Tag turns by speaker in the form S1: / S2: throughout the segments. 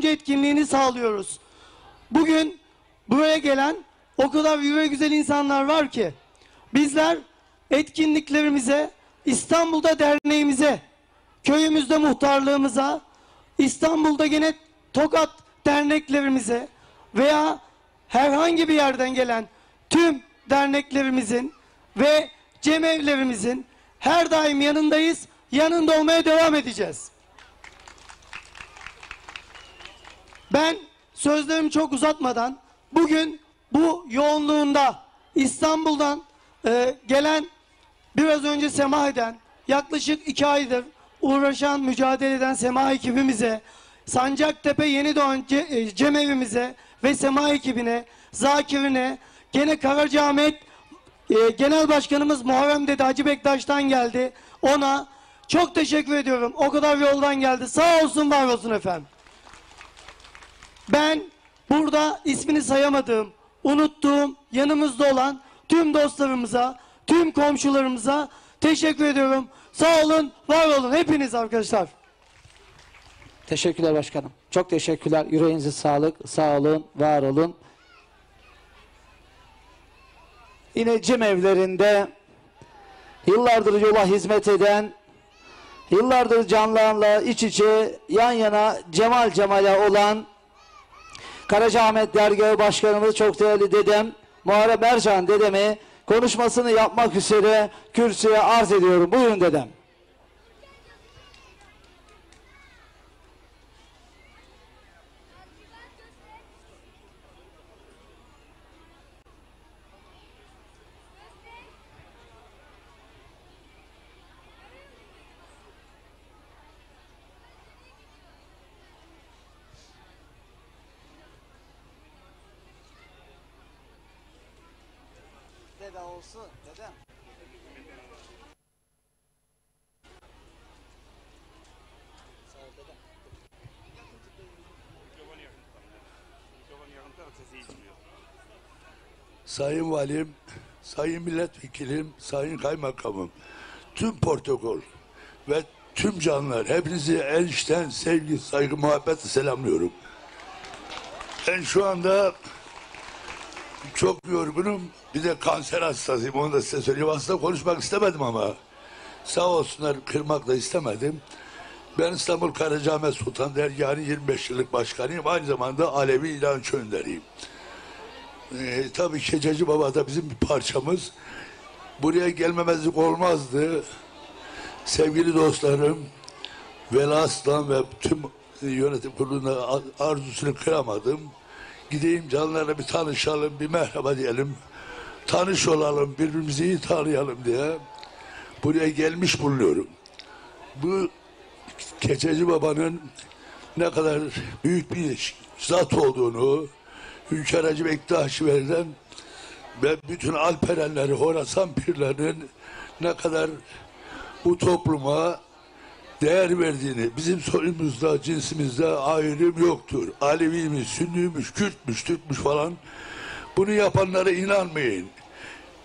S1: oyuncu etkinliğini sağlıyoruz. Bugün buraya gelen o kadar yüreği güzel insanlar var ki bizler etkinliklerimize, İstanbul'da derneğimize, köyümüzde muhtarlığımıza, İstanbul'da gene Tokat derneklerimize veya herhangi bir yerden gelen tüm derneklerimizin ve cemevlerimizin her daim yanındayız, yanında olmaya devam edeceğiz. Ben sözlerimi çok uzatmadan bugün bu yoğunluğunda İstanbul'dan gelen, biraz önce semah eden, yaklaşık 2 aydır uğraşan, mücadele eden semah ekibimize, Sancaktepe Yeni Doğan cemevimize ve semah ekibine, Zakir'ine, gene Karacaahmet Genel Başkanımız Muharrem Dede Hacı Bektaş'tan geldi. Ona çok teşekkür ediyorum. O kadar yoldan geldi. Sağ olsun, var olsun efendim. Ben burada ismini sayamadığım, unuttuğum, yanımızda olan tüm dostlarımıza, tüm komşularımıza teşekkür ediyorum. Sağ olun, var olun hepiniz arkadaşlar.
S2: Teşekkürler başkanım. Çok teşekkürler. Yüreğinize sağlık. Sağ olun, var olun. Yine cemevlerinde yıllardır yola hizmet eden, yıllardır canlarla iç içe, yan yana, cemal cemale olan Karacaahmet Dergahı Başkanımız, çok değerli dedem Muharrem Ercan dedemi konuşmasını yapmak üzere kürsüye arz ediyorum. Buyurun dedem. Dede olsun dedem.
S3: Sayın Valim, Sayın Milletvekilim, Sayın Kaymakamım, tüm protokol ve tüm canlar, hepinizi en içten sevgi, saygı, muhabbetle selamlıyorum. Ben şu anda çok yorgunum. Bir de kanser hastasıyım. Onu da size söyleyeyim. Aslında konuşmak istemedim ama sağ olsunlar, kırmak da istemedim. Ben İstanbul Karacaahmet Sultan Dergahı'nın 25 yıllık başkanıyım. Aynı zamanda Alevi İnanç Önderiyim. Tabii Keçeci Baba da bizim bir parçamız. Buraya gelmemezlik olmazdı. Sevgili dostlarım, Veli Aslan ve tüm yönetim kuruluna arzusunu kıramadım. Gideyim canlarla bir tanışalım, bir merhaba diyelim. Tanış olalım, birbirimizi iyi tanıyalım diye buraya gelmiş bulunuyorum. Bu Keçeci Baba'nın ne kadar büyük bir zat olduğunu, Hünkar Hacı Bektaş'ı verilen ve bütün Alperenleri, Horasan pirlerinin ne kadar bu topluma değer verdiğini, bizim soyumuzda, cinsimizde ayrım yoktur. Aleviymiş, Sünniymiş, Kürtmüş, Türkmüş falan. Bunu yapanlara inanmayın.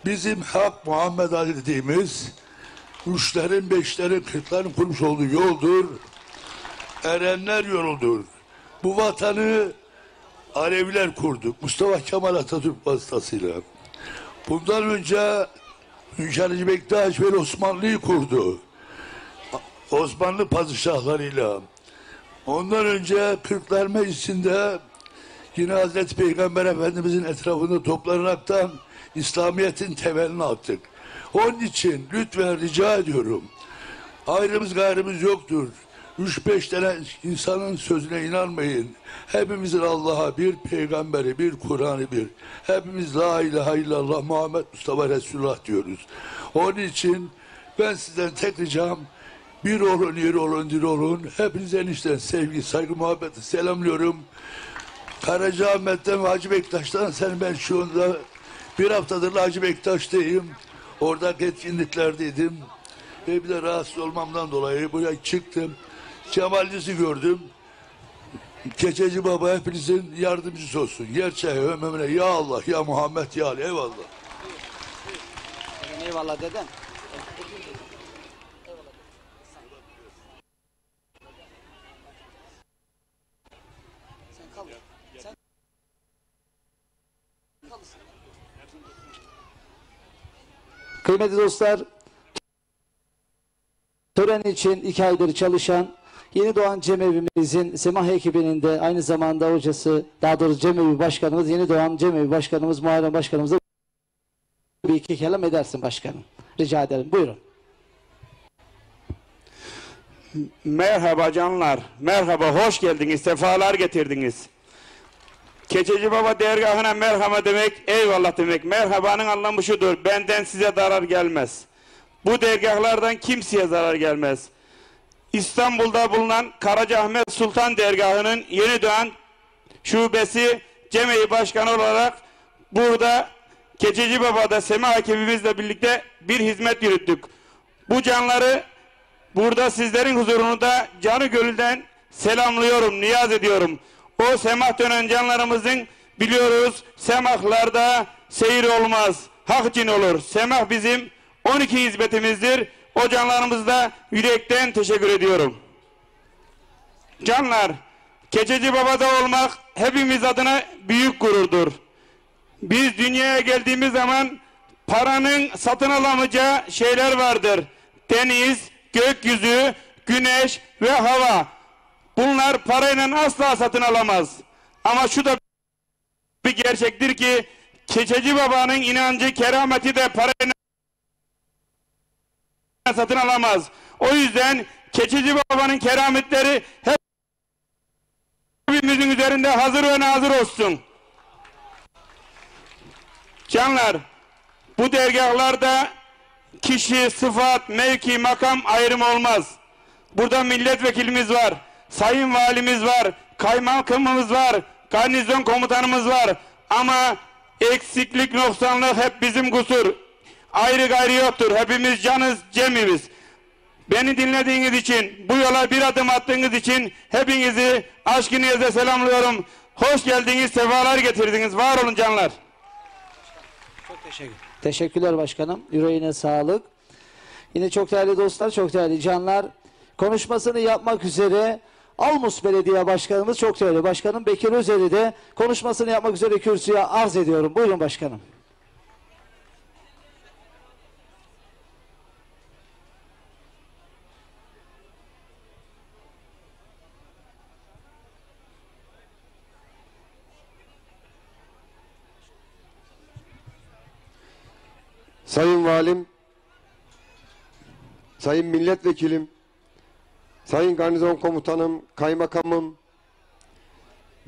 S3: Bizim Hak Muhammed Ali dediğimiz üçlerin, beşlerin, kırkların kurmuş olduğu yoldur. Erenler yoludur. Bu vatanı Aleviler kurduk. Mustafa Kemal Atatürk vasıtasıyla. Bundan önce Hünkar Hacı Bektaş ve Osmanlı'yı kurdu. Osmanlı padişahlarıyla. Ondan önce Kırklar Meclisi'nde yine Hazreti Peygamber Efendimizin etrafında toplanaraktan İslamiyet'in temelini attık. Onun için lütfen rica ediyorum. Ayrımız gayrımız yoktur. 3-5 tane insanın sözüne inanmayın. Hepimizin Allah'a bir, peygamberi bir, Kur'an'ı bir. Hepimiz la ilahe illallah Muhammed Mustafa Resulullah diyoruz. Onun için ben sizden tek ricam, bir olun, iri olun, diri olun. Hepinizden içten sevgi, saygı, muhabbeti selamlıyorum. Karacaahmet'ten ve Hacı Bektaş'tan ben şu anda bir haftadır Hacı Bektaş'tayım. Oradaki etkinliklerdeydim. Ve bir de rahatsız olmamdan dolayı buraya çıktım. Cemal'inizi gördüm. Keçeci Baba hepinizin yardımcısı olsun. Gerçeğe ömrüne ya Allah, ya Muhammed, ya Ali. Eyvallah.
S2: Eyvallah dedem. Kıymetli dostlar, tören için 2 aydır çalışan Yeni Doğan Cemevimizin Semah ekibinin de aynı zamanda hocası, daha doğrusu Cemevi Başkanımız, Yeni Doğan Cemevi Başkanımız, Muharrem Başkanımız da bir iki kelam edersin başkanım. Rica ederim. Buyurun.
S4: Merhaba canlar, merhaba, hoş geldiniz, sefalar getirdiniz. Keçeci Baba dergahına merhaba demek, eyvallah demek. Merhabanın anlamı şudur, benden size zarar gelmez. Bu dergahlardan kimseye zarar gelmez. İstanbul'da bulunan Karacaahmet Sultan Dergahı'nın Yeni Doğan Şubesi Cemevi Başkanı olarak burada Keçeci Baba'da Semah ekibimizle birlikte bir hizmet yürüttük. Bu canları burada sizlerin huzurunda canı gönülden selamlıyorum, niyaz ediyorum. O semah dönen canlarımızın biliyoruz semahlarda seyir olmaz, hak cin olur. Semah bizim 12 hizmetimizdir. O canlarımızda yürekten teşekkür ediyorum. Canlar, Keçeci Baba'da olmak hepimiz adına büyük gururdur. Biz dünyaya geldiğimiz zaman paranın satın alamayacağı şeyler vardır. Deniz, gökyüzü, güneş ve hava. Bunlar parayla asla satın alamaz. Ama şu da bir gerçektir ki Keçeci Baba'nın inancı, kerameti de parayla satın alamaz. O yüzden Keçeci Baba'nın kerametleri hepimizin üzerinde hazır ve nazır olsun. Canlar, bu dergahlarda kişi, sıfat, mevki, makam ayrımı olmaz. Burada milletvekilimiz var, sayın valimiz var, kaymakamımız var, garnizon komutanımız var. Ama eksiklik, noksanlık hep bizim kusur. Ayrı gayrı yoktur. Hepimiz canız, cemimiz. Beni dinlediğiniz için, bu yola bir adım attığınız için hepinizi aşk-ı niyazla selamlıyorum. Hoş geldiniz, sefalar getirdiniz. Var olun canlar.
S2: Çok teşekkürler başkanım. Yüreğine sağlık. Yine çok değerli dostlar, çok değerli canlar. Konuşmasını yapmak üzere Almus Belediye Başkanımız, çok değerli başkanım Bekir Özer'i de konuşmasını yapmak üzere kürsüye arz ediyorum. Buyurun başkanım.
S5: Sayın Valim, Sayın Milletvekilim, Sayın Garnizon Komutanım, Kaymakamım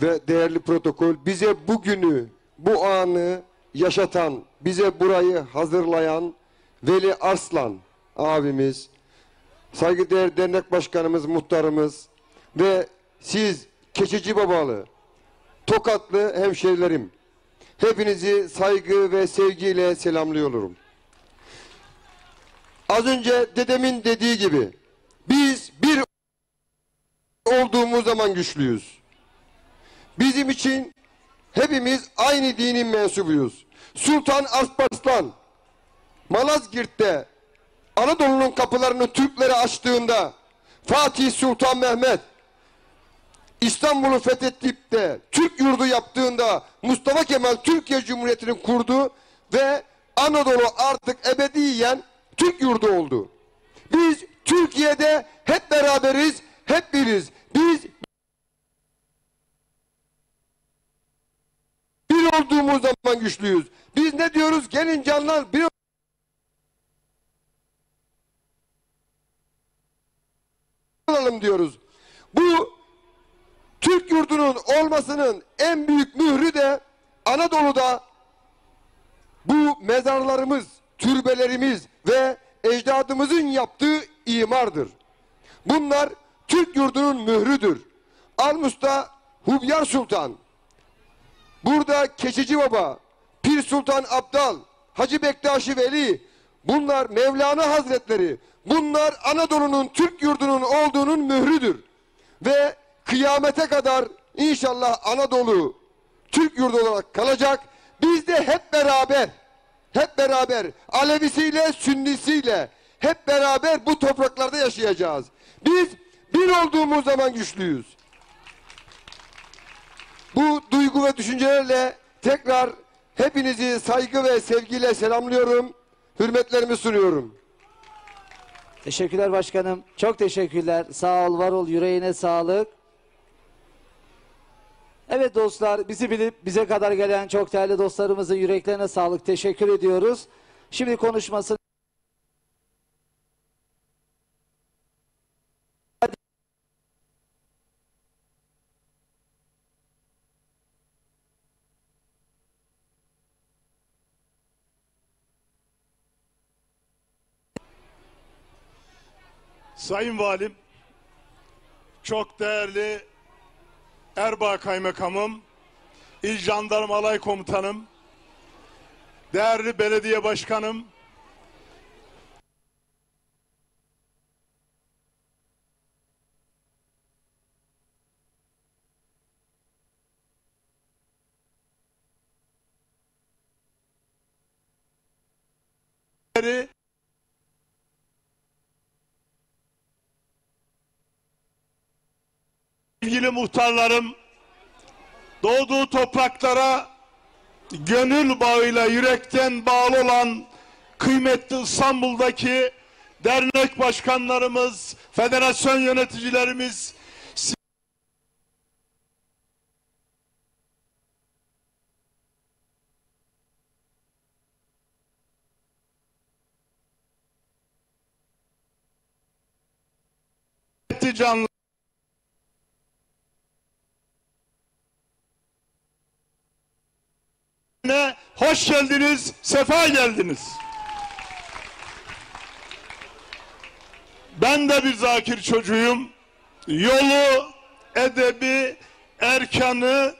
S5: ve değerli protokol, bize bugünü, bu anı yaşatan, bize burayı hazırlayan Veli Arslan abimiz, saygıdeğer dernek başkanımız, muhtarımız ve siz Keçeci Babalı, Tokatlı hemşerilerim, hepinizi saygı ve sevgiyle selamlıyorum. Az önce dedemin dediği gibi biz bir olduğumuz zaman güçlüyüz. Bizim için hepimiz aynı dinin mensubuyuz. Sultan Alparslan Malazgirt'te Anadolu'nun kapılarını Türklere açtığında, Fatih Sultan Mehmet İstanbul'u fethedip de Türk yurdu yaptığında Mustafa Kemal Türkiye Cumhuriyeti'ni kurdu ve Anadolu artık ebediyen Türk yurdu oldu. Biz Türkiye'de hep beraberiz, hep biriz. Biz bir olduğumuz zaman güçlüyüz. Biz ne diyoruz? Gelin canlar bir olalım diyoruz. Bu Türk yurdunun olmasının en büyük mührü de Anadolu'da bu mezarlarımız, türbelerimiz ve ecdadımızın yaptığı imardır. Bunlar Türk yurdunun mührüdür. Almus'ta Hubyar Sultan, burada Keçeci Baba, Pir Sultan Abdal, Hacı Bektaşi Veli, bunlar Mevlana Hazretleri, bunlar Anadolu'nun, Türk yurdunun olduğunun mührüdür. Ve kıyamete kadar inşallah Anadolu Türk yurdu olarak kalacak. Biz de hep beraber Alevisiyle, Sünnisiyle hep beraber bu topraklarda yaşayacağız. Biz bir olduğumuz zaman güçlüyüz. duygu ve düşüncelerle tekrar hepinizi saygı ve sevgiyle selamlıyorum. Hürmetlerimi sunuyorum.
S2: Teşekkürler başkanım. Çok teşekkürler. Sağ ol, var ol, yüreğine sağlık. Evet dostlar, bizi bilip bize kadar gelen çok değerli dostlarımızın yüreklerine sağlık. Teşekkür ediyoruz. Şimdi konuşmasını
S6: Sayın Valim, çok değerli Erbaa Kaymakamım, İl Jandarma Alay Komutanım, değerli belediye başkanım, sevgili muhtarlarım, doğduğu topraklara gönül bağıyla yürekten bağlı olan kıymetli İstanbul'daki dernek başkanlarımız, federasyon yöneticilerimiz, canlı hoş geldiniz, sefa geldiniz. Ben de bir Zakir çocuğuyum. Yolu, edebi, erkanı,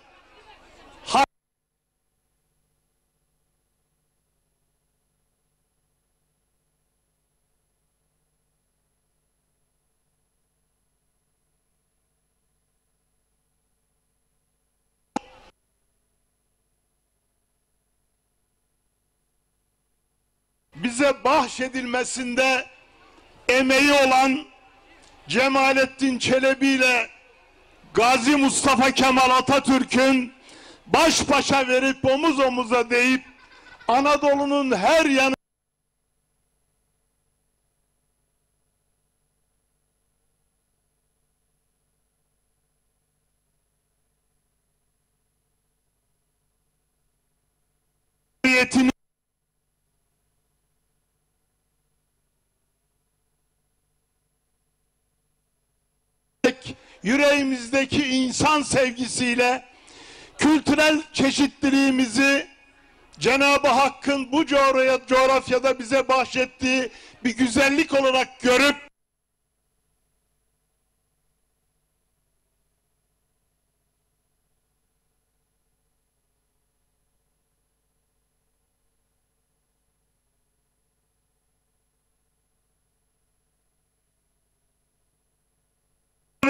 S6: bize bahşedilmesinde emeği olan Cemalettin Çelebi ile Gazi Mustafa Kemal Atatürk'ün baş başa verip omuz omuza deyip Anadolu'nun her yanı yüreğimizdeki insan sevgisiyle kültürel çeşitliliğimizi Cenab-ı Hakk'ın bu coğrafyada bize bahşettiği bir güzellik olarak görüp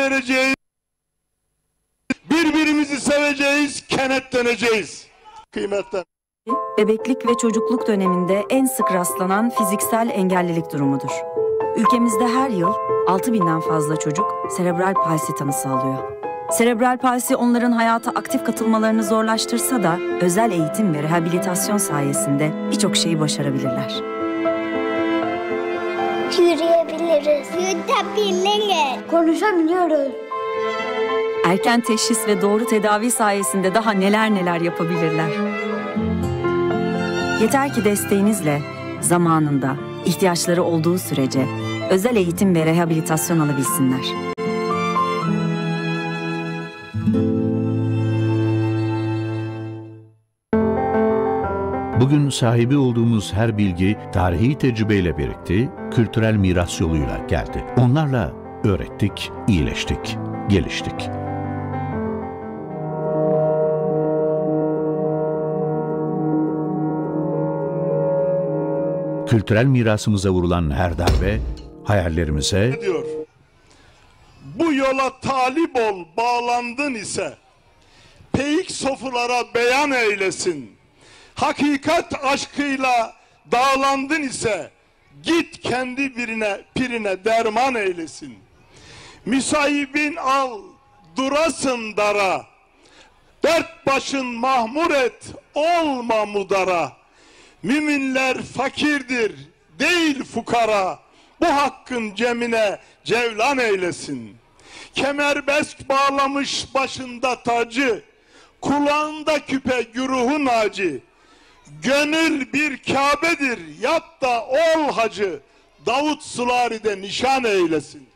S6: vereceğiz, birbirimizi seveceğiz, kenetleneceğiz. Kıymetli.
S7: Bebeklik ve çocukluk döneminde en sık rastlanan fiziksel engellilik durumudur. Ülkemizde her yıl 6.000'den fazla çocuk serebral palsi tanısı alıyor. Serebral palsi onların hayata aktif katılmalarını zorlaştırsa da özel eğitim ve rehabilitasyon sayesinde birçok şeyi başarabilirler.
S8: Yürüyebiliriz. Yutabiliriz. Konuşabiliyoruz.
S7: Erken teşhis ve doğru tedavi sayesinde daha neler yapabilirler. Yeter ki desteğinizle, zamanında, ihtiyaçları olduğu sürece özel eğitim ve rehabilitasyon alabilsinler.
S9: Bugün sahibi olduğumuz her bilgi tarihi tecrübeyle birikti, kültürel miras yoluyla geldi. Onlarla öğrettik, iyileştik, geliştik. Kültürel mirasımıza vurulan her darbe, hayallerimize
S6: Diyor. Bu yola talip ol, bağlandın ise, peyik sofulara beyan eylesin. Hakikat aşkıyla dağlandın ise, git kendi pirine derman eylesin. Müsahibin al, durasın dara, Dört başın mahmur et, olma mudara. Müminler fakirdir, değil fukara. Bu hakkın cemine cevlan eylesin. Kemerbesk bağlamış başında tacı, kulağında küpe güruhu naci. Gönül bir Kabe'dir, yap da ol hacı. Davut Sulari'de nişan eylesin.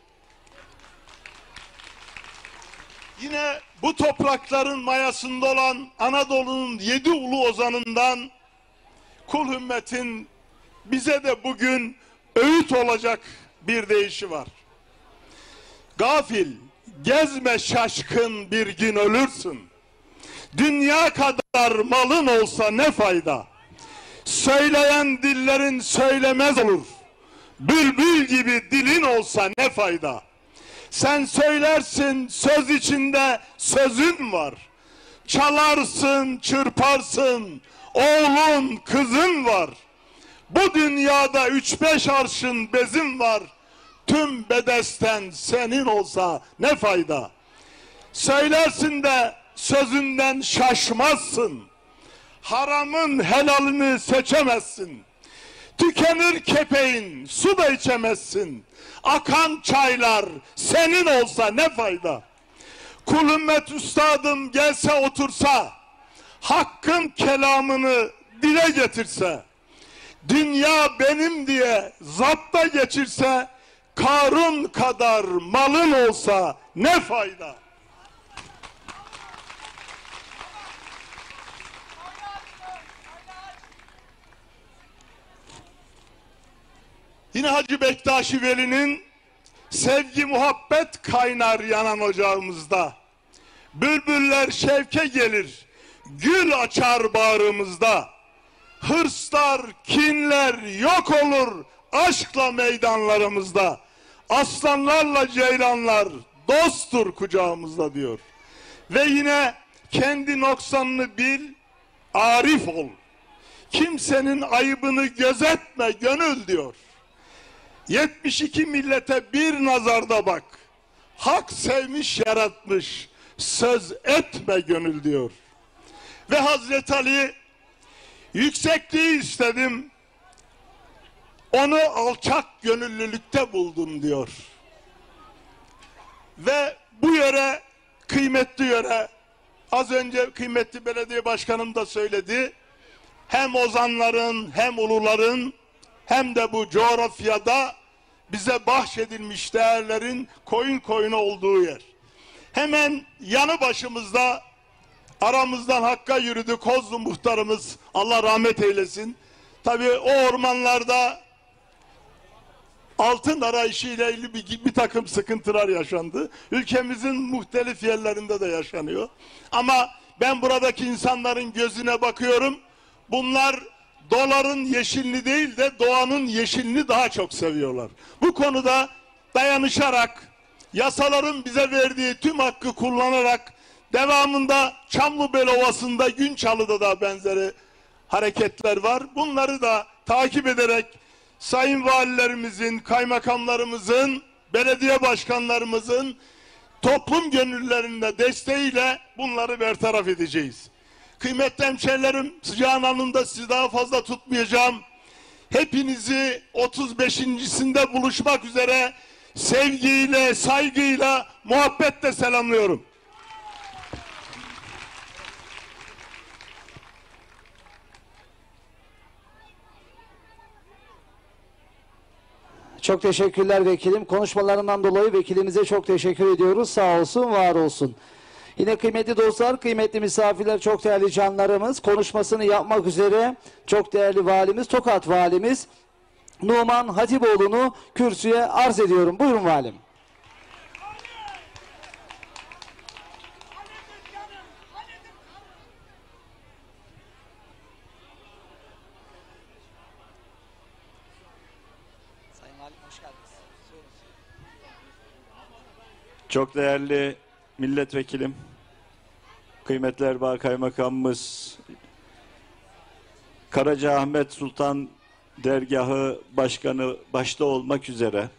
S6: Yine bu toprakların mayasında olan Anadolu'nun 7 ulu ozanından kul ümmetin bize de bugün öğüt olacak bir deyişi var. Gafil, gezme şaşkın, bir gün ölürsün. Dünya kadar malın olsa ne fayda? Söyleyen dillerin söylemez olur. Bülbül gibi dilin olsa ne fayda? Sen söylersin, söz içinde sözün var. Çalarsın, çırparsın, oğlun, kızın var. Bu dünyada 3-5 arşın bezin var. Tüm bedesten senin olsa ne fayda? Söylersin de sözünden şaşmazsın. Haramın helalini seçemezsin. Tükenir kepeğin, su da içemezsin. Akan çaylar senin olsa ne fayda? Kul ümmet üstadım gelse otursa, hakkın kelamını dile getirse, dünya benim diye zapta geçirse, Karun kadar malın olsa ne fayda? Yine Hacı Bektaşi Veli'nin sevgi muhabbet kaynar yanan ocağımızda. Bülbüller şevke gelir, gül açar bağrımızda. Hırslar, kinler yok olur aşkla meydanlarımızda. Aslanlarla ceylanlar dosttur kucağımızda diyor. Ve yine kendi noksanını bil, arif ol. Kimsenin ayıbını gözetme gönül diyor. 72 millete bir nazarda bak. Hak sevmiş yaratmış, söz etme gönül diyor. Ve Hazreti Ali, yüksekliği istedim, onu alçak gönüllülükte buldum diyor. Ve bu yöre, kıymetli yöre, az önce kıymetli belediye başkanım da söyledi, hem ozanların hem uluların hem de bu coğrafyada bize bahşedilmiş değerlerin koyun koyuna olduğu yer. Hemen yanı başımızda, aramızdan Hakk'a yürüdü Kozlu muhtarımız, Allah rahmet eylesin. Tabii o ormanlarda altın arayışıyla ilgili bir takım sıkıntılar yaşandı. Ülkemizin muhtelif yerlerinde de yaşanıyor. Ama ben buradaki insanların gözüne bakıyorum. Bunlar doların yeşilini değil de doğanın yeşilini daha çok seviyorlar. Bu konuda dayanışarak, yasaların bize verdiği tüm hakkı kullanarak, devamında Çamlıbel Ovası'nda, Günçalı'da da benzeri hareketler var. Bunları da takip ederek sayın valilerimizin, kaymakamlarımızın, belediye başkanlarımızın toplum gönüllerinde desteğiyle bunları bertaraf edeceğiz. Kıymetli hemşehrilerim, sıcağın anında sizi daha fazla tutmayacağım. Hepinizi 35.sinde buluşmak üzere sevgiyle, saygıyla, muhabbetle selamlıyorum.
S2: Çok teşekkürler vekilim. Konuşmalarından dolayı vekilimize çok teşekkür ediyoruz. Sağ olsun, var olsun. Yine kıymetli dostlar, kıymetli misafirler, çok değerli canlarımız, konuşmasını yapmak üzere çok değerli valimiz, Tokat valimiz Numan Hatipoğlu'nu kürsüye arz ediyorum. Buyurun valim.
S10: Sayın Valim hoş geldiniz.
S4: Çok değerli milletvekilim, kıymetli Erbaa Kaymakamımız, Karacaahmet Sultan Dergahı Başkanı başta olmak üzere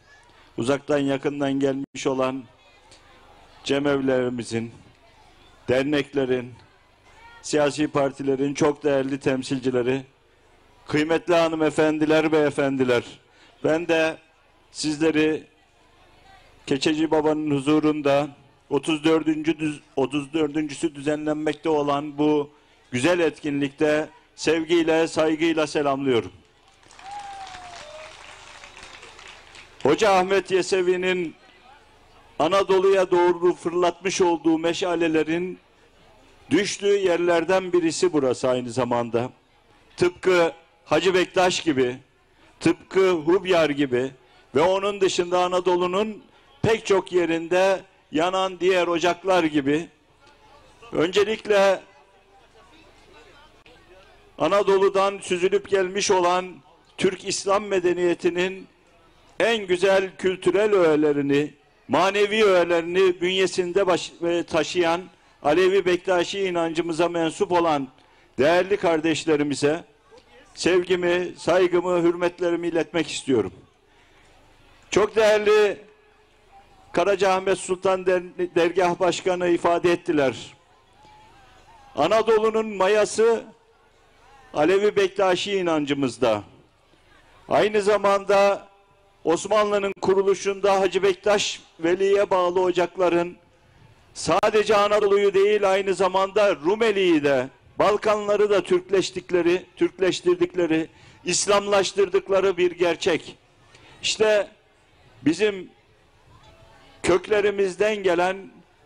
S4: uzaktan yakından gelmiş olan cemevlerimizin, derneklerin,
S11: siyasi partilerin çok değerli temsilcileri, kıymetli hanımefendiler, beyefendiler. Ben de sizleri Keçeci Baba'nın huzurunda 34.sü düzenlenmekte olan bu güzel etkinlikte sevgiyle, saygıyla selamlıyorum. Hoca Ahmet Yesevi'nin Anadolu'ya doğru fırlatmış olduğu meşalelerin düştüğü yerlerden birisi burası aynı zamanda. Tıpkı Hacı Bektaş gibi, tıpkı Hubyar gibi ve onun dışında Anadolu'nun pek çok yerinde yanan diğer ocaklar gibi. Öncelikle Anadolu'dan süzülüp gelmiş olan Türk İslam medeniyetinin en güzel kültürel öğelerini, manevi öğelerini bünyesinde taşıyan Alevi Bektaşi inancımıza mensup olan değerli kardeşlerimize sevgimi, saygımı, hürmetlerimi iletmek istiyorum. Çok değerli Karacaahmet Sultan Dergah Başkanı ifade ettiler. Anadolu'nun mayası Alevi Bektaşi inancımızda. Aynı zamanda Osmanlı'nın kuruluşunda Hacı Bektaş Veli'ye bağlı ocakların sadece Anadolu'yu değil aynı zamanda Rumeli'yi de, Balkanları da Türkleştirdikleri, İslamlaştırdıkları bir gerçek. İşte bizim köklerimizden gelen,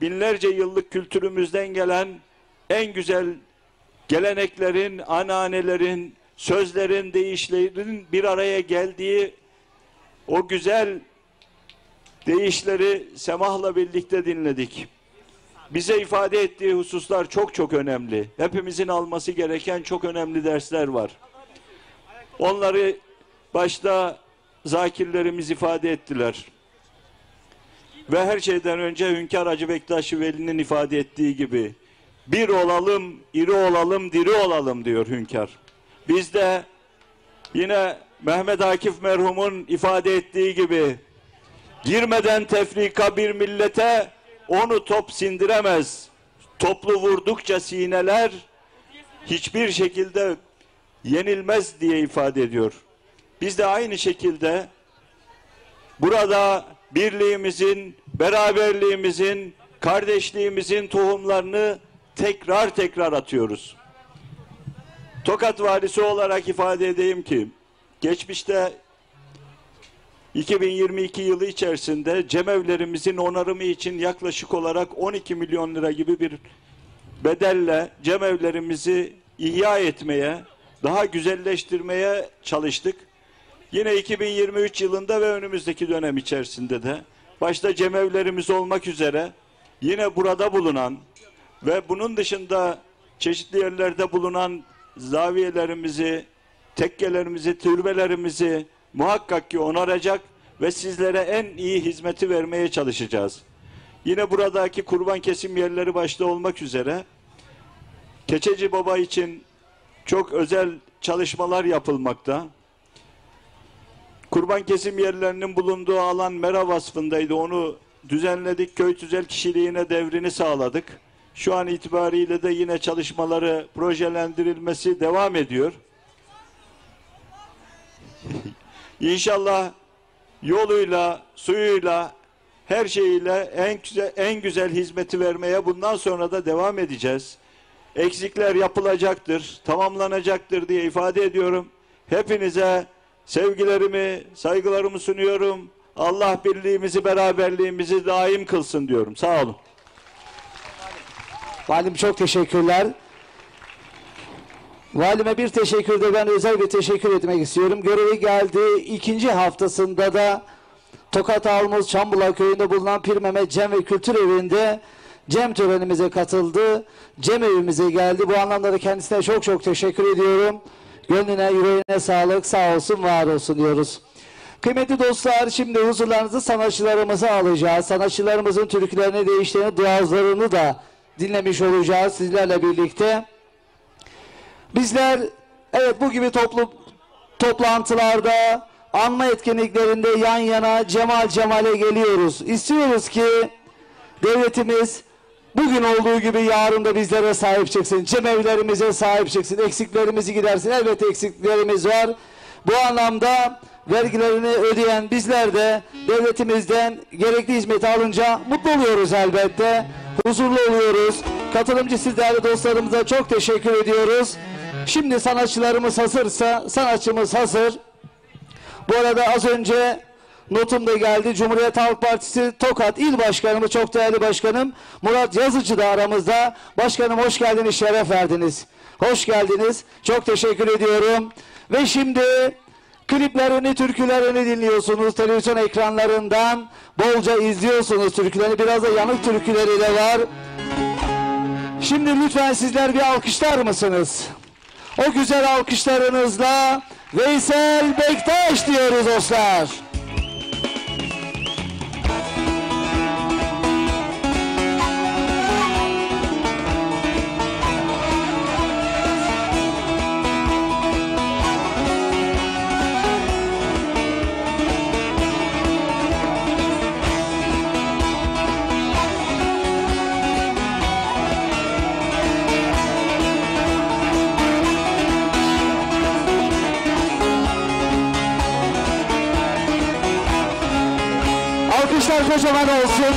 S11: binlerce yıllık kültürümüzden gelen en güzel geleneklerin, ananelerin, sözlerin, deyişlerin bir araya geldiği o güzel deyişleri semahla birlikte dinledik. Bize ifade ettiği hususlar çok çok önemli. Hepimizin alması gereken çok önemli dersler var. Onları başta zakirlerimiz ifade ettiler. Ve her şeyden önce Hünkar Hacı Bektaş Veli'nin ifade ettiği gibi bir olalım, iri olalım, diri olalım diyor Hünkar. Biz de yine Mehmet Akif merhumun ifade ettiği gibi girmeden tefrika bir millete onu top sindiremez. Toplu vurdukça sineler hiçbir şekilde yenilmez diye ifade ediyor. Biz de aynı şekilde burada birliğimizin, beraberliğimizin, kardeşliğimizin tohumlarını tekrar atıyoruz. Tokat valisi olarak ifade edeyim ki geçmişte 2022 yılı içerisinde cemevlerimizin onarımı için yaklaşık olarak 12 milyon lira gibi bir bedelle cemevlerimizi ihya etmeye, daha güzelleştirmeye çalıştık. Yine 2023 yılında ve önümüzdeki dönem içerisinde de başta cemevlerimiz olmak üzere yine burada bulunan ve bunun dışında çeşitli yerlerde bulunan zaviyelerimizi, tekkelerimizi, türbelerimizi muhakkak ki onaracak ve sizlere en iyi hizmeti vermeye çalışacağız. Yine buradaki kurban kesim yerleri başta olmak üzere Keçeci Baba için çok özel çalışmalar yapılmakta. Kurban kesim yerlerinin bulunduğu alan mera vasfındaydı. Onu düzenledik. Köy tüzel kişiliğine devrini sağladık. Şu an itibariyle de yine çalışmaları projelendirilmesi devam ediyor. İnşallah yoluyla, suyuyla, her şeyiyle en güzel hizmeti vermeye bundan sonra da devam edeceğiz. Eksikler yapılacaktır, tamamlanacaktır diye ifade ediyorum. Hepinize sevgilerimi, saygılarımı sunuyorum. Allah birliğimizi, beraberliğimizi daim kılsın diyorum. Sağ olun.
S2: Valim çok teşekkürler. Valime bir teşekkür de ben özel bir teşekkür etmek istiyorum. Görevi geldiği ikinci haftasında da Tokat Almuz Çambula Köyü'nde bulunan Pir Mehmet Cem ve Kültür Evi'nde Cem törenimize katıldı. Cem evimize geldi. Bu anlamda da kendisine çok çok teşekkür ediyorum. Gönlüne, yüreğine sağlık, sağ olsun, var olsun diyoruz. Kıymetli dostlar, şimdi huzurlarınızı sanatçılarımızı alacağız. Sanatçılarımızın türkülerini, deyişlerini, duazlarını da dinlemiş olacağız sizlerle birlikte. Bizler evet bu gibi toplantılarda, anma etkinliklerinde yan yana cemal cemale geliyoruz. İstiyoruz ki devletimiz bugün olduğu gibi yarın da bizlere sahip çıksın. Cemevlerimize sahip çıksın. Eksiklerimizi gidersin. Elbette eksiklerimiz var. Bu anlamda vergilerini ödeyen bizler de devletimizden gerekli hizmeti alınca mutlu oluyoruz elbette. Huzurlu oluyoruz. Katılımcı siz değerli dostlarımıza çok teşekkür ediyoruz. Şimdi sanatçılarımız hazırsa, sanatçımız hazır. Bu arada az önce notum da geldi. Cumhuriyet Halk Partisi Tokat İl Başkanımız, çok değerli başkanım Murat Yazıcı da aramızda. Başkanım hoş geldiniz, şeref verdiniz. Hoş geldiniz. Çok teşekkür ediyorum. Ve şimdi kliplerini, türkülerini dinliyorsunuz. Televizyon ekranlarından bolca izliyorsunuz türkülerini. Biraz da yanık türküleri de var. Şimdi lütfen sizler bir alkışlar mısınız? O güzel alkışlarınızla Veysel Bektaş diyoruz dostlar. Alkışlar kocaman olsun.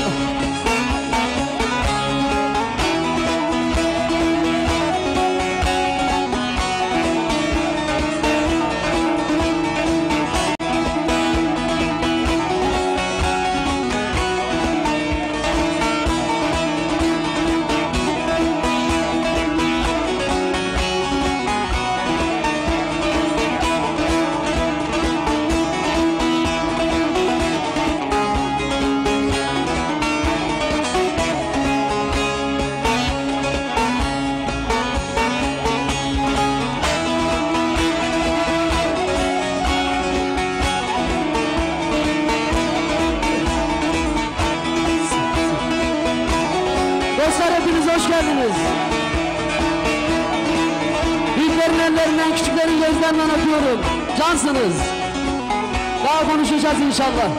S2: Dostlar hepiniz hoş geldiniz. Büyüklerin ellerinden, küçüklerin gözlerinden öpüyorum. Cansınız. Daha konuşacağız inşallah.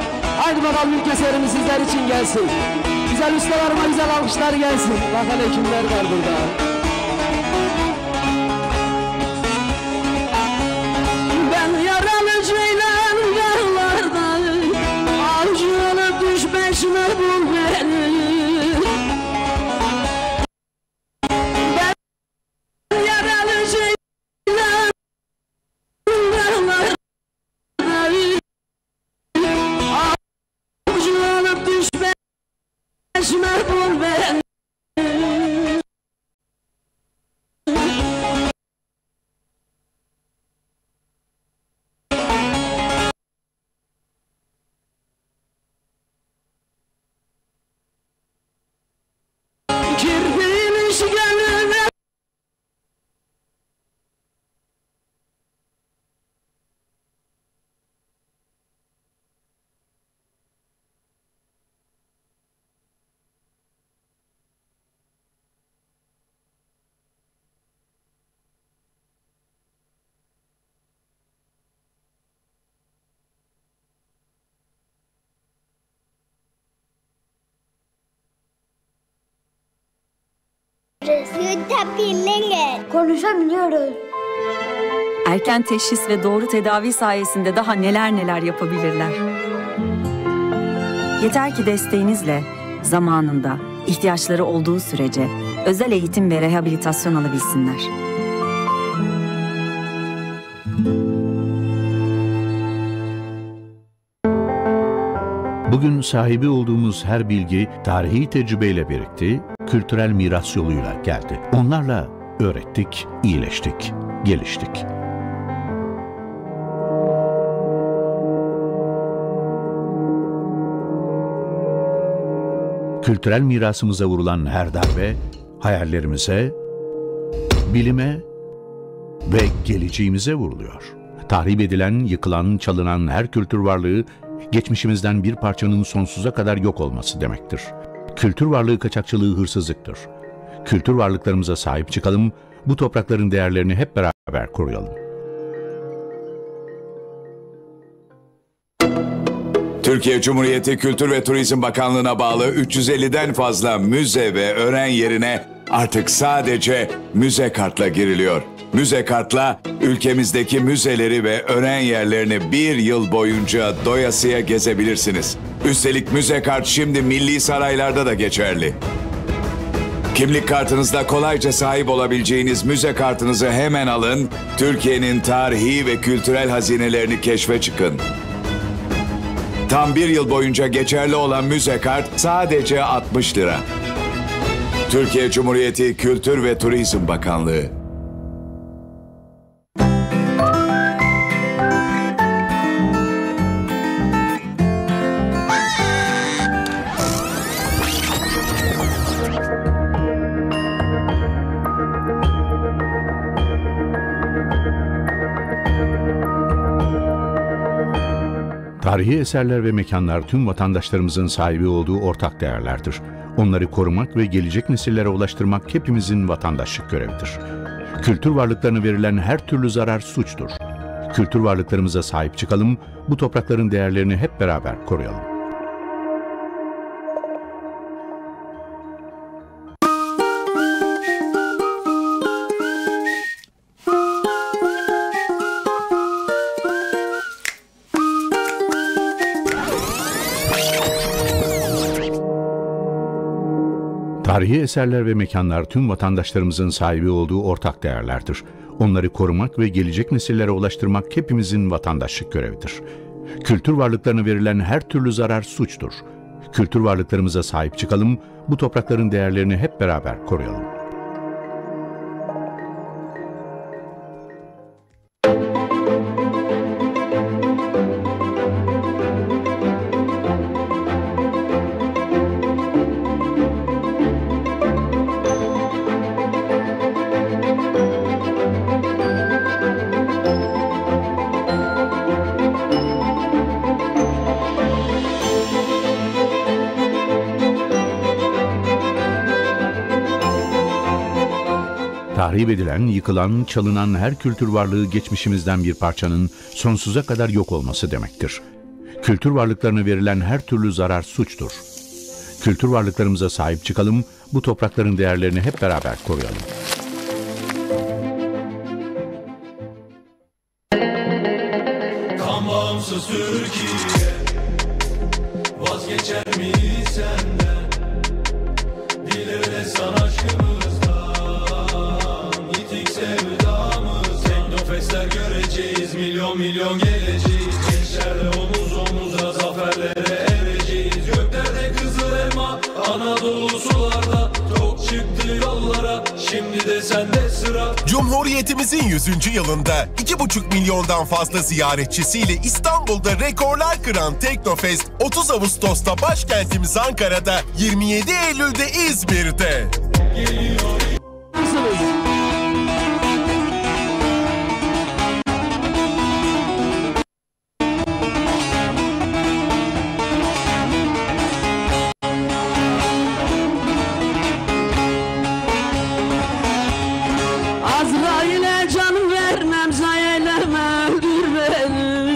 S2: Haydi bakalım ilk eserimiz sizler için gelsin. Güzel ustalarıma güzel alkışlar gelsin. Bakalım kimler var burada. Ben yaralı ceylan yağlarda, avcı olup düşmeşime bul beni.
S8: Yutabiliriz. Konuşabiliyoruz.
S7: Erken teşhis ve doğru tedavi sayesinde daha neler neler yapabilirler. Yeter ki desteğinizle, zamanında, ihtiyaçları olduğu sürece özel eğitim ve rehabilitasyon alabilsinler.
S9: Bugün sahibi olduğumuz her bilgi tarihi tecrübeyle birikti, kültürel miras yoluyla geldi. Onlarla öğrettik, iyileştik, geliştik. Kültürel mirasımıza vurulan her darbe, hayallerimize, bilime ve geleceğimize vuruluyor. Tahrip edilen, yıkılan, çalınan her kültür varlığı, geçmişimizden bir parçanın sonsuza kadar yok olması demektir. Kültür varlığı kaçakçılığı hırsızlıktır. Kültür varlıklarımıza sahip çıkalım, bu toprakların değerlerini hep beraber koruyalım.
S12: Türkiye Cumhuriyeti Kültür ve Turizm Bakanlığı'na bağlı 350'den fazla müze ve öğren yerine artık sadece müze kartla giriliyor. Müze kartla ülkemizdeki müzeleri ve öğren yerlerini bir yıl boyunca doyasıya gezebilirsiniz. Üstelik müze kart şimdi milli saraylarda da geçerli. Kimlik kartınızla kolayca sahip olabileceğiniz müze kartınızı hemen alın, Türkiye'nin tarihi ve kültürel hazinelerini keşfe çıkın. Tam bir yıl boyunca geçerli olan müze kart sadece 60 lira. Türkiye Cumhuriyeti Kültür ve Turizm Bakanlığı.
S9: Tarihi eserler ve mekanlar tüm vatandaşlarımızın sahibi olduğu ortak değerlerdir. Onları korumak ve gelecek nesillere ulaştırmak hepimizin vatandaşlık görevidir. Kültür varlıklarına verilen her türlü zarar suçtur. Kültür varlıklarımıza sahip çıkalım, bu toprakların değerlerini hep beraber koruyalım. Tarihi eserler ve mekanlar tüm vatandaşlarımızın sahibi olduğu ortak değerlerdir. Onları korumak ve gelecek nesillere ulaştırmak hepimizin vatandaşlık görevidir. Kültür varlıklarına verilen her türlü zarar suçtur. Kültür varlıklarımıza sahip çıkalım, bu toprakların değerlerini hep beraber koruyalım. Tahrip edilen, yıkılan, çalınan her kültür varlığı geçmişimizden bir parçanın sonsuza kadar yok olması demektir. Kültür varlıklarına verilen her türlü zarar suçtur. Kültür varlıklarımıza sahip çıkalım, bu toprakların değerlerini hep beraber koruyalım.
S13: Kan bağımsız Türkiye, vazgeçer mi senden? Dile ve san aşkımızdan, yitik sevdamız. Teknofestler göreceğiz, milyon milyon geleceğiz. Gençlerle omuz omuza zaferlere ereceğiz. Göklerde kızıl elma, Anadolu sularda. Tok çıktı yollara, şimdi de sende sıra.
S14: Cumhuriyetimizin 100. yılında 2,5 milyondan fazla ziyaretçisiyle İstanbul'da rekorlar kıran Teknofest 30 Ağustos'ta başkentimiz Ankara'da, 27 Eylül'de İzmir'de.
S13: Geliyor.
S15: Azrail'e can vermem, zayleme öldür beni.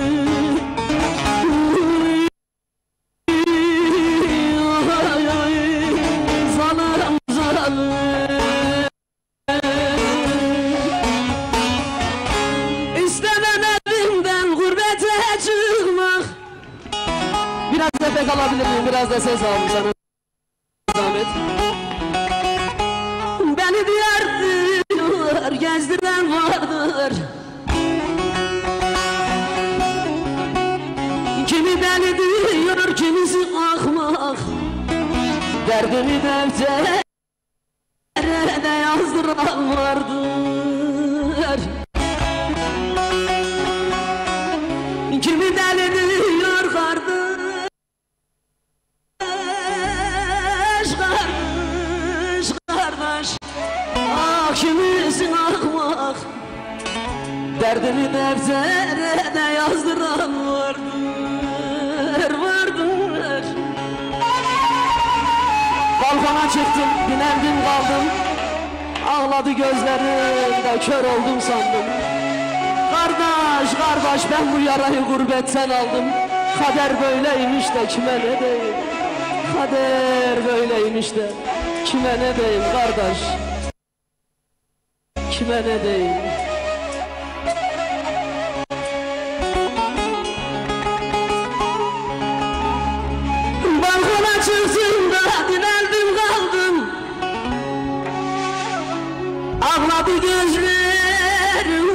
S15: Oy oy, zalim zalim. İstemem evimden gurbete çıkmak. Biraz nefes alabilir miyim? Biraz da ses alayım sana. Zahmet. Beni diyarlar gezdiren vardır. Kimi deli diyor, kimisi ahmak. Derdimi deftere de yazdıran vardır. Kimi deli diyor kardeş, kardeş, kardeş. Ah kimisin ahmak, derdimi deftere de yazdıran vardır, vardır. Balkona çıktım, binerdim kaldım. Ağladı gözlerim de kör oldum sandım. Kardeş, kardeş ben bu yarayı gurbetten aldım. Kader böyleymiş de kime ne diyeyim. Kader böyleymiş de kime ne diyeyim kardeş. Kime ne diyeyim. Balkona çıktım da dineldim kaldım. Ağladı gözlerim,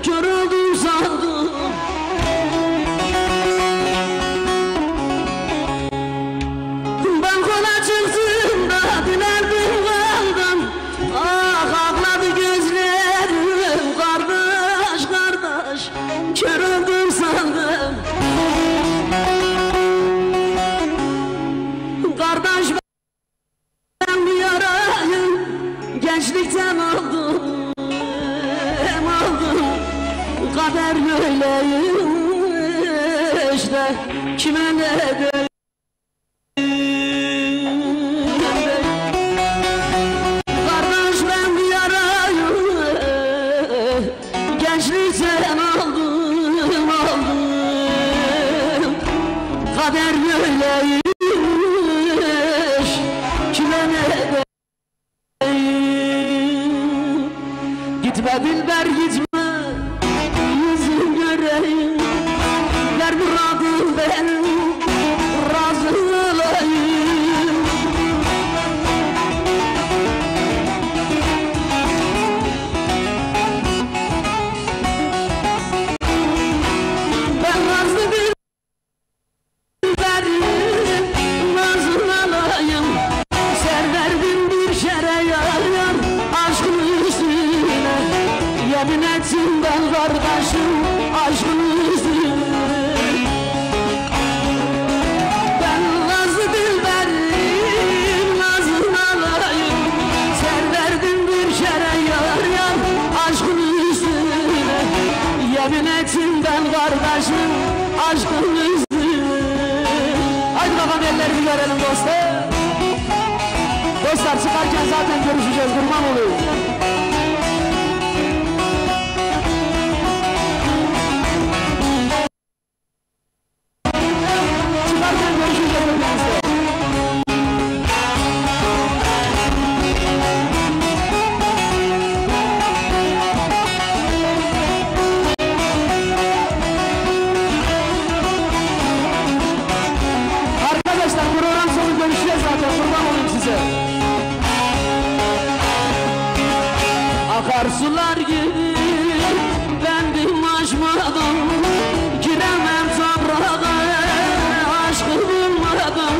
S15: kör oldum sandım. Balkona çıktım da dineldim kaldım. Ah ağladı gözlerim, kardeş kardeş, kör oldum sandım. Kardeş ben bir yarayım, gençlikten aldım. Kader böyleymiş de kime ne diyeyim. Kardeş ben bir yarayım, gençlikten aldım. Kader böyleymiş kime ne diyeyim. Gitme Dilber gitme, ver muradım benim, razı olayım. Ben razı Dilberim, razı olayım. Ser verdim bir şereyan, aşkın üstüne. Yemin ettim ben kardeşim, aşkın üstüne. Ben nazlı Dilberim, nazlı alayım. Ser verdim bir şereyan, aşkın üstüne. Yemin ettim ben kardeşim, aşkın üstüne. Haydi bakalım elleri bir görelim dostlar. Dostlar çıkarken zaten görüşeceğiz, kurban olayım. Arkadaşlar program sonu görüşeceğiz zaten, kurban olayım size. Akarsular gibi bendim aşmadım, giremem toprağa, aşkı bulmadım.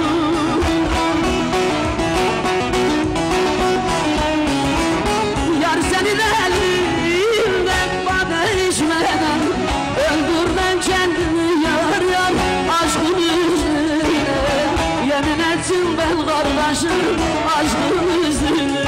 S15: Yar senin elinden bana içmeden, öldür ben kendimi yar yar, aşkın yüzüne. Yemin ettim ben kardeşim, aşkın yüzüne.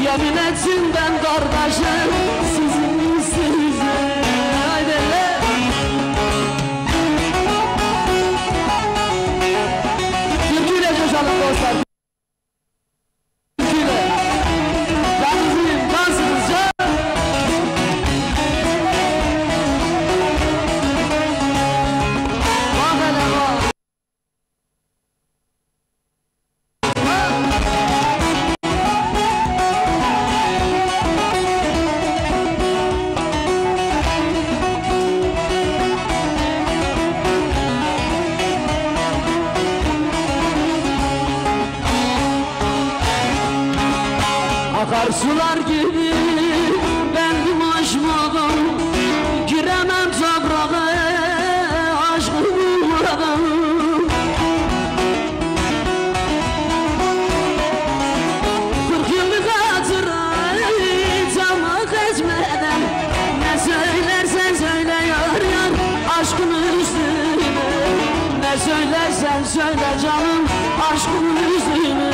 S15: Yemin etsin ben kardeşim, sizin size. Haydi le. Türküyle coşalım dostlar. Türküyle. Dansın, dansınız ya. Bak hele bak. Akarsular gibi bendim aşmadan, giremem toprağa, aşkı bulmadan. Kırk yıllık hatırayı tamak etmeden, ne söylersen söyle yar yar, aşkın üstüne. Ne söylersen söyle canım, aşkın üstüne.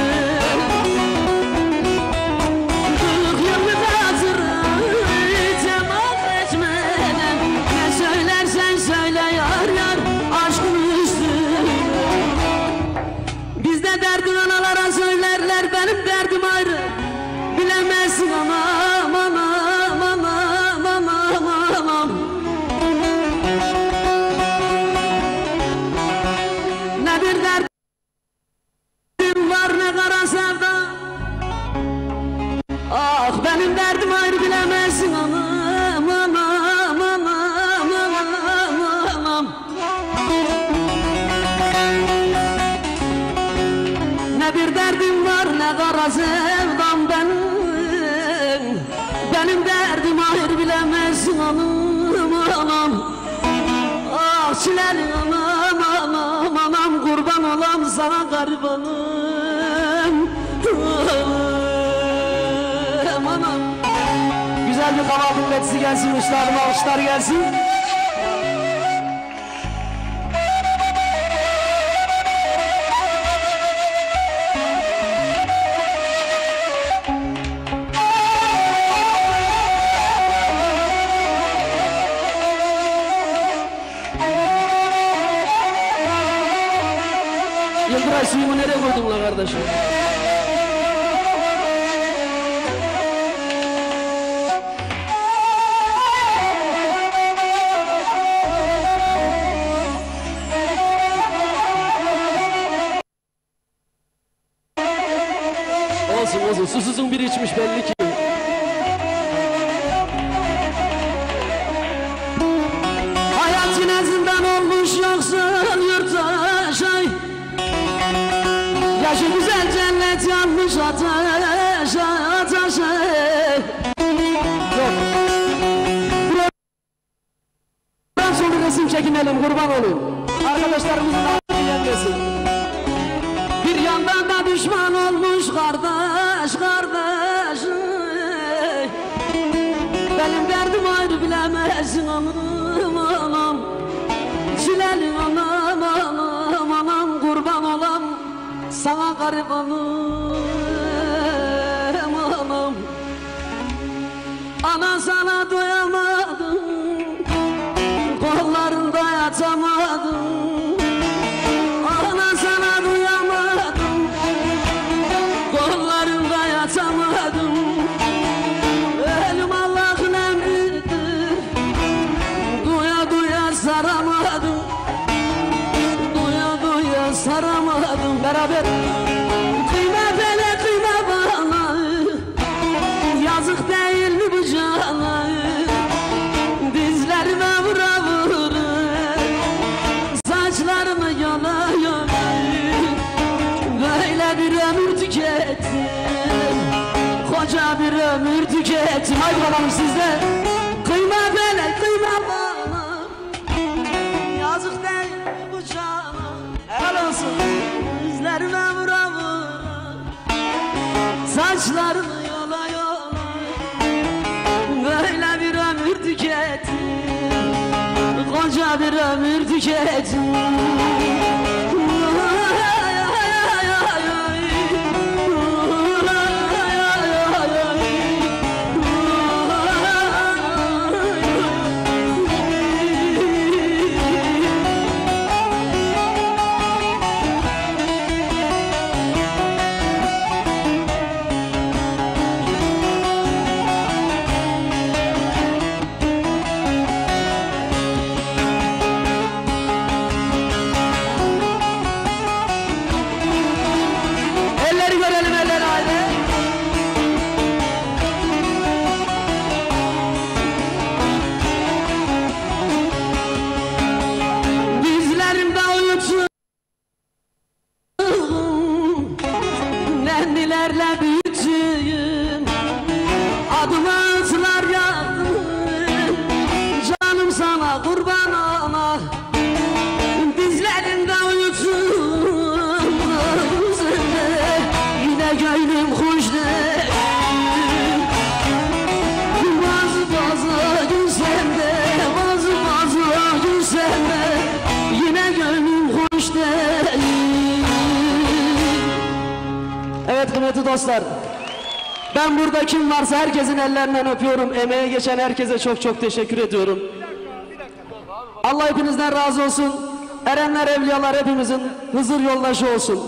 S15: Söyle yar yar, aşkın üstüne. derdim hayır bilemezsin anam anam. Ah çilelim anam anam anam, kurban olam sana garibanım anam. Güzel bir kahvaltı milletisi gelsin, üstadıma alkışlar gelsin. Yıldıray suyumu nereye koydun la kardeşim? Olsun olsun, susuzun biri içmiş belli ki. Hayat yine zindan olmuş yoksa yurtta şey. Yaşı güzel cennet yanmış ateşe ateşe. Yok. Ben sonra resim çekinelim, kurban olayım. Arkadaşlarımızın aklına gelmesin. Bir yandan da düşman olmuş kardeş kardeş. Benim derdim ayrı bilemezsin anam anam. Çileli anam anam anam, kurban olam sana garibanım anam. Ana sana doyamadım, kollarında yatamadım. Ana sana doyamadım, kollarında yatamadım. Ölüm Allah'ın emridir, duya duya saramadım. Duya duya saramadım. Beraber kıyma bele kıyma bana, yazık değil mi bu cana? Dizlerime vura vura, saçlarımı yola yola. Böyle bir ömür tükettim, koca bir ömür tükettim. Haydi bakalım sizde. Kıyma bele kıyma bana, yazık değil mi bu cana? Helal olsun. Dizlerime vura vura, saçlarımı yola yola. Böyle bir ömür tükettim, koca bir ömür tükettim. Elleri görelim, elleri haydi. Dizlerimde uyuttum, nennilerle büyüttüm. Adıma atlar yağdım, canım sana kurban olma. Dizlerimde uyuttum, yine gönlüm hoş değil. Bazı bazı gün sende, bazı bazı gün sende, yine gönlüm hoş değil. Evet kıymetli dostlar, ben burada kim varsa herkesin ellerinden öpüyorum. Emeğe geçen herkese çok çok teşekkür ediyorum. Allah hepinizden razı olsun. Erenler, evliyalar hepimizin huzur yoldaşı olsun.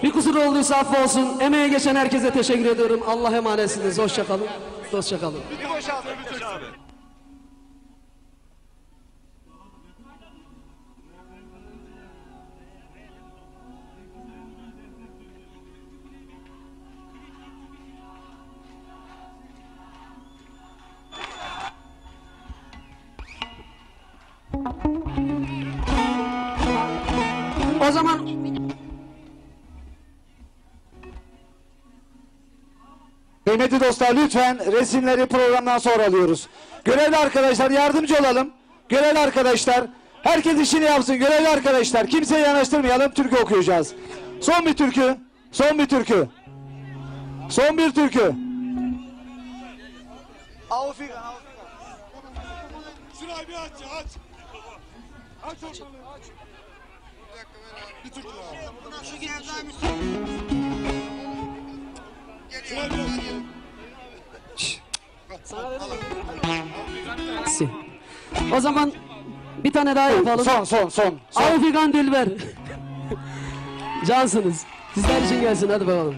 S15: Bir kusur olduysa affolsun. Emeğe geçen herkese teşekkür ediyorum. Allah'a emanetsiniz. Hoşça kalın. Dostça kalın. O zaman
S2: Kıymetli dostlar, lütfen resimleri programdan sonra alıyoruz. Görevli arkadaşlar yardımcı olalım. Görevli arkadaşlar herkes işini yapsın. Görevli arkadaşlar kimseyi yanaştırmayalım. Türkü okuyacağız. Son bir türkü. Son bir türkü. Son bir türkü.
S6: Şurayı bir aç. Aç ortalığı. Bir türkü var. Şu
S15: O zaman bir tane daha yapalım.
S2: Son.
S15: Afigan Dilber. Cansınız. Sizler için gelsin, hadi bakalım.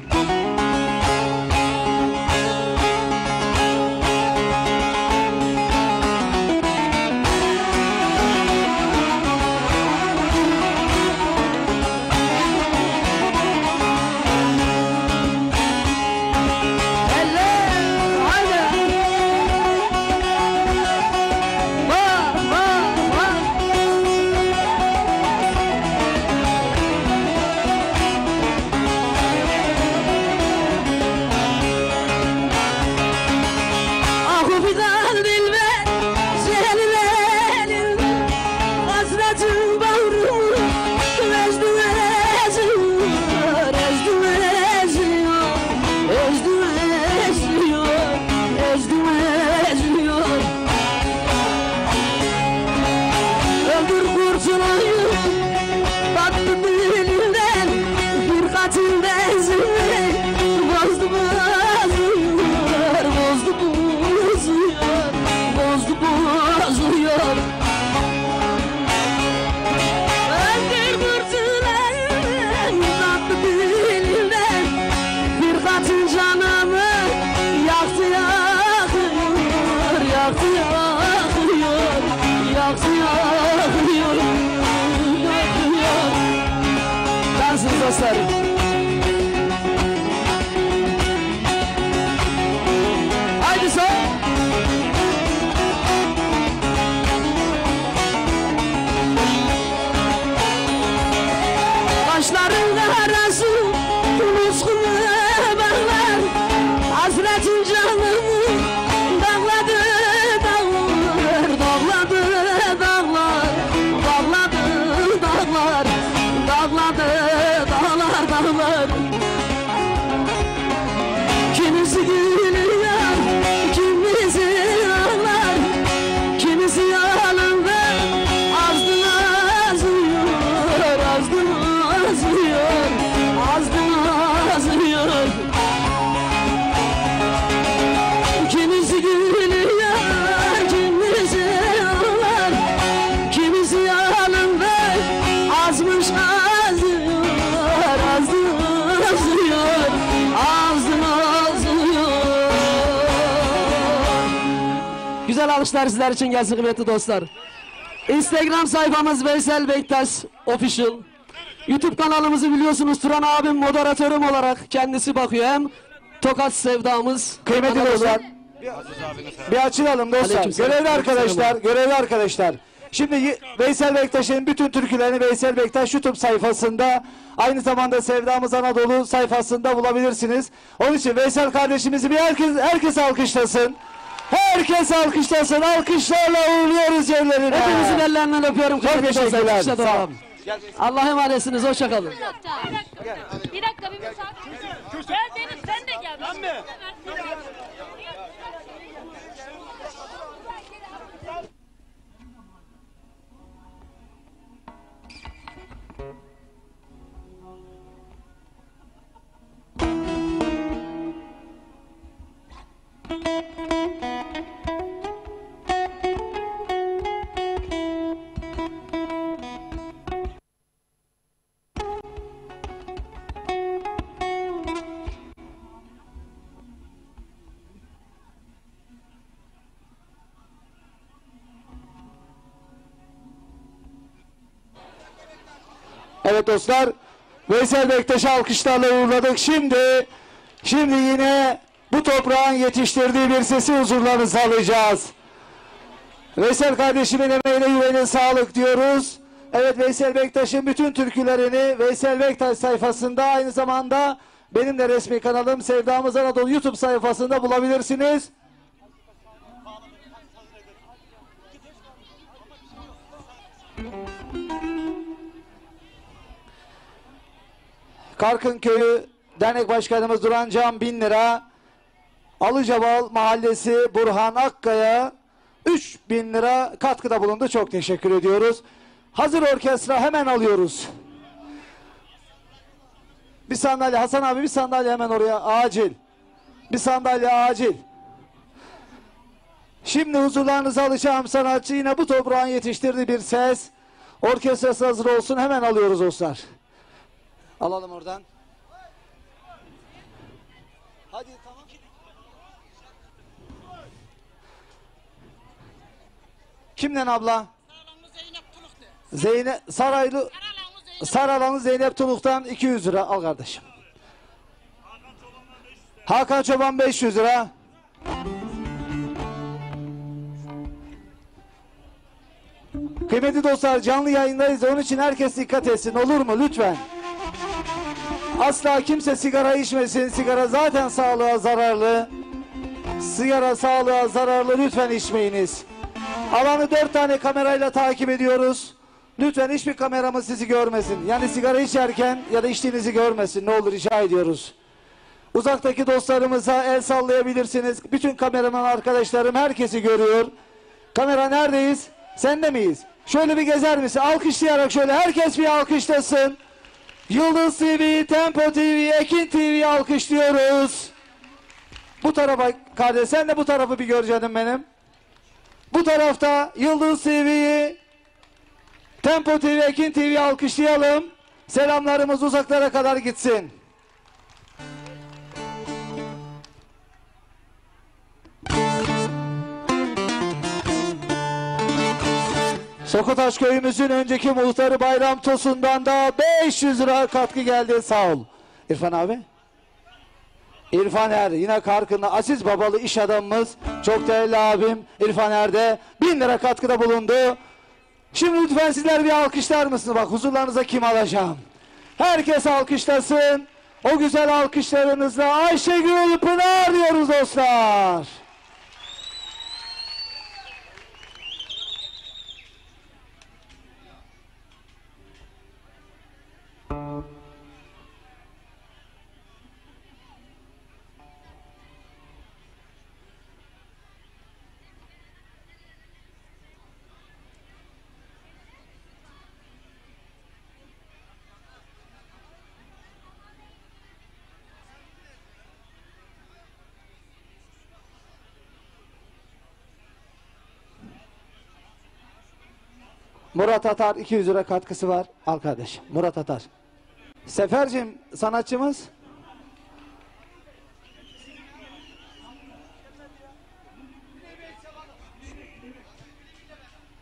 S15: Haydi son. Başlarında arası kuluskunu bağlar, hasretin canımı dağladı dağlar, dağladı dağlar, dağladı dağlar, dağladı dağlar dağlar. Kimisi gülüyor, kimisi ağlar, kimisi ağlarında azdı azıyor, azdı azıyor, azdı azıyor. Kimisi gülüyor, kimisi ağlar, kimisi ağlarında azmış azıyor, azdı azıyor, azdı azıyor. Güzel alkışlar sizler için gelsin kıymetli dostlar. Instagram sayfamız Veysel Bektaş Official. YouTube kanalımızı biliyorsunuz, Turan abim moderatörüm olarak kendisi bakıyor. Hem Tokat Sevdamız.
S2: Kıymetli dostlar, bir açılalım dostlar.
S15: Aleykümselam.
S2: Görevli arkadaşlar, görevli arkadaşlar. Şimdi Veysel Bektaş'ın bütün türkülerini Veysel Bektaş YouTube sayfasında, aynı zamanda Sevdamız Anadolu sayfasında bulabilirsiniz. Onun için Veysel kardeşimizi bir herkes alkışlasın. Herkes alkışlasın. Alkışlarla uğurluyoruz yerlerine.
S15: Hepinizin ellerinden öpüyorum.
S2: Çok teşekkürler. Sağ olun.
S15: Allah'a emanetsiniz. Hoşça kalın.
S16: Bir dakika bir müsaade. Gel Deniz, sen de gel. Ben mi?
S2: Evet dostlar, Veysel Bektaş'ı alkışlarla uğurladık. Şimdi yine bu toprağın yetiştirdiği bir sesi huzurlarınıza alacağız. Veysel kardeşimin emeğine yüreğine sağlık diyoruz. Evet, Veysel Bektaş'ın bütün türkülerini Veysel Bektaş sayfasında, aynı zamanda benim de resmi kanalım Sevdamız Anadolu YouTube sayfasında bulabilirsiniz. Karkın Köyü Dernek Başkanımız Duran Can 1000 lira. Alıcabal Mahallesi Burhan Akkaya 3000 lira katkıda bulundu. Çok teşekkür ediyoruz. Hazır orkestra hemen alıyoruz. Bir sandalye Hasan abi, bir sandalye hemen oraya acil. Bir sandalye acil. Şimdi huzurlarınıza alacağım sanatçı yine bu toprağın yetiştirdiği bir ses. Orkestrası hazır olsun, hemen alıyoruz dostlar. Alalım oradan. Hadi tamam. Kimden abla? Zeynep Saraylı Saralanı Zeynep Tuluk'tan 200 lira al kardeşim. Hakan Çoban 500 lira. Kıymetli dostlar, canlı yayındayız, onun için herkes dikkat etsin, olur mu lütfen? Asla kimse sigara içmesin. Sigara zaten sağlığa zararlı. Sigara sağlığa zararlı, lütfen içmeyiniz. Alanı 4 tane kamerayla takip ediyoruz. Lütfen hiçbir kameramız sizi görmesin. Yani sigara içerken ya da içtiğinizi görmesin. Ne olur rica ediyoruz. Uzaktaki dostlarımıza el sallayabilirsiniz. Bütün kameraman arkadaşlarım herkesi görüyor. Kamera neredeyiz? Sende miyiz? Şöyle bir gezer misin? Alkışlayarak şöyle herkes bir alkışlasın. Yıldız TV, Tempo TV, Ekin TV'yi alkışlıyoruz. Bu tarafa kardeş, sen de bu tarafı bir gör canım benim. Bu tarafta Yıldız TV'yi, Tempo TV, Ekin TV'yi alkışlayalım. Selamlarımız uzaklara kadar gitsin. Sokotaş köyümüzün önceki muhtarı Bayram Tosun'dan da 500 lira katkı geldi. Sağ ol. İrfan abi. İrfan Er yine Karkın'da aziz babalı iş adamımız. Çok değerli abim İrfan Er de 1000 lira katkıda bulundu. Şimdi lütfen sizler bir alkışlar mısınız? Bak huzurlarınıza kim alacağım? Herkes alkışlasın. O güzel alkışlarınızla Ayşegül Pınar diyoruz dostlar. Murat Atar 200 lira katkısı var. Al kardeşim. Murat Atar. Sefercim sanatçımız.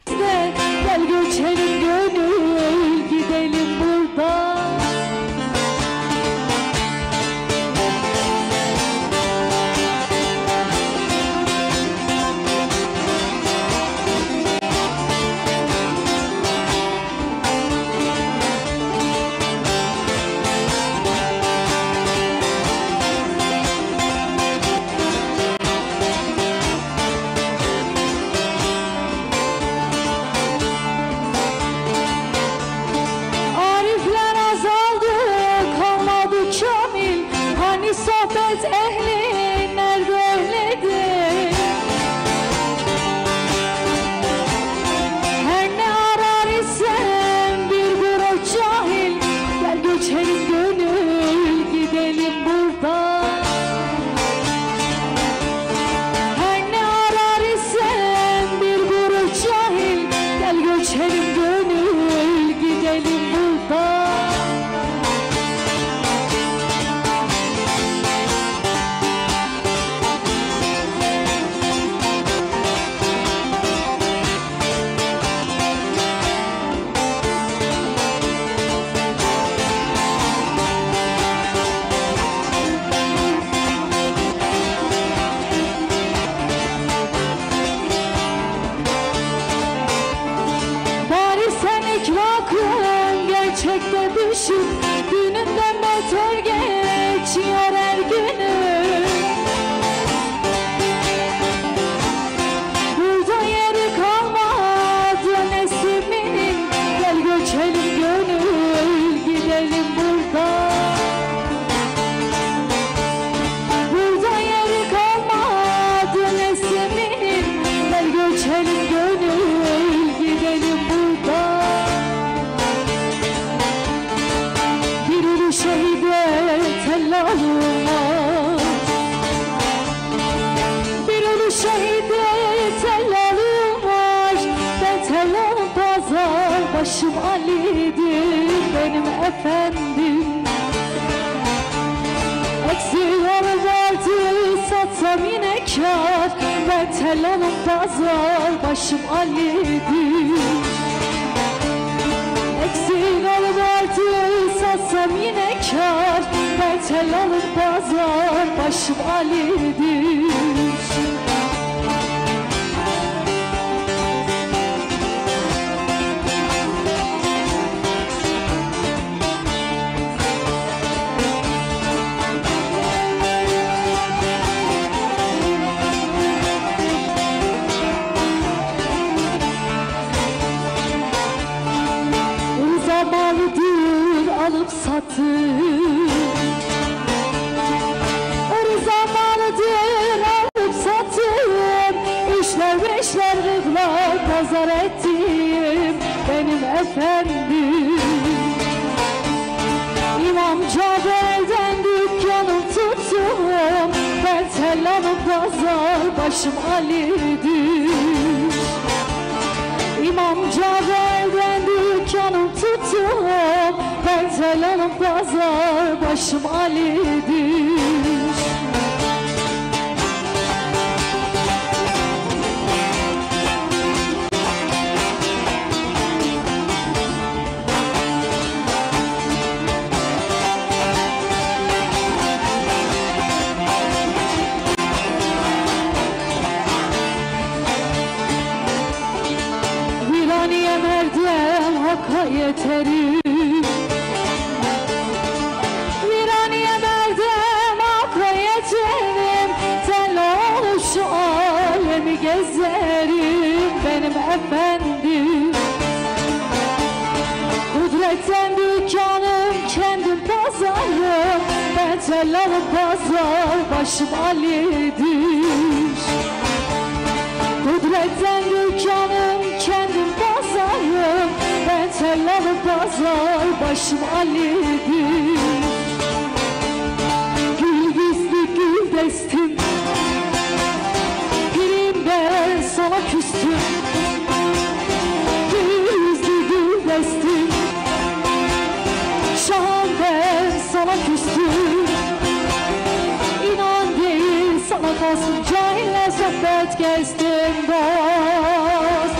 S17: Gel göçelim gönül gidelim buradan. Sohbet ehli nerede öyledir? Her ne arar isem bir grup cahil. Gel göçelim gönül gidelim buradan. Her ne arar isem bir grup cahil. Gel göçelim gönül gidelim buradan. Gerçekte düşüp gününden beter geçiyor her günüm. Burada yeri kalmadı Nesimi'nin, gel göçelim gönül gidelim buradan. Burada yeri kalmadı Nesimi'nin, gel göçelim gönül gidelim buradan. Bir ulu şehide tellalım var, bir ulu şehide tellalım var. Ben tellalım pazar, başım Ali'dir benim efendim. Eksik vardı satsam yine kâr, ben tellalım pazar, başım Ali'dir. Eksik vardı satsam yine kâr, ben tellalım pazar, başım Ali'dir. Uzamalıdır alıp satır, uzamalıdır alıp satır. Üçler beşler kırklar pazar ettim benim efendim. İmam Caber'den dükkanım tuttum, ben tellalım pazar, başım Ali'dir. İmam Caber'den dükkanım tuttum, ben tellalım pazar, başım Ali'dir. Viraniye merdem hakka yeterim, viraniye merdem hakka yeterim. Tellal şu alemi gezerim benim efendim. Kudretten dükkanım kendim pazarım, ben tellalım pazar, başım Ali'dir. Kudretten dükkanım kendim pazarım, ben tellalım pazar, başım Ali'dir. Gül gizli gül destim, pirim ben sana küstüm. Gül gizli gül destim, şahım ben sana küstüm. İnan değil sana kalsın, cahille sohbet gezdim dost.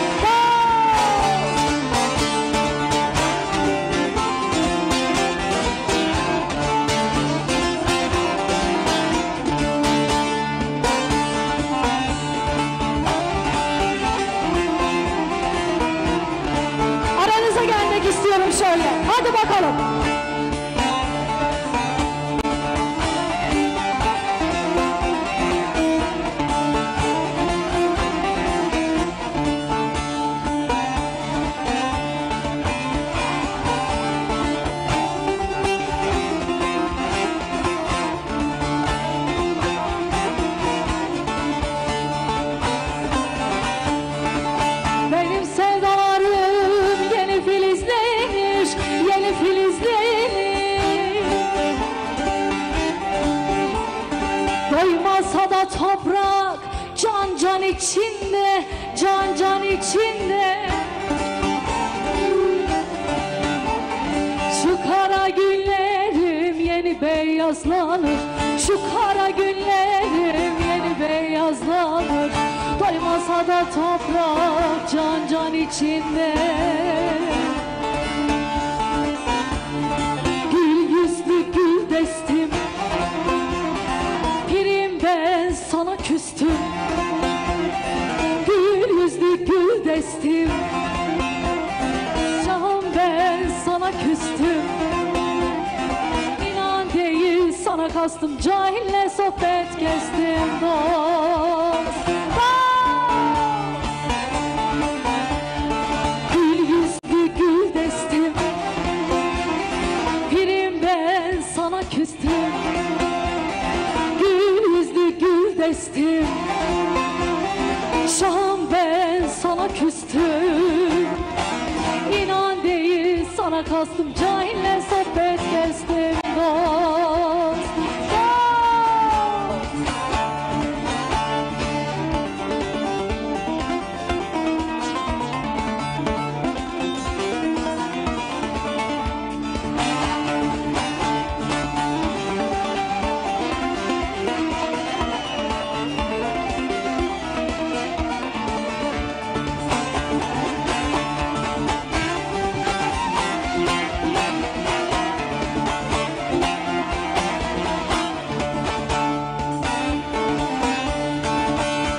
S17: Aranıza gelmek istiyorum şöyle, hadi bakalım. Benim sevdalarım yeni filizlenir, yeni filizlenir. Doymasa da toprak can can içinde, can can içinde. Şu kara günlerim yeni beyazlanır, şu kara günlerim yeni beyazlanır. Doymasa da toprak can can içinde. Gül yüzlü gül destim, pirim ben sana küstüm. Gül yüzlü gül destim, şahım ben sana küstüm. İnan değil sana kalsın. kastım cahille sohbet kestim dost. Gül yüzlü gül destim, pirim ben sana küstüm. Gül yüzlü gül destim, şahım ben sana küstüm. İnan değil sana kastım cahille sohbet kestim dost.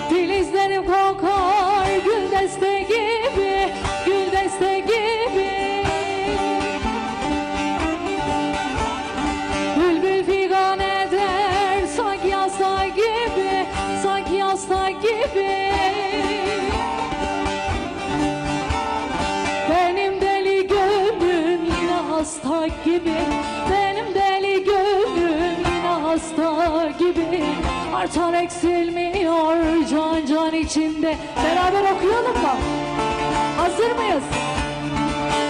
S17: Filizlerim kokar gül deste gibi, gül deste gibi. Bülbül figan eder sanki yasta gibi, sanki yasta gibi. Benim deli gönlüm yine hasta gibi, benim deli gönlüm yine hasta gibi. Artar eksilmiyor can can içinde. Beraber okuyalım mı? Hazır mıyız?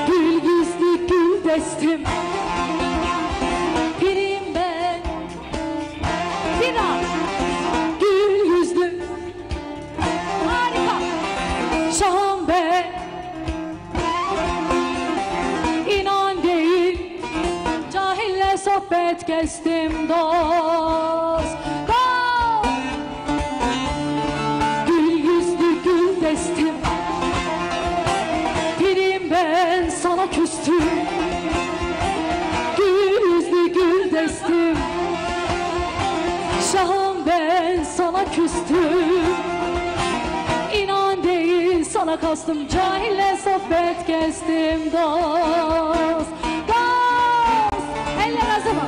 S17: Gül yüzlü gül destim, pirim ben. Bir daha. Gül yüzlü, harika. Şahım ben. İnan değil cahille sohbet kestim dost. Gül yüzlü gül destim, pirim ben sana küstüm. Gül yüzlü gül destim, şahım ben sana küstüm. İnan değil sana kastım cahille sohbet kestim dost. Dost, eller zaman.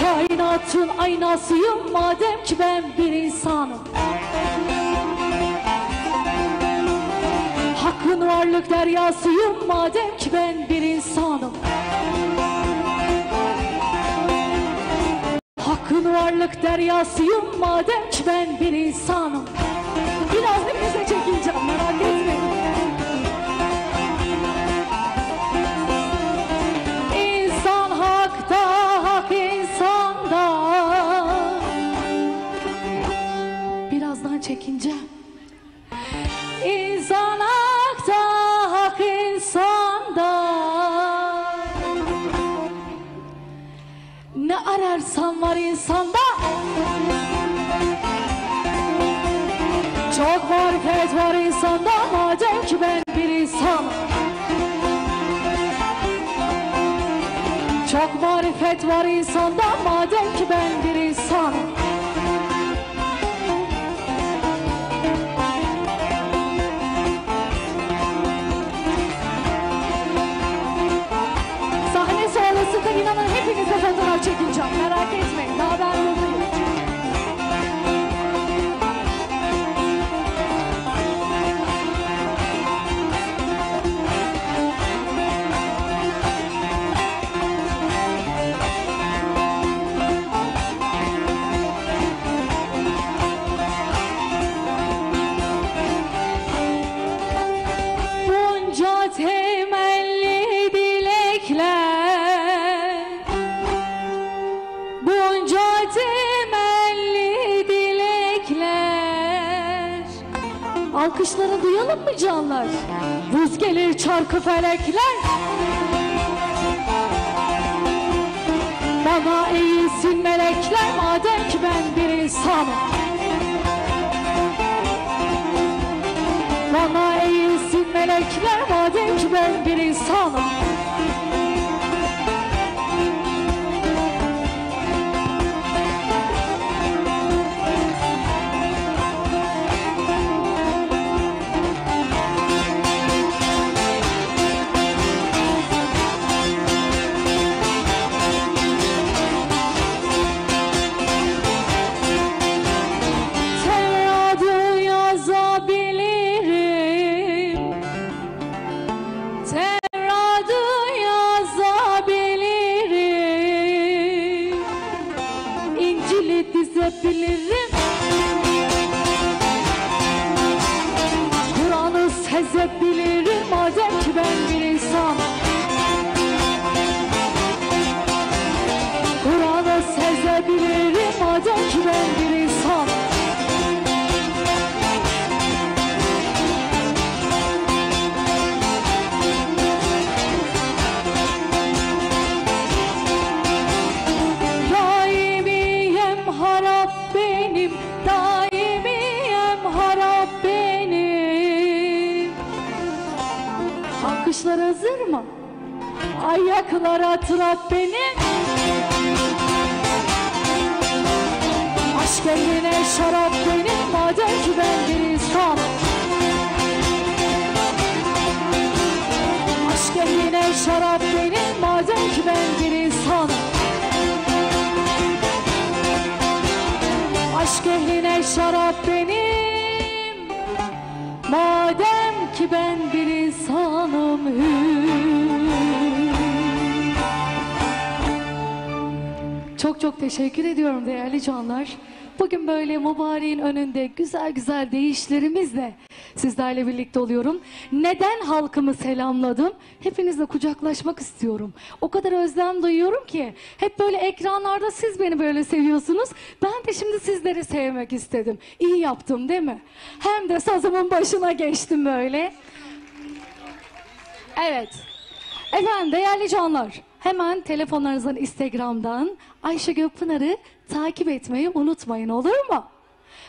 S17: Kainatın aynasıyım madem ki ben bir insanım. Hakkın varlık deryasıyım madem ki ben bir insanım. Hakkın varlık deryasıyım madem ki ben bir insanım. Biraz nefese çekileceğim, merak etmeyin. İnsan hakta, hak insanda. Birazdan çekineceğim. İnsan hakta, hak insanda. Ne ararsan var insanda. Çok marifet var insanda madem ki ben bir insanım. Çok marifet var insanda madem ki ben bir insanım. Sahne sonrasında inanın hepinize fotoğraf çekeceğim, merak etmeyin, daha ben yoldayım. Bunca temelli dilekler, bunca temelli dilekler. Alkışları duyalım mı canlar? Buz gelir çarkı felekler. Bana eğilsin melekler madem ki ben bir insanım. Bana eğilsin melekler madem ki ben bir insanım. sezebilirim madem ki ben bir insan. Kur'an'ı sezebilirim madem ki ben bir insan. Daimiyem harap benim, daimiyem harap benim. Alkışlar hazır mı? Ayaklara trap benim. Aşk eline şarap benim madem ki ben bir insan. Aşk eline şarap benim madem ki ben bir insan. Aşk ehline şarap benim madem ki ben bir insanım. Çok çok teşekkür ediyorum değerli canlar. Bugün böyle mübareğin önünde güzel güzel deyişlerimizle sizlerle birlikte oluyorum. Neden halkımı selamladım? Hepinizle kucaklaşmak istiyorum. O kadar özlem duyuyorum ki. Hep böyle ekranlarda siz beni böyle seviyorsunuz. Ben de şimdi sizleri sevmek istedim. İyi yaptım değil mi? Hem de sazımın başına geçtim böyle. Evet. Efendim değerli canlar. Hemen telefonlarınızdan Instagram'dan Ayşe Gökpınar'ı takip etmeyi unutmayın, olur mu?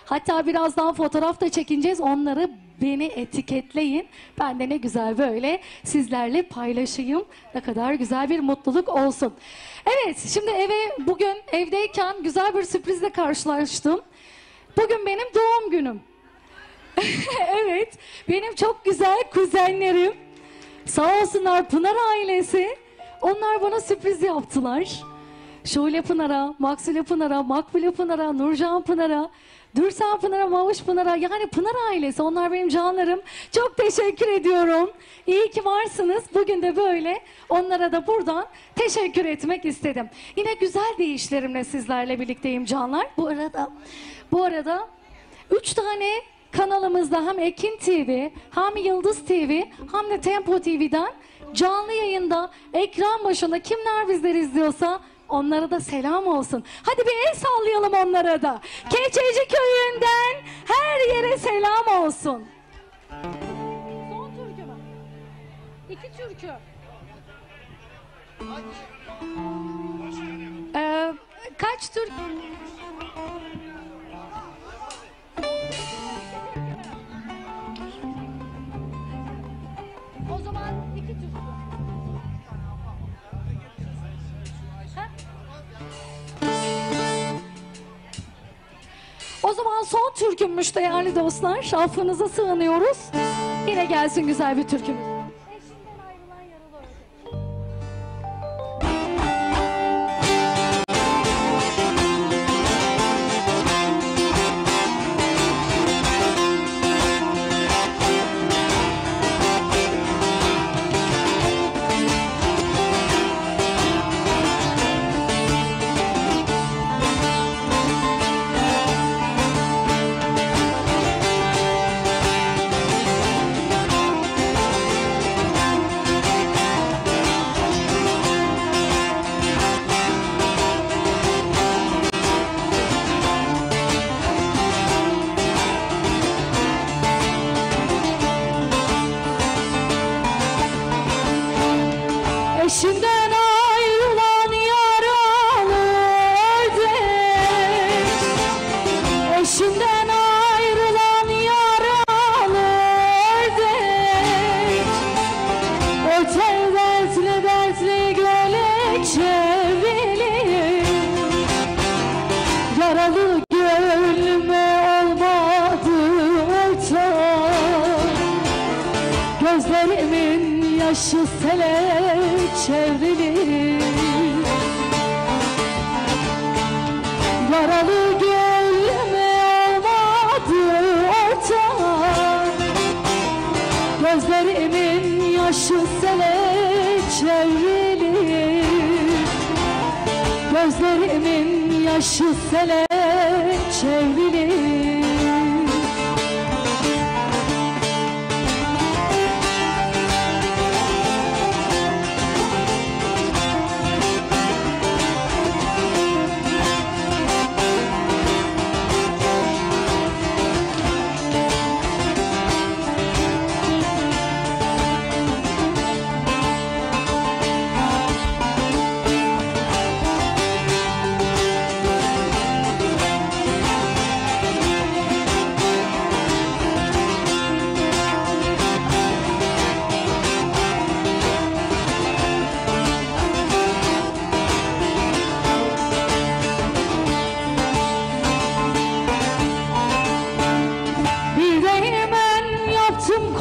S17: Hatta birazdan fotoğraf da çekineceğiz. Onları beni etiketleyin. Ben de ne güzel böyle sizlerle paylaşayım. Ne kadar güzel bir mutluluk olsun. Evet, şimdi bugün evdeyken güzel bir sürprizle karşılaştım. Bugün benim doğum günüm. Evet, benim çok güzel kuzenlerim. Sağ olsunlar Pınar ailesi. Onlar bana sürpriz yaptılar. Şule Pınar'a, Maksule Pınar'a, Makbule Pınar'a, Nurcan Pınar'a, Dürsen Pınar'a, Mavuş Pınar'a, yani Pınar ailesi, onlar benim canlarım. Çok teşekkür ediyorum. İyi ki varsınız. Bugün de böyle onlara da buradan teşekkür etmek istedim. Yine güzel deyişlerimle sizlerle birlikteyim canlar. Bu arada 3 tane kanalımızda hem Ekin TV, hem Yıldız TV, hem de Tempo TV'den canlı yayında ekran başında kimler bizleri izliyorsa onlara da selam olsun. Hadi bir el sallayalım onlara da. Keçeci köyünden her yere selam olsun. Son türkü mü? 2 türkü. Kaç türkü? O zaman 2 türkü. O zaman son türkümmüş değerli dostlar. Affınıza sığınıyoruz. Yine gelsin güzel bir türkümüz. Eşinden ayrılan yaralı ördek, eşinden ayrılan yaralı ördek, öter dertli dertli göle çevrilir. Yaralı gönlüme olmadı ortak, gözlerimin yaşı sele çevrilir. Yaralı gönlüme olmadı ortak, gözlerimin yaşı sele çevrilir. Gözlerimin yaşı sele çevrilir.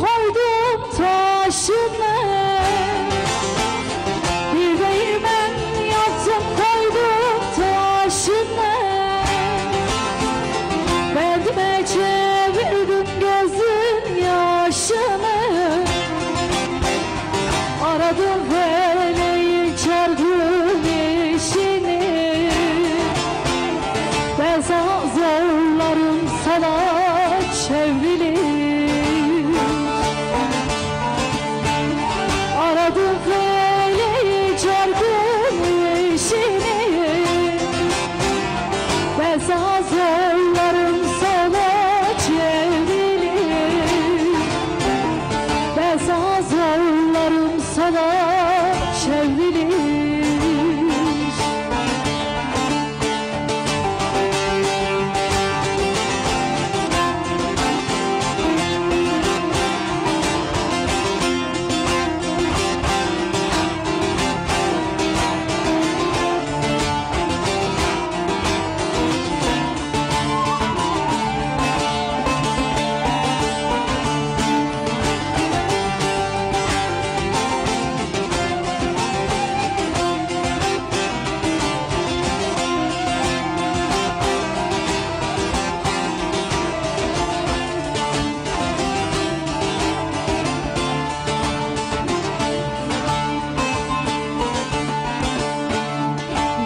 S17: koydum taşını, bir değirmen yaptım koydum taşını, derdime çevirdim gözün yaşını, aradım feleği çardım eşini, ben sana zorlarım sana çevrilir. Aradım feleği çardım eşini, ben sana zorlarım sana çevrilir. Ben sana zorlarım sana çevrilir.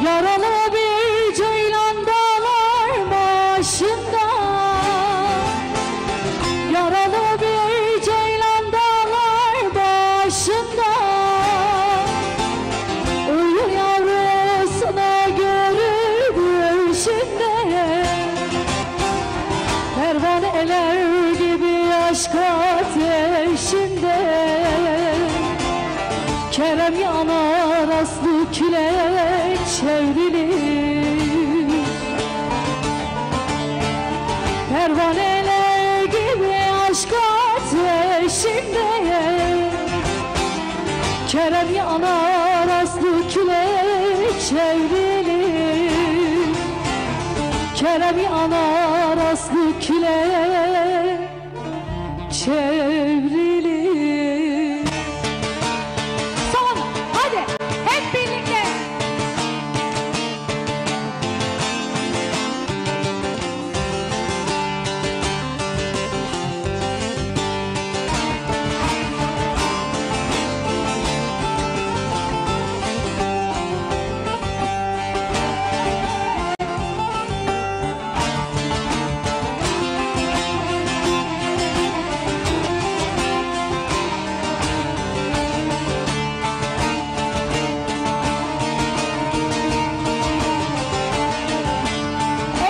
S17: Yaralı bir ceylan dağlar başında, yaralı bir ceylan dağlar başında, uyur yavrusuna görür gülüşünde, pervaneler gibi aşk ateşinde, Kerem yanar aslı küle çevrilir. Pervaneler gibi aşk ateşinde, Kerem yanar aslı küle çevrilir. Kerem yanar aslı küle çevrilir. Son, hadi hep birlikte.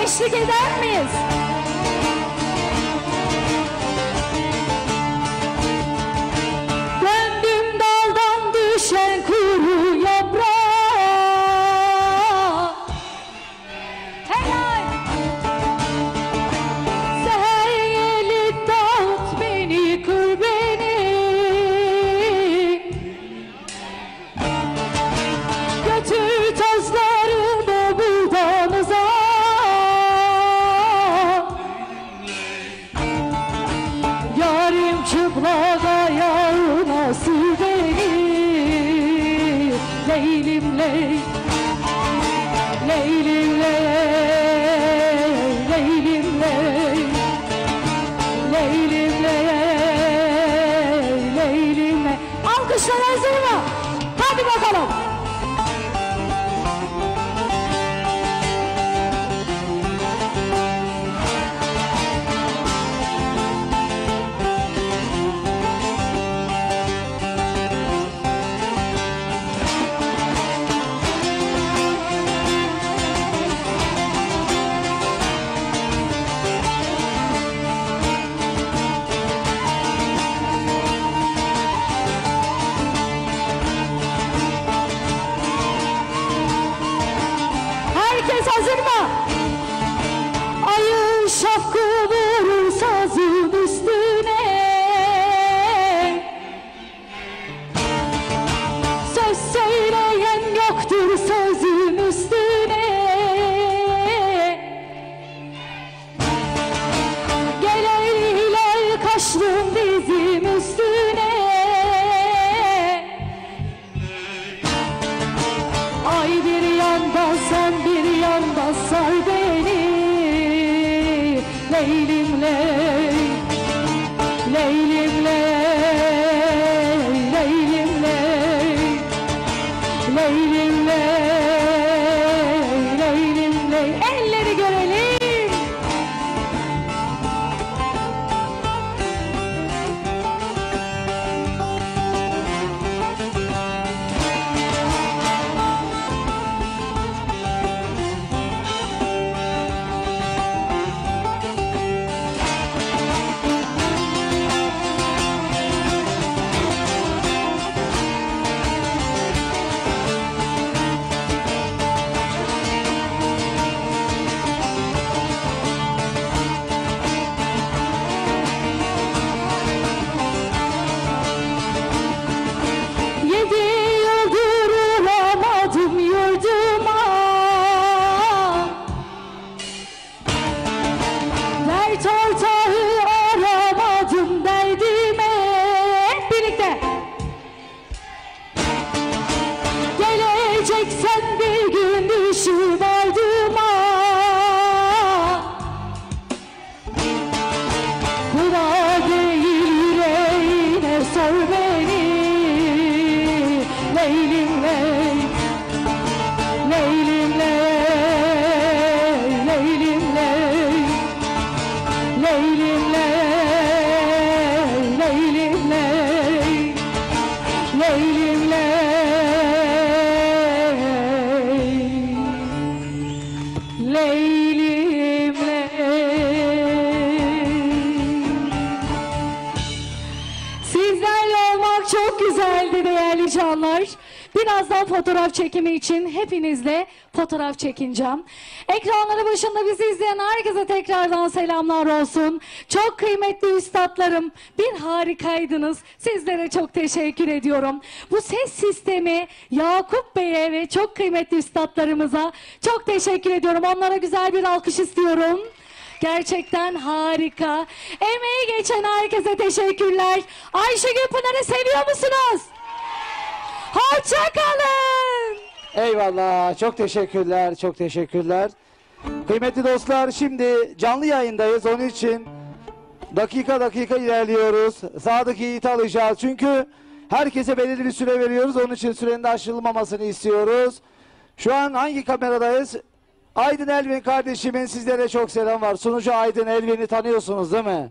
S17: Eşlik eder miyiz? Döndüm daldan düşen kuru yaprak. Helal! Seher gelip dağıt beni, kır beni. Götür tozlarımı buradan uzak. Yarim çıplak ayağına sür beni. Leylim ley, leylim ley, leylim ley, leylim ley, leylim ley. Alkışlar hazır mı? Hadi bakalım. sar beni Leylim ley, Leylim ley, Leylim ley, Leylim ley, Leylim ley, Leylim ley, Leylim ley. Sizlerle olmak çok güzeldi değerli canlar. Birazdan fotoğraf çekimi için hepinizle fotoğraf çekineceğim. Ekranları başında bizi izleyen herkese tekrardan selamlar olsun. Çok kıymetli üstadlarım, bir harikaydınız. Sizlere çok teşekkür ediyorum. Bu ses sistemi Yakup Bey'e ve çok kıymetli üstadlarımıza çok teşekkür ediyorum. Onlara güzel bir alkış istiyorum. Gerçekten harika. Emeği geçen herkese teşekkürler. Ayşegül Pınar'ı seviyor musunuz? Hoşça kalın.
S2: Eyvallah. Çok teşekkürler. Çok teşekkürler. Kıymetli dostlar, şimdi canlı yayındayız. Onun için dakika dakika ilerliyoruz. Sağdaki Yiğit'i alacağız. Çünkü herkese belirli bir süre veriyoruz. Onun için sürenin de aşılmamasını istiyoruz. Şu an hangi kameradayız? Aydın Elvin kardeşimin sizlere çok selam var. Sunucu Aydın Elvin'i tanıyorsunuz değil mi?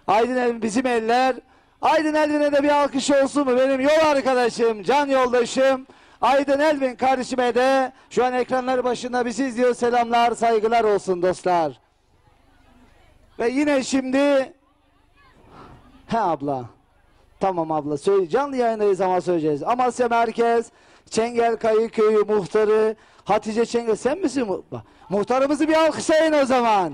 S2: Aydın Elvin bizim eller. Aydın Elvin'e de bir alkış olsun mu? Benim yol arkadaşım, can yoldaşım Aydın Elvin kardeşime de şu an ekranları başında bizi izliyor. Selamlar, saygılar olsun dostlar. Ve yine şimdi abla. Tamam abla, söyle. Canlı yayındayız ama söyleyeceğiz. Amasya Merkez, Çengelkayı Köyü muhtarı Hatice Çengel. Sen misin? Muhtarımızı bir alkışlayın o zaman.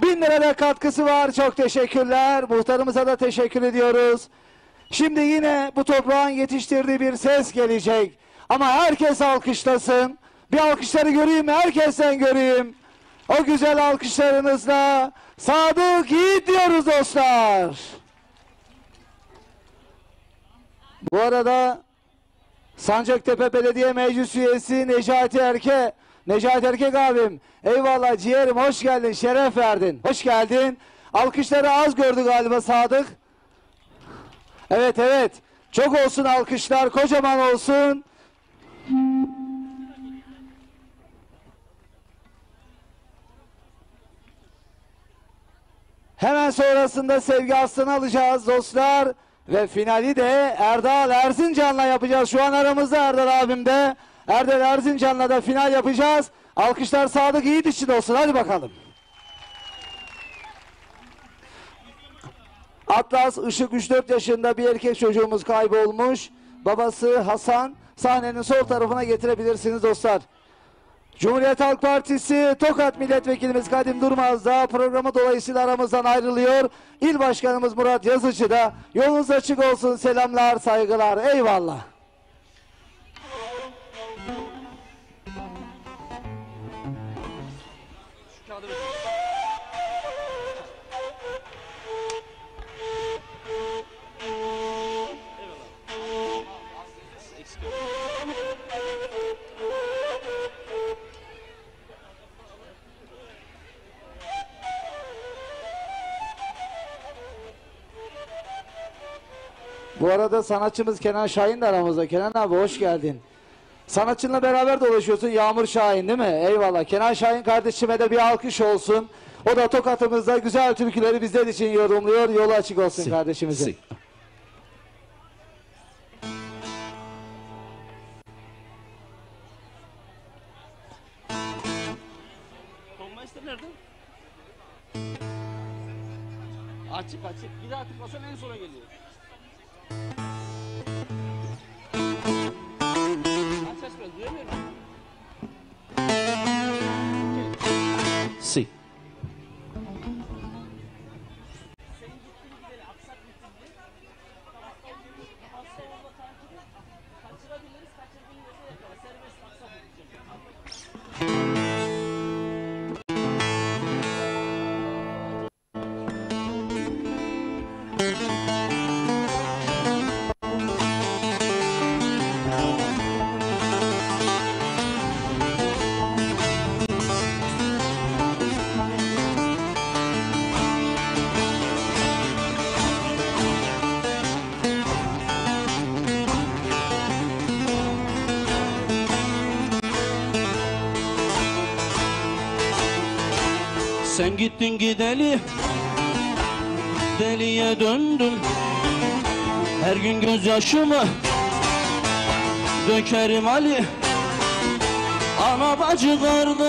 S2: 1000 lira katkısı var. Çok teşekkürler. Muhtarımıza da teşekkür ediyoruz. Şimdi yine bu toprağın yetiştirdiği bir ses gelecek. Ama herkes alkışlasın. Bir alkışları göreyim mi? Herkesten göreyim. O güzel alkışlarınızla Sadık Yiğit diyoruz dostlar. Bu arada Sancaktepe Belediye Meclis Üyesi Necati Erke. Necati Erkek abim. Eyvallah ciğerim, hoş geldin, şeref verdin. Hoş geldin. Alkışları az gördü galiba Sadık. Evet evet. Çok olsun alkışlar, kocaman olsun. Hemen sonrasında Sevgi Aslan'ı alacağız dostlar. Ve finali de Erdal Erzincan'la yapacağız. Şu an aramızda Erdal abim de. Erdal Erzincan'la da final yapacağız. Alkışlar Sadık Yiğit için olsun. Hadi bakalım. Atlas Işık 3-4 yaşında bir erkek çocuğumuz kaybolmuş. Babası Hasan. Sahnenin sol tarafına getirebilirsiniz dostlar. Cumhuriyet Halk Partisi Tokat Milletvekilimiz Kadim Durmaz da programı dolayısıyla aramızdan ayrılıyor. İl Başkanımız Murat Yazıcı da yolunuz açık olsun. Selamlar, saygılar. Eyvallah. Bu arada sanatçımız Kenan Şahin de aramızda. Kenan abi hoş geldin. Sanatçınla beraber dolaşıyorsun, Yağmur Şahin değil mi? Eyvallah. Kenan Şahin kardeşime de bir alkış olsun. O da Tokat'ımızda güzel türküleri bizler için yorumluyor. Yolu açık olsun kardeşimizin.
S18: Tombayster nerede? Açık açık. Bir daha tıklasan en sona geliyor. Aç biraz duyamıyorum.
S9: Si.
S18: Sen gittin gideli deliye döndüm. Her gün gözyaşımı dökerim Ali. Ana bacı kardeş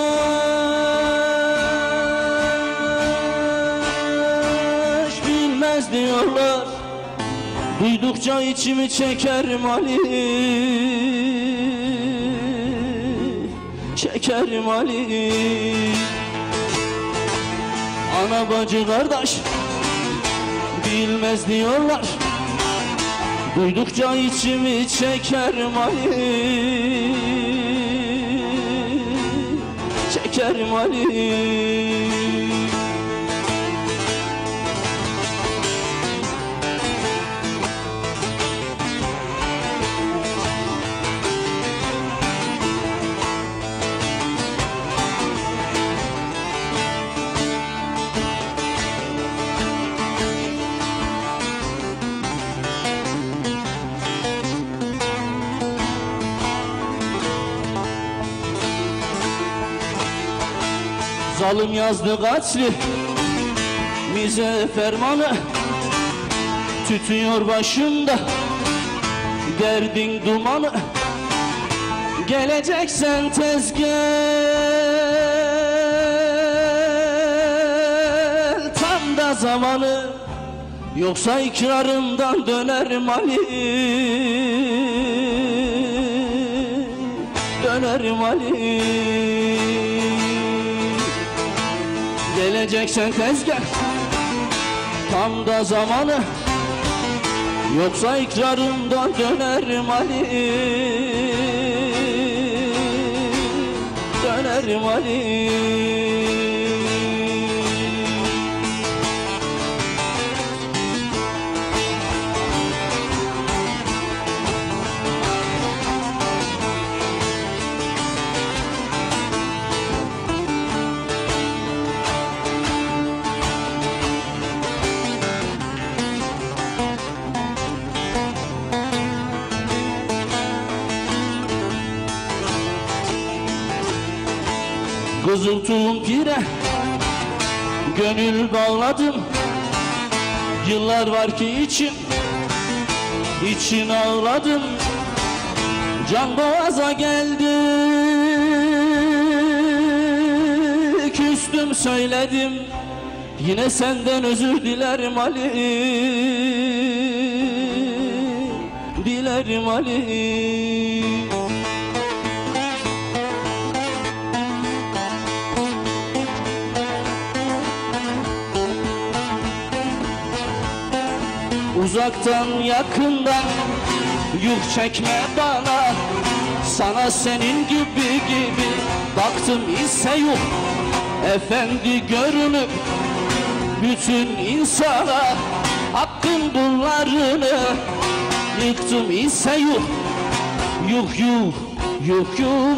S18: bilmez diyorlar. Duydukça içimi çekerim Ali. Çekerim Ali. Ana bacı kardeş bilmez diyorlar. Duydukça içimi çekerim Ali. Çekerim Ali. Zalim yazdı kaçlı bize fermanı. Tütüyor başımda derdin dumanı. Geleceksen tez gel, tam da zamanı. Yoksa ikrarımdan dönerim Ali. Dönerim Ali. Geleceksen tez gel, tam da zamanı. Yoksa ikrarımdan dönerim Ali. Dönerim Ali. Kızıl tulum pire gönül bağladım. Yıllar var ki için ağladım. Can boğaza geldi, küstüm söyledim. Yine senden özür dilerim Ali. Dilerim Ali. Uzaktan yakından yük çekme bana. Sana senin gibi baktım ise yok. Efendi görünüp bütün insana hakkın bunlarını yıktım ise yok. Yuh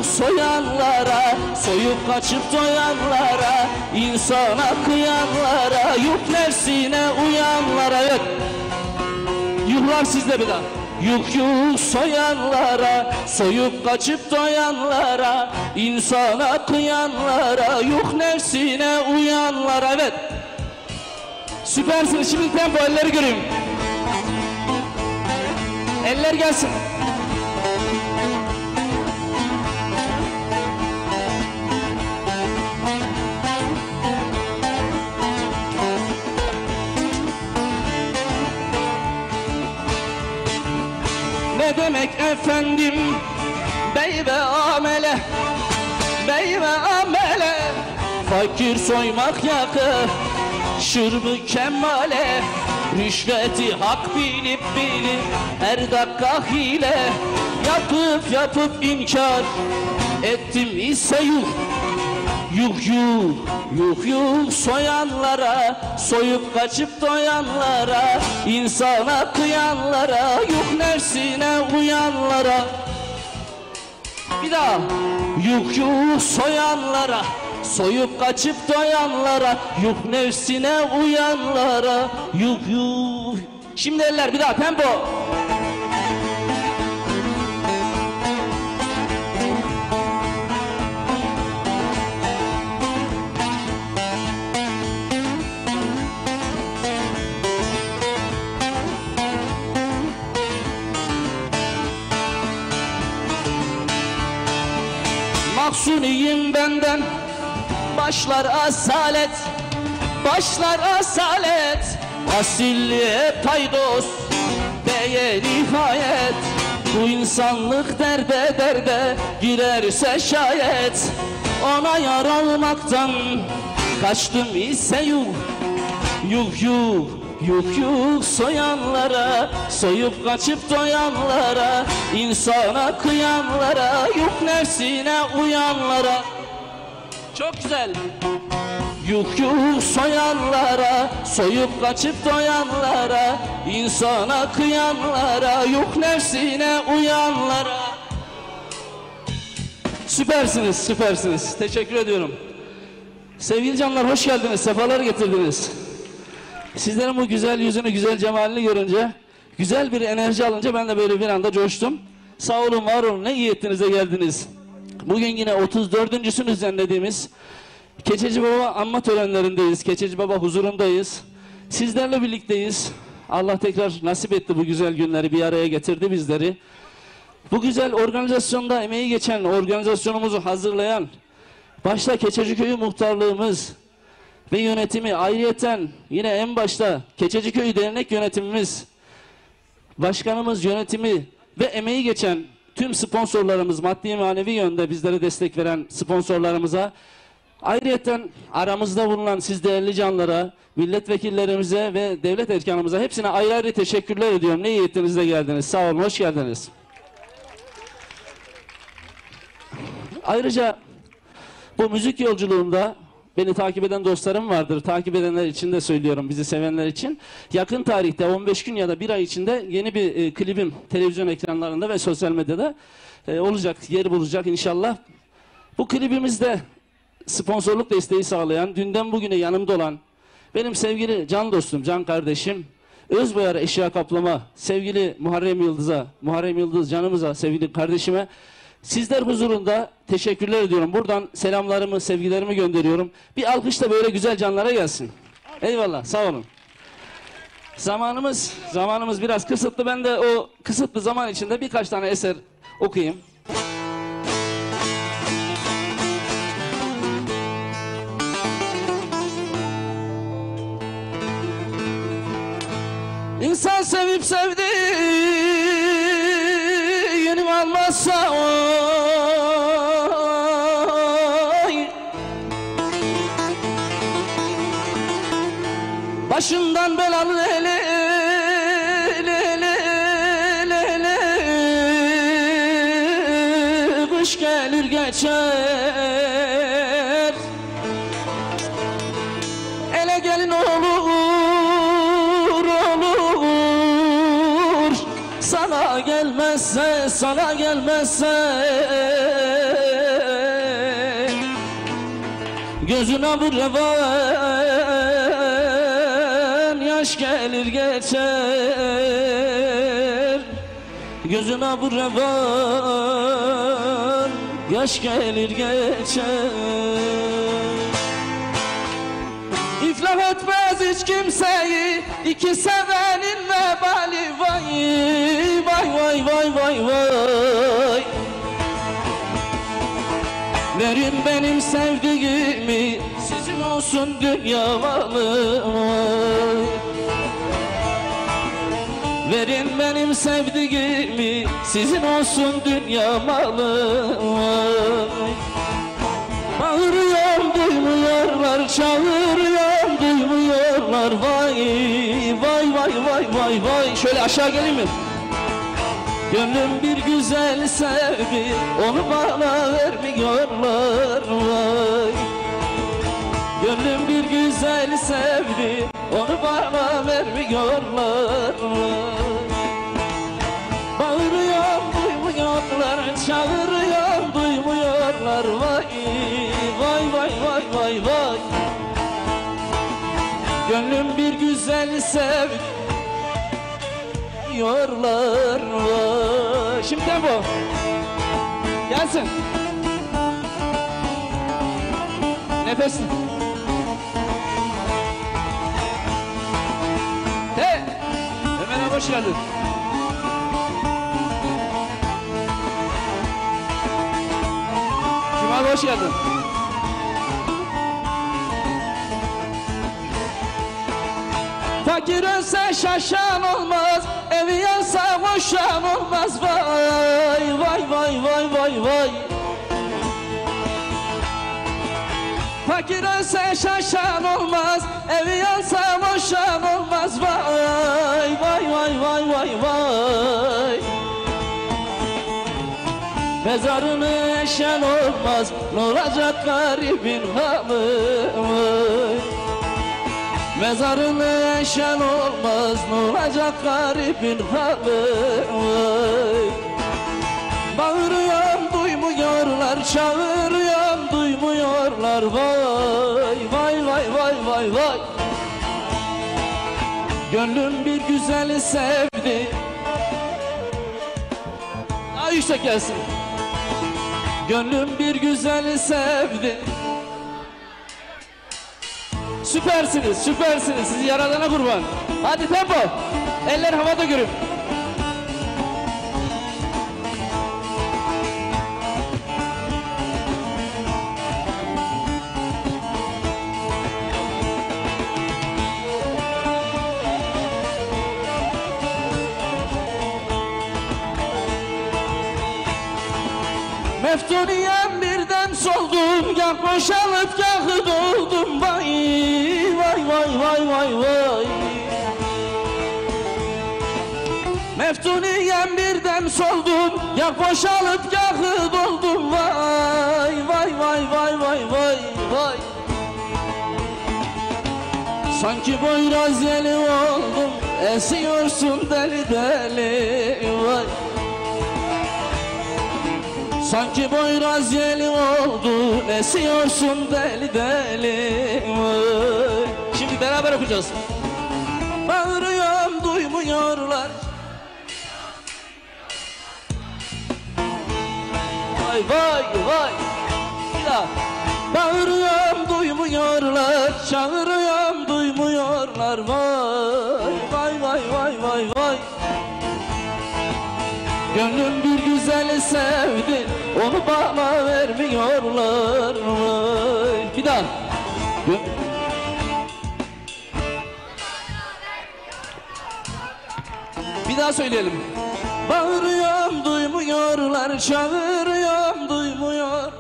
S18: soyanlara, soyup kaçıp doyanlara, insana kıyanlara, yuh nefsine uyanlara. Evet. Yuhlar sizde bir daha. Yuh soyanlara, soyup kaçıp doyanlara, insana kıyanlara, yuh nefsine uyanlara. Evet. Süpersiniz. Şimdi tempo, elleri göreyim. Eller gelsin. Ne demek efendim bey ve amele, bey ve amele. Fakir soymak yakışır kemale. Rüşveti hak bilip her dakika hile yapıp inkar ettim ise yuh soyanlara, soyup kaçıp doyanlara, insana kıyanlara, yuh nefsine uyanlara. Bir daha. Yuh soyanlara, soyup kaçıp doyanlara, yuh nefsine uyanlara, yuh. Şimdi eller bir daha, tempo. Mahzuniyim benden başlar asalet, başlar asalet. Asilliğe paydos beye nihayet. Bu insanlık derde derde girerse şayet. Ona yar olmaktan kaçtım ise yuh, yuh yuh, yuh yuh soyanlara, soyup kaçıp doyanlara, insana kıyanlara, yuh nefsine uyanlara. Çok güzel. Yuh yuh soyanlara, soyup kaçıp doyanlara, insana kıyanlara, yuh nefsine uyanlara. Süpersiniz, süpersiniz. Teşekkür ediyorum. Sevgili canlar, hoş geldiniz, sefalar getirdiniz. Sizlerin bu güzel yüzünü, güzel cemalini görünce, güzel bir enerji alınca ben de böyle bir anda coştum. Sağ olun, var olun, ne iyi ettiniz de geldiniz. Bugün yine 34.sünü düzenlediğimiz Keçeci Baba anma törenlerindeyiz. Keçeci Baba huzurundayız. Sizlerle birlikteyiz. Allah tekrar nasip etti bu güzel günleri, bir araya getirdi bizleri. Bu güzel organizasyonda emeği geçen, organizasyonumuzu hazırlayan, başta Keçeci Köyü muhtarlığımız ve yönetimi, ayrıyeten yine en başta Keçeci Köyü dernek yönetimimiz, başkanımız, yönetimi ve emeği geçen tüm sponsorlarımız, maddi manevi yönde bizlere destek veren sponsorlarımıza, ayrıyeten aramızda bulunan siz değerli canlara, milletvekillerimize ve devlet erkanımıza hepsine ayrı ayrı teşekkürler ediyorum. Ne iyi ettiniz de geldiniz. Sağ olun, hoş geldiniz. Ayrıca bu müzik yolculuğunda beni takip eden dostlarım vardır. Takip edenler için de söylüyorum, bizi sevenler için. Yakın tarihte 15 gün ya da bir ay içinde yeni bir klibim televizyon ekranlarında ve sosyal medyada olacak, yer bulacak inşallah. Bu klibimizde sponsorluk desteği sağlayan, dünden bugüne yanımda olan benim sevgili can dostum, can kardeşim, Özboyar Eşya Kaplama, sevgili Muharrem Yıldız'a, Muharrem Yıldız canımıza, sevgili kardeşime sizler huzurunda teşekkürler ediyorum. Buradan selamlarımı, sevgilerimi gönderiyorum. Bir alkış da böyle güzel canlara gelsin. Eyvallah, sağ olun. Zamanımız biraz kısıtlı. Ben de o kısıtlı zaman içinde birkaç tane eser okuyayım. İnsan sevip sevdiğini almazsa oy, başından belalı kış gelir geçer, ele gelin olur, sana gelmezse gözüne bu revan yaş gelir geçer, gözüne bu revan yaş gelir geçer. İflah etmez hiç kimseyi iki sevenin vebali, vay vay vay vay vay vay. Verin benim sevdiğimi, sizin olsun dünya malı, vay. Verin benim sevdiğimi, sizin olsun dünya malı, vay. Bağırıyorum duymuyorlar, çağırıyorum duymuyorlar, vay vay vay vay vay vay. Şöyle aşağı geleyim mi? Gönlüm bir güzel sevdi, onu bana vermiyorlar, vay. Gönlüm bir güzel sevdi, onu bana vermiyorlar, vay. Bağırıyorum duymuyorlar, çağırıyorum duymuyorlar, vay vay vay vay vay vay. Gönlüm bir güzel sevdi, yorlar vay. Şimdi tempo gelsin. Nefes. Hey, hemen hoş geldin. Cuma hoş geldin. Fakir ölse şaşan olmaz, evi yansa boşan olmaz. Vay vay vay vay vay vay. Fakir ölse şaşan olmaz, evi yansa boşan olmaz. Vay vay vay vay vay vay. Mezarını eşen olmaz, ne olacak garibin halı. Mezarını eşen olmaz, ne olacak garibin halı. Bağırıyorum duymuyorlar, çağırıyorum duymuyorlar. Vay vay vay vay vay vay. Gönlüm bir güzeli sevdi. Daha yüksek gelsin. Gönlüm bir güzeli sevdi. Süpersiniz, süpersiniz. Sizi yaradana kurban. Hadi tempo. Eller havada görün. Meftuniyem birden soldum, gah boşalıp gah doldum. Vay vay vay vay vay vay. Meftuniyem birden soldum, gah boşalıp gah doldum. Vay vay vay vay vay vay vay. Sanki boyraz yeli oldum, esiyorsun deli deli. Vay. Sanki boyraz yeli oldu, esiyorsun deli deli. Şimdi beraber okuyacağız. Bağırıyorum duymuyorlar. Vay vay vay. Bir daha. Bağırıyorum duymuyorlar, çağırıyorum duymuyorlar. Vay vay vay vay vay vay. Gönlüm bir güzeli sevdi, onu bana vermiyorlar. Vay. Bir daha. Bir daha söyleyelim. Bağırıyorum duymuyorlar, çağırıyorum duymuyor.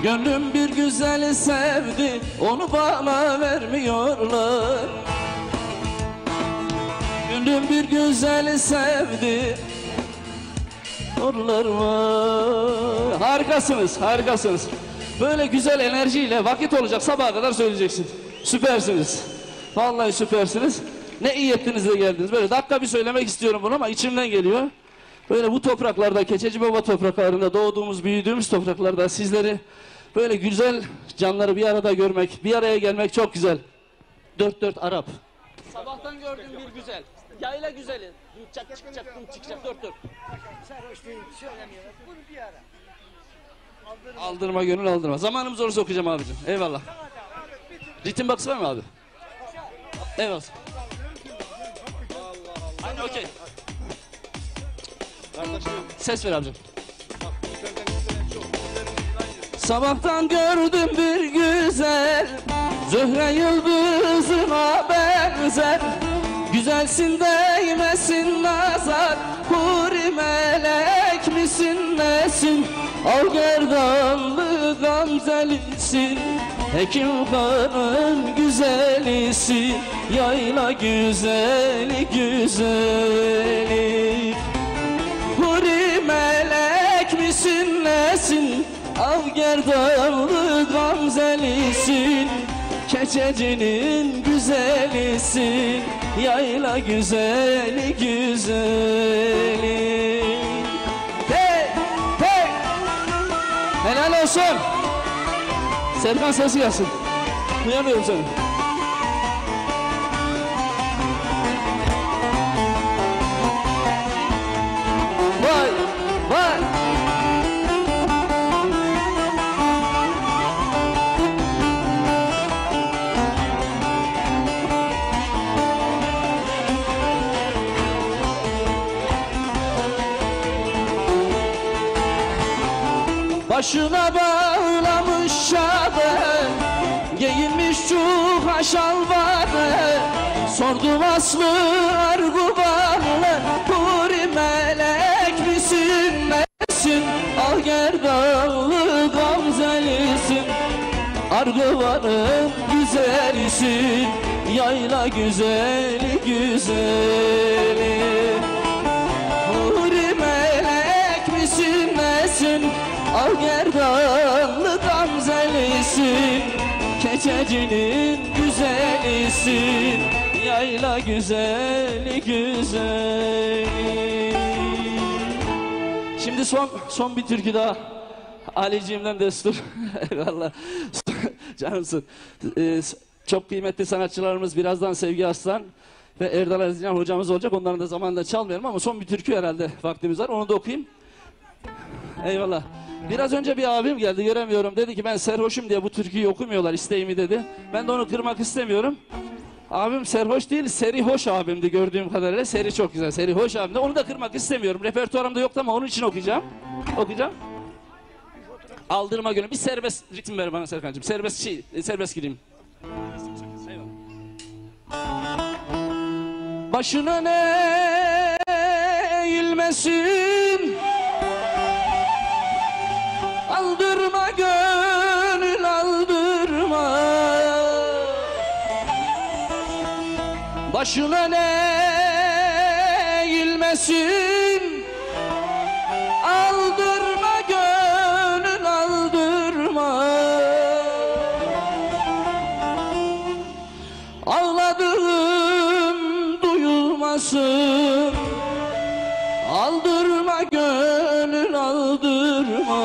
S18: Gönlüm bir güzeli sevdi, onu bana vermiyorlar. Gönlüm bir güzeli sevdi. Orlar var. Harikasınız, harikasınız. Böyle güzel enerjiyle vakit olacak, sabaha kadar söyleyeceksin. Süpersiniz. Vallahi süpersiniz. Ne iyi ettiniz de geldiniz. Böyle dakika bir söylemek istiyorum bunu ama içimden geliyor. Böyle bu topraklarda, Keçeci Baba topraklarında doğduğumuz, büyüdüğümüz topraklarda sizleri böyle güzel canları bir arada görmek, bir araya gelmek çok güzel. Dört dört Arap. Sabahtan gördüğüm bir güzel. Yayla güzeli. Çıkacak, çıkacak, dört dört. Aldırma gönül aldırma. Zamanımız olursa okuyacağım abicim. Eyvallah. Ritim bakısı var mı abi? Eyvallah. Aynen okey. Ses ver abicim. Sabahtan gördüm bir güzel, Zühre yıldızına benzer. Güzelsin değmesin nazar, huri melek misin nesin? Al gerdanlı gamzelisin, hekim hanın güzelisin. Yayla güzeli güzeli, huri melek misin nesin? Al gerdanlı gamzelisin, Keçecinin güzelisin. Yayla güzeli güzeli. Hey hey. Helal olsun. Serkan sesi gelsin. Duyamıyorum seni. Vay vay. Başına bağlamış şabe, giyinmiş çuha şalvarı. Sordum aslı argubanlı, huri melek misin nesin? Al gerdanlı gamzelisin, argubanın güzelisin, yayla güzeli güzeli. Huri melek misin nesin? Al gerdanlı gamzelisin, keçecinin güzelisin, yayla güzeli güzeli. Şimdi son bir türkü daha. Aliciğimden destur. Eyvallah. Canımsın. Çok kıymetli sanatçılarımız birazdan Sevgi Aslan ve Erdal Azizcan hocamız olacak. Onların da zamanında çalmayalım ama son bir türkü herhalde vaktimiz var. Onu da okuyayım. Eyvallah. Biraz önce bir abim geldi, göremiyorum. Dedi ki ben serhoşum diye bu türküyü okumuyorlar, isteğimi dedi. Ben de onu kırmak istemiyorum. Abim serhoş değil, serihoş abimdi gördüğüm kadarıyla. Seri çok güzel, serihoş abimdi. Onu da kırmak istemiyorum. Repertuarımda yoktu ama onun için okuyacağım. Aldırma gönül. Bir serbest ritim ver bana Serkan'cığım. Serbest gireyim. Başına ne eğilmesin, aldırma gönül aldırma. Başına ne eğilmesin, aldırma gönül aldırma. Ağladığım duyulmasın, aldırma gönül aldırma.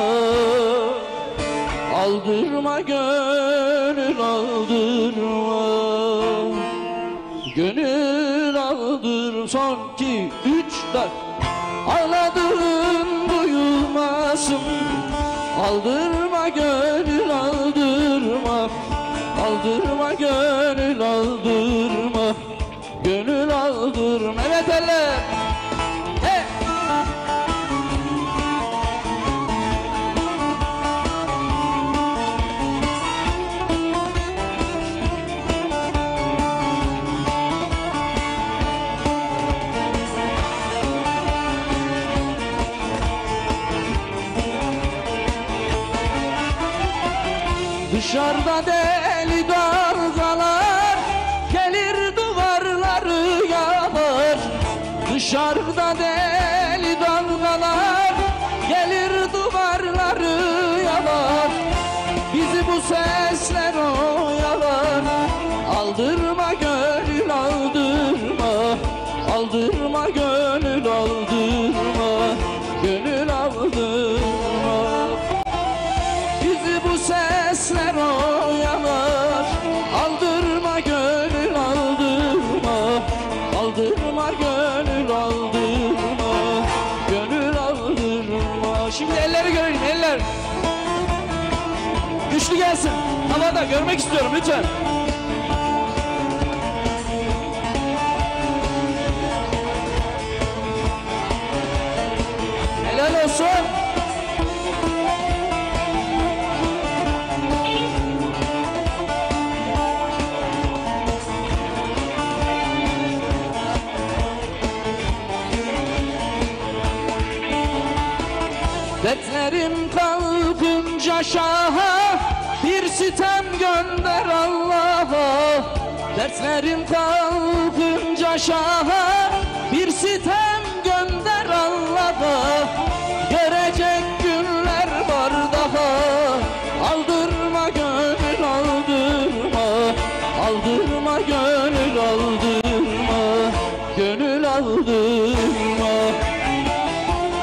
S18: Aldırma gönül aldırma. Gönül aldır son 2 3 4. Ağladığım duyulmasın, aldırma gönül aldırma. Aldırma gönül aldırma. Gönül aldırma. Evet eller. Dışarıda deli dalgalar, gelir duvarları yalar. Dışarıda deli dalgalar, gelir duvarları yalar. Bizi bu sesler oyalar. Aldırma gönül aldırma. Aldırma gönül aldırma. Gönül aldırma. Bizi bu sesler oyalar. Aldırma gönül aldırma. Aldırma gönül aldırma. Gönül aldırma. Şimdi elleri göreyim, eller. Güçlü gelsin. Havada görmek istiyorum lütfen. Helal olsun. Dertlerim kalkınca şaha, bir sitem gönder Allah'a. Dertlerim kalkınca şaha, bir sitem gönder Allah'a. Görecek günler var daha. Aldırma gönül aldırma. Aldırma gönül aldırma. Gönül aldırma.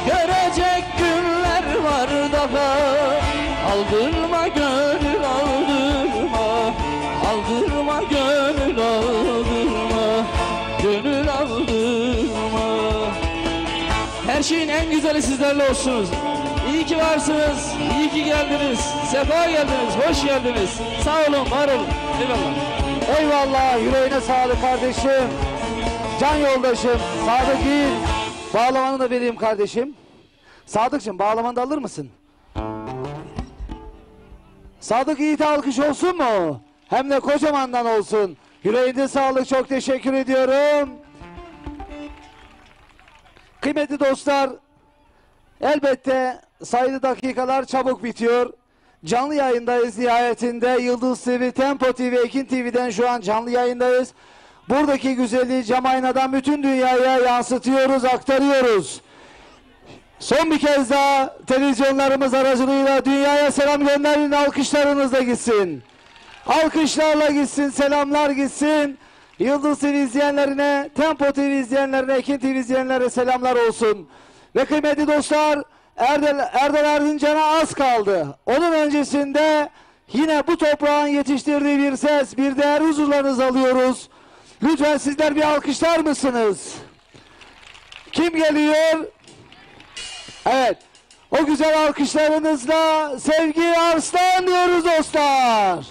S18: Görecek günler var daha. Aldırma gönül aldırma. Aldırma gönül aldırma. Gönül aldırma. Her şeyin en güzeli sizlerle olsunuz. İyi ki varsınız, iyi ki geldiniz. Sefa geldiniz, hoş geldiniz. Sağ olun, var olun. Eyvallah.
S2: Eyvallah, yüreğine sağlık kardeşim. Can yoldaşım, Sadık Yiğit. Bağlamanı da vereyim kardeşim. Sadıkçım, bağlamanı da alır mısın? Sadık Yiğit'e alkış olsun mu? Hem de kocamandan olsun. Yüreğine sağlık, çok teşekkür ediyorum. Kıymetli dostlar, elbette sayılı dakikalar çabuk bitiyor. Canlı yayındayız nihayetinde. Yıldız TV, Tempo TV, Ekin TV'den şu an canlı yayındayız. Buradaki güzelliği cam aynadan bütün dünyaya yansıtıyoruz, aktarıyoruz. Son bir kez daha televizyonlarımız aracılığıyla dünyaya selam gönderin, alkışlarınızla gitsin. Alkışlarla gitsin, selamlar gitsin. Yıldız TV izleyenlerine, Tempo TV izleyenlerine, Ekin TV izleyenlerine selamlar olsun. Ve kıymetli dostlar, Erdal Erzincan'a az kaldı. Onun öncesinde yine bu toprağın yetiştirdiği bir ses, bir değer huzurlarınızı alıyoruz. Lütfen sizler bir alkışlar mısınız? Kim geliyor? Evet. O güzel alkışlarınızla Sevgi Arslan diyoruz dostlar.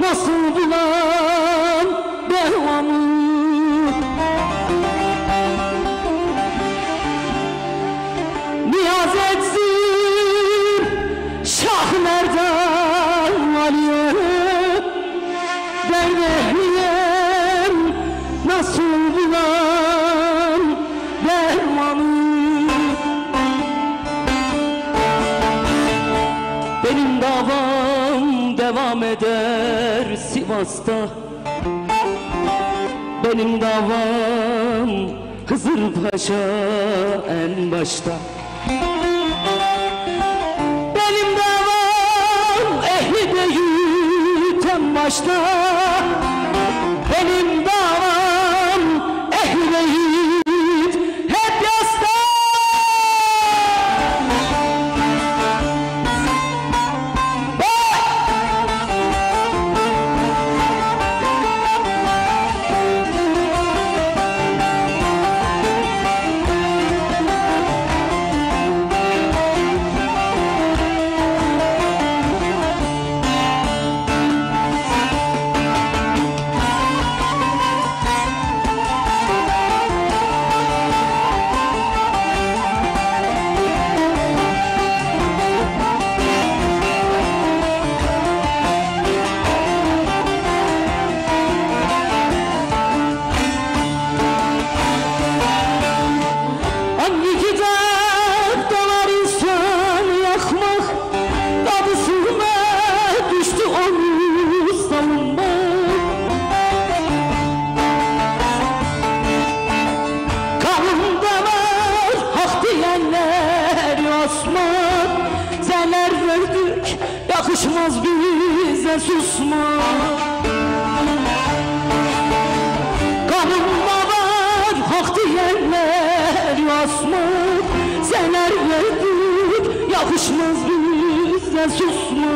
S15: nasıl bulan devamı. Niyaz etsin Şah Merdan Ali'ye, derde ehliyem nasıl bulan dermanı. Benim davam devam eder Sivas'ta, benim davam Hızır Paşa en başta. Benim davam ehli beyt en başta, benim davam ehli beyt hep yasta. Yakışmaz bize susma. Kanımda var hak diyenler yasma. Sener verdik yakışmaz bize susma.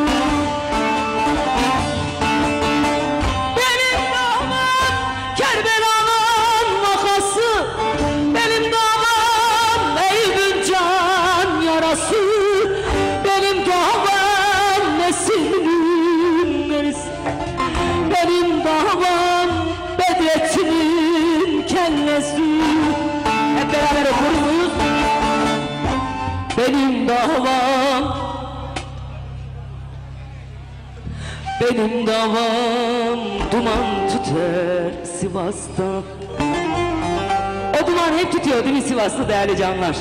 S15: Benim davam Kerbela'nın vakası, benim davam Eyüp'ün can yarası, benim davam Nesin'in neresi, benim davam Bedrettin'in kellesi. Hep beraber okur muyuz? Benim davam, benim davam duman tüter Sivas'ta. O duman hep tütüyor değil mi Sivas'ta değerli canlar?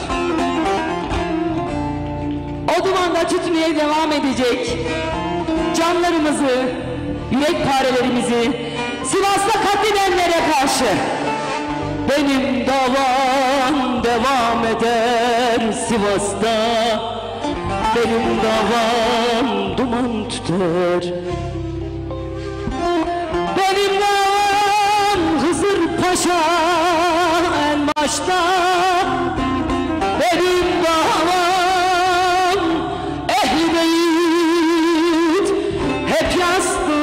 S15: O duman da tütmeye devam edecek. Canlarımızı, yürek parelerimizi Sivas'ta katledenlere karşı. Benim davam devam eder Sivas'ta, benim davam duman tüter. Benim davam Hızır Paşa en başta, benim davam ehli beyt hep yasta.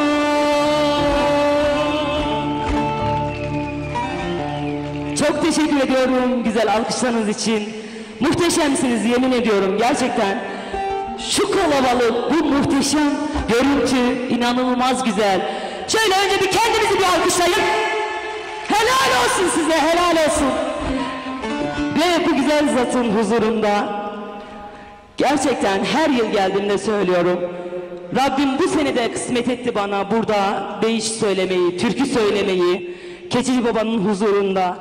S15: Çok teşekkür ediyorum güzel alkışlarınız için. Muhteşemsiniz yemin ediyorum gerçekten. Şu kalabalık, bu muhteşem görüntü inanılmaz güzel. Şöyle önce bir kendinizi bir alkışlayın. Helal olsun size, helal olsun. Ve bu güzel zatın huzurunda gerçekten her yıl geldiğimde söylüyorum. Rabbim bu sene de kısmet etti bana burada deyiş söylemeyi, türkü söylemeyi, Keçeci Baba'nın huzurunda.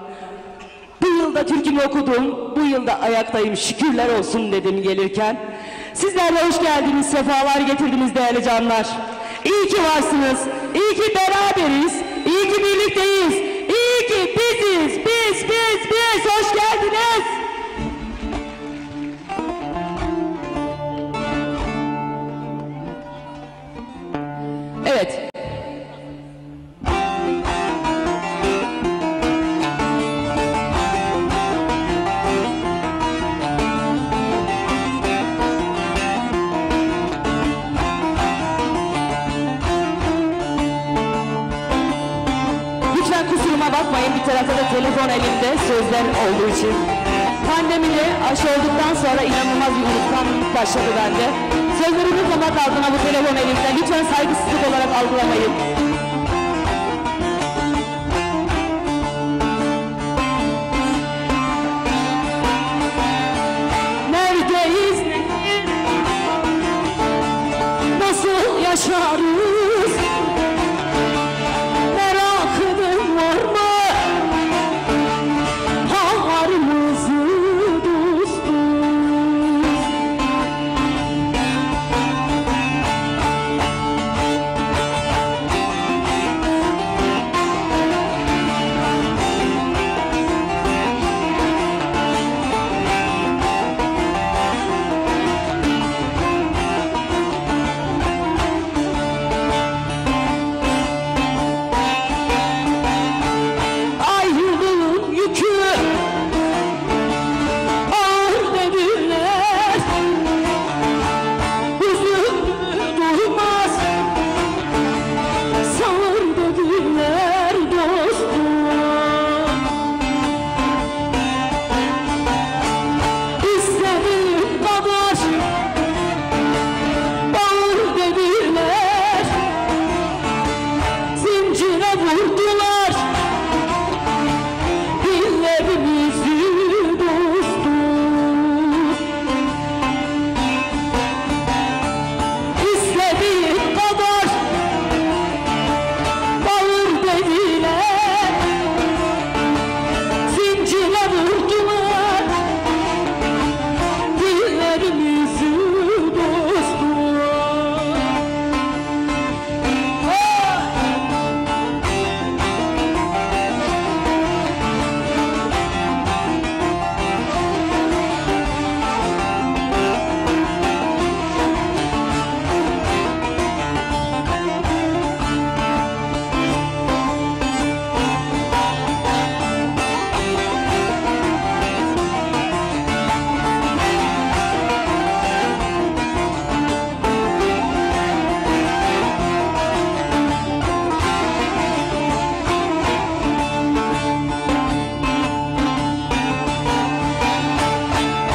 S15: Bu yılda türkümü okudum, bu yılda ayaktayım, şükürler olsun dedim gelirken. Sizler de hoş geldiniz, sefalar getirdiniz değerli canlar. İyi ki varsınız, iyi ki beraberiz, iyi ki birlikteyiz, iyi ki biziz, biz, hoş geldiniz. Evet. Bakmayın bir tarafta da telefon elimde sözler olduğu için. Pandemide aşı olduktan sonra inanılmaz bir unutkanlık başladı bende. Sözleri unutmamak adına bu telefon elimde. Lütfen lütfen saygısızlık olarak algılamayın. Neredeyiz, nasıl yaşarız? Merakın var mı? Hallarımızı dostum. Ayrılığın yükü ağır dediler, üzüntümü duymaz sağır dediler dostum. İstediğim kadar bağır dediler, zincire vurdular dillerimizi dostum. İstediğim kadar bağır dediler, zincire vurdular dillerimizi dostum.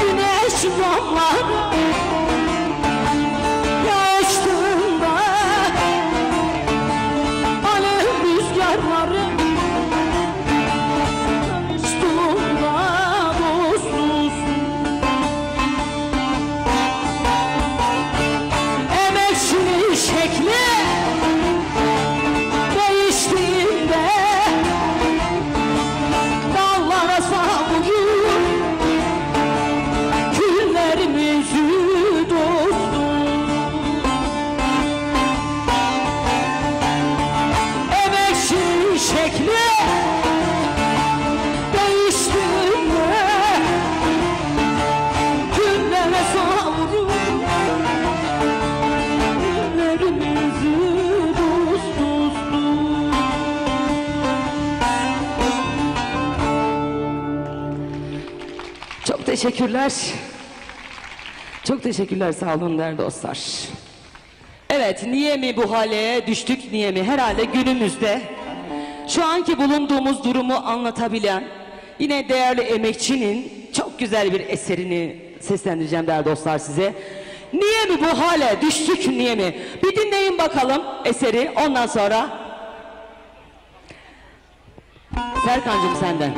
S15: Güneş damları yaştığında, alev rüzgarları tanıştığında dostuz. Emekçinin şekli değiştiğinde, dallara savuruyor küllerimizi dostum. Emekçinin şekli değiştiğinde, küllere savuruyor küllerimizi dostum. Çok teşekkürler. Çok teşekkürler, sağ olun değerli dostlar. Evet, niye mi bu hale düştük, niye mi? Herhalde günümüzde şu anki bulunduğumuz durumu anlatabilen yine değerli emekçinin çok güzel bir eserini seslendireceğim değerli dostlar size. Niye mi bu hale düştük, niye mi? Bir dinleyin bakalım eseri, ondan sonra Serkan'cığım senden.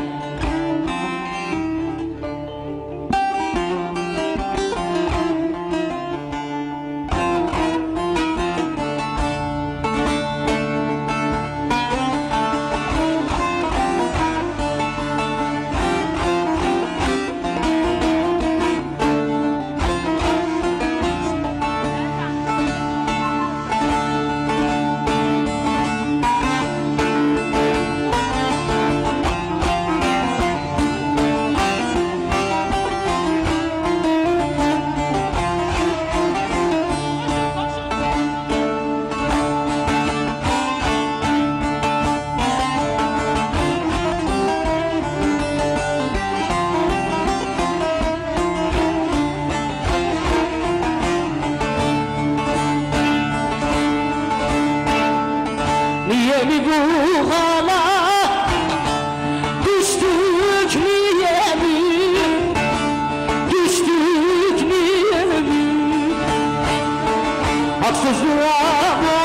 S15: haksızlığa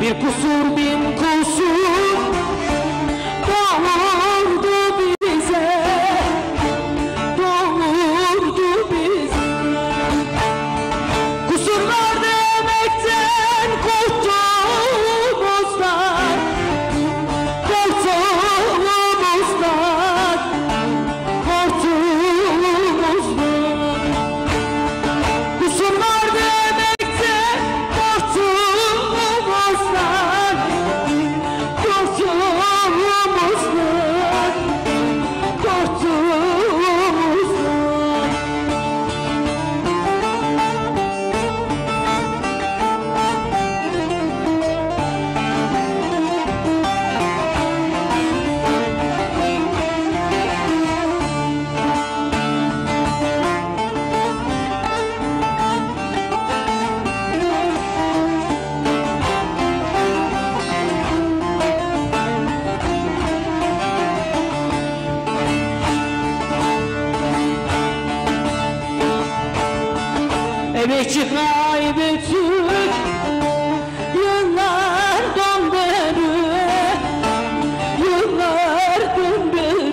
S15: Bir kusur bin kusur doğurdu bize, doğurdu bize. Kusurlar demekten korktuğumuzdan, korktuğumuzdan, korktuğumuzdan. Kusurlar demekten korktuğumuzdan, korktuğumuzdan, korktuğumuzdan. Emekçi kaybettik yıllardan beri, yıllardan beri.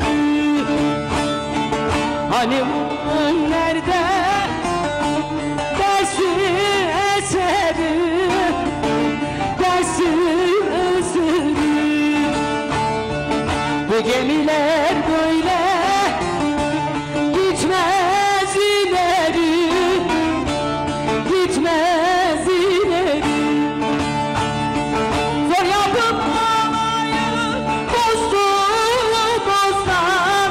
S15: Hani nerede dersin eseri, dersin eseri. Bu gemiler böyle gitmez ileri, gitmez ileri. Zor yapıp havayı bozduğumuzdan,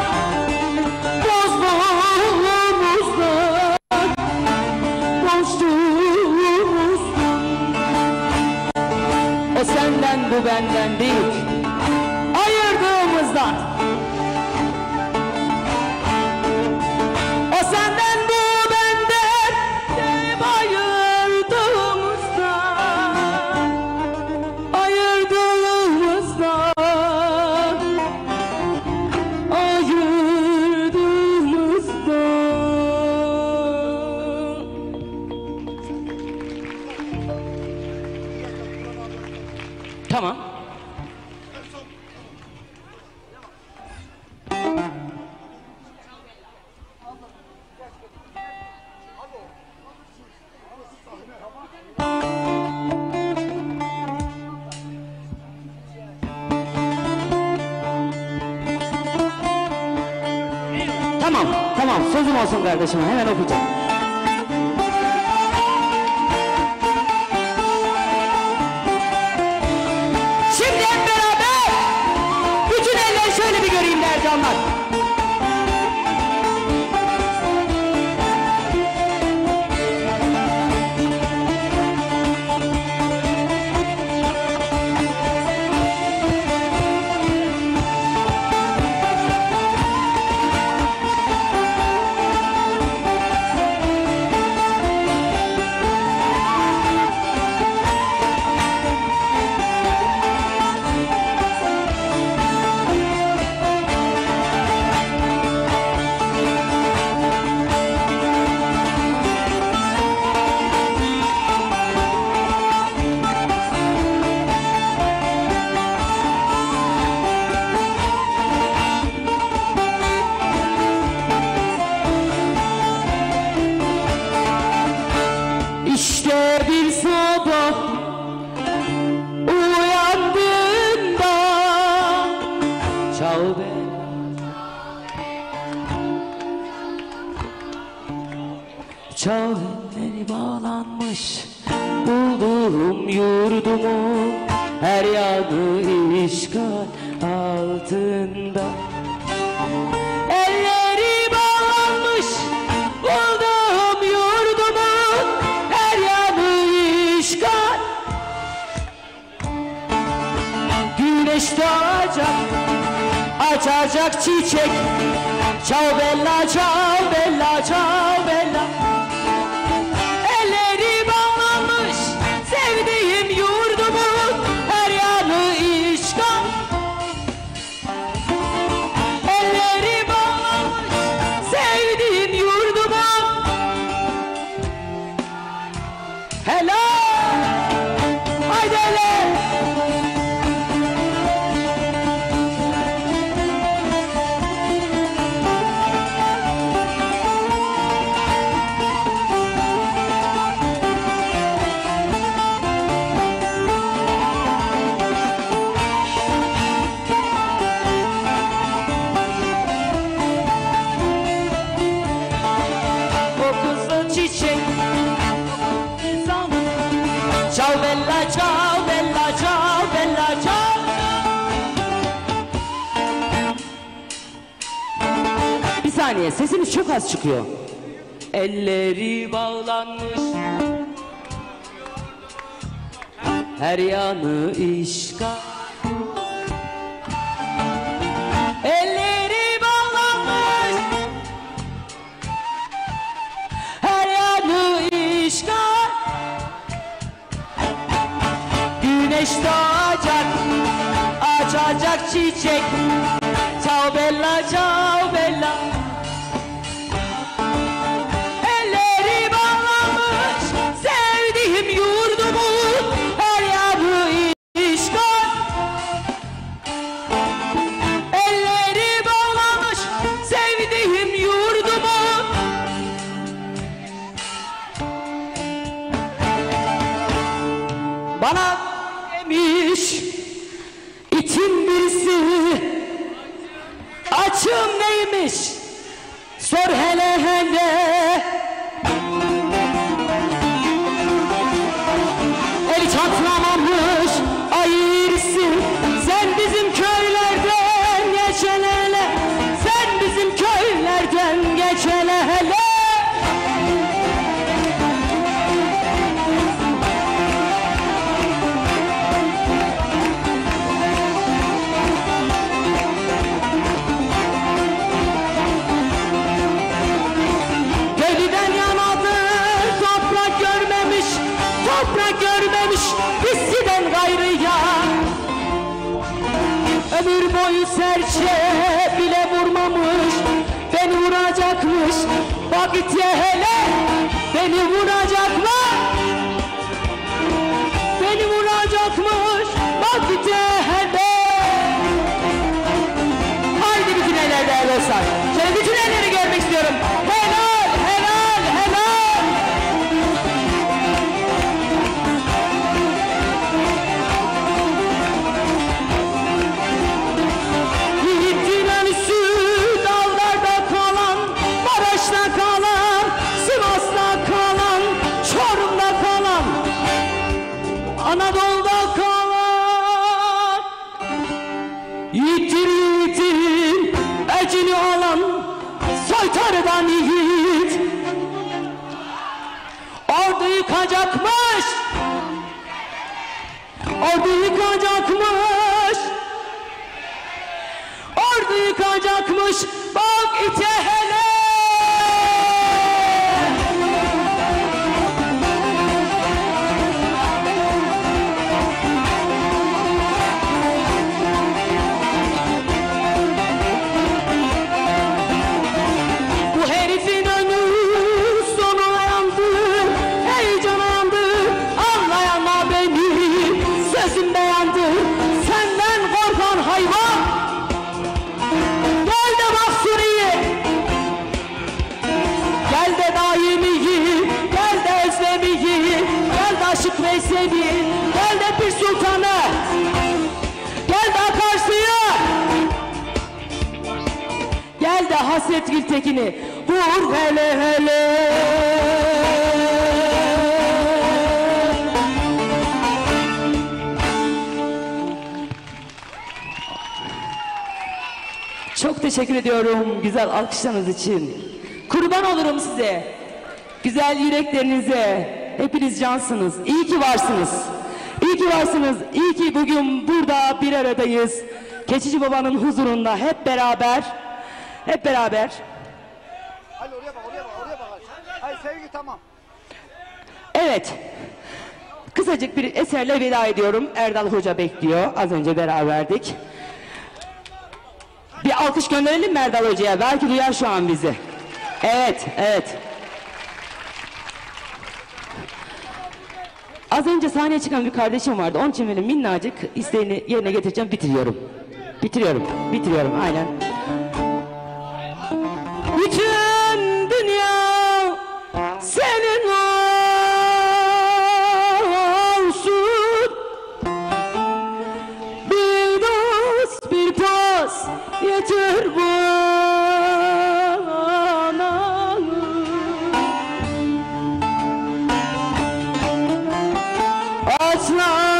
S15: bozduğumuzdan, bozduğumuzdan. O senden bu benden değil, ayırdığımızdan. O senden bu benden hep ayırdığımızdan, ayırdığımızdan, ayırdığımızdan. Tamam. Tamam, tamam. Sözüm olsun kardeşim. Hemen okuyacağım. Şimdi hep beraber bütün eller şöyle bir göreyim der canlar. İşte bir sabah uyandığında çal elleri bağlanmış bulduğum yurdumu, her yanı işgal altında. Elleri bağlanmış bulduğum yurdumun, her yanı işgal. Güneş doğacak, açacak çiçek. Ciao bella, ciao bella, ciao bella. Elleri bağlanmış sevdiğim yurdumun, her yanı işgal. Elleri bağlanmış sevdiğim yurdumun. Helal. Haydi helal.
S19: ciao bella ciao bella ciao.
S15: Bir saniye, sesiniz çok az çıkıyor.
S19: Elleri bağlanmış, her yanı işgal. Elleri bağlanmış, her yanı işgal. Güneş doğacak, açacak çiçek. Ciao bella ciao bella. Elleri bağlanmış, sevdiğim yurdumun her yanı işgal. Elleri bağlanmış, sevdiğim yurdumun. Bana demiş itin birisi, açım neymiş sor hele hele. El çatlamamış ayırsın, sen bizim köylerden geç hele hele. Sen bizim köylerden geç hele hele. Gölüden yanadır, toprak görmemiş, toprak görmemiş, hissiden gayrı ya. Ömür boyu serçe bile vurmamış, beni vuracakmış, vakit ye hele, beni vuracakmış, beni vuracakmış, vakit ye hele. Haydi bütün ellerde el olsun. Şöyle bütün elleri görmek istiyorum. Helal, helal, helal. Yiğitler üstü dağlarda kalan, Maraş'ta kalan, Sivas'ta kalan, Çorum'da kalan, Anadolu'da kalan. Yiğittir yiğitin ecini alan, soytarıdan yiğit. Ordu yıkacakmış, ordu yıkacakmış, ordu yıkacakmış, bak ite hele. Bu herifin önü sonu yandı, heyecana yandı, anlayana beni, sözüm beğendi, senden korkan hayvan. Gel de Mahsuri'yi, gel de Daimi'yi, gel de Özlemi'yi, gel de Aşık Veysel'i, gel de Pir Sultan'ı, gel de Akarsı'yı, gel de Hasret Gültekin'i, vur hele hele. Çok teşekkür ediyorum güzel alkışlarınız için. Kurban olurum size. Güzel yüreklerinize. Hepiniz cansınız. İyi ki varsınız. İyi ki varsınız. İyi ki bugün burada bir aradayız. Keçici Baba'nın huzurunda hep beraber. Hep beraber.
S2: Hayır oraya bak, oraya bak, oraya bak. Hayır sevgi tamam.
S19: Evet. Kısacık bir eserle veda ediyorum. Erdal Hoca bekliyor. Az önce beraberdik. Bir alkış gönderelim mi Erdal Hoca'ya? Belki duyar şu an bizi. Evet, evet. Az önce sahneye çıkan bir kardeşim vardı. Onun için benim minnacık isteğini yerine getireceğim. Bitiriyorum. Bitiriyorum. Aynen. Bütün dünya senin olsun. Bir dost bir pas yeter bana. Asla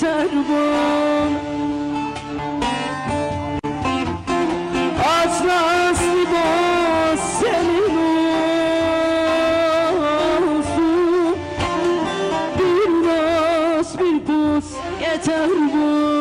S19: yeter bana. Atlaslı boz senin olsun, bir naz bir buz yeter bana.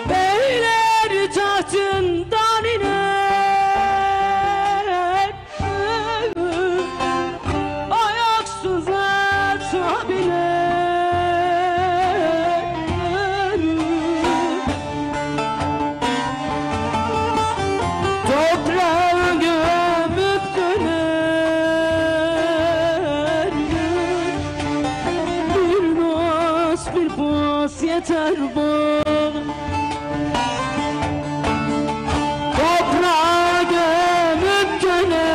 S19: Beyler tahtından iner, ayaksız atabiler. Toprağı gömüp döner, bir naz bir buz yeter bana. Toprağa gömüp dönerler,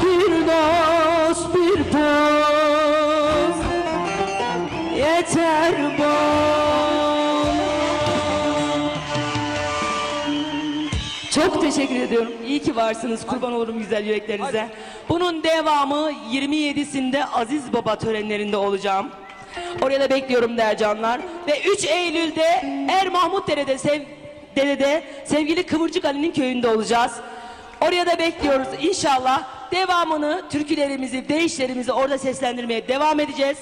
S19: bir naz bir buz yeter bana. Çok teşekkür ediyorum. İyi ki varsınız. Kurban olurum güzel yüreklerinize. Bunun devamı 27'sinde Aziz Baba törenlerinde olacağım. Oraya da bekliyorum değerli canlar. Ve 3 Eylül'de Mahmutdere'de sevgili Kıvırcık Ali'nin köyünde olacağız. Oraya da bekliyoruz inşallah. Devamını, türkülerimizi, deyişlerimizi orada seslendirmeye devam edeceğiz.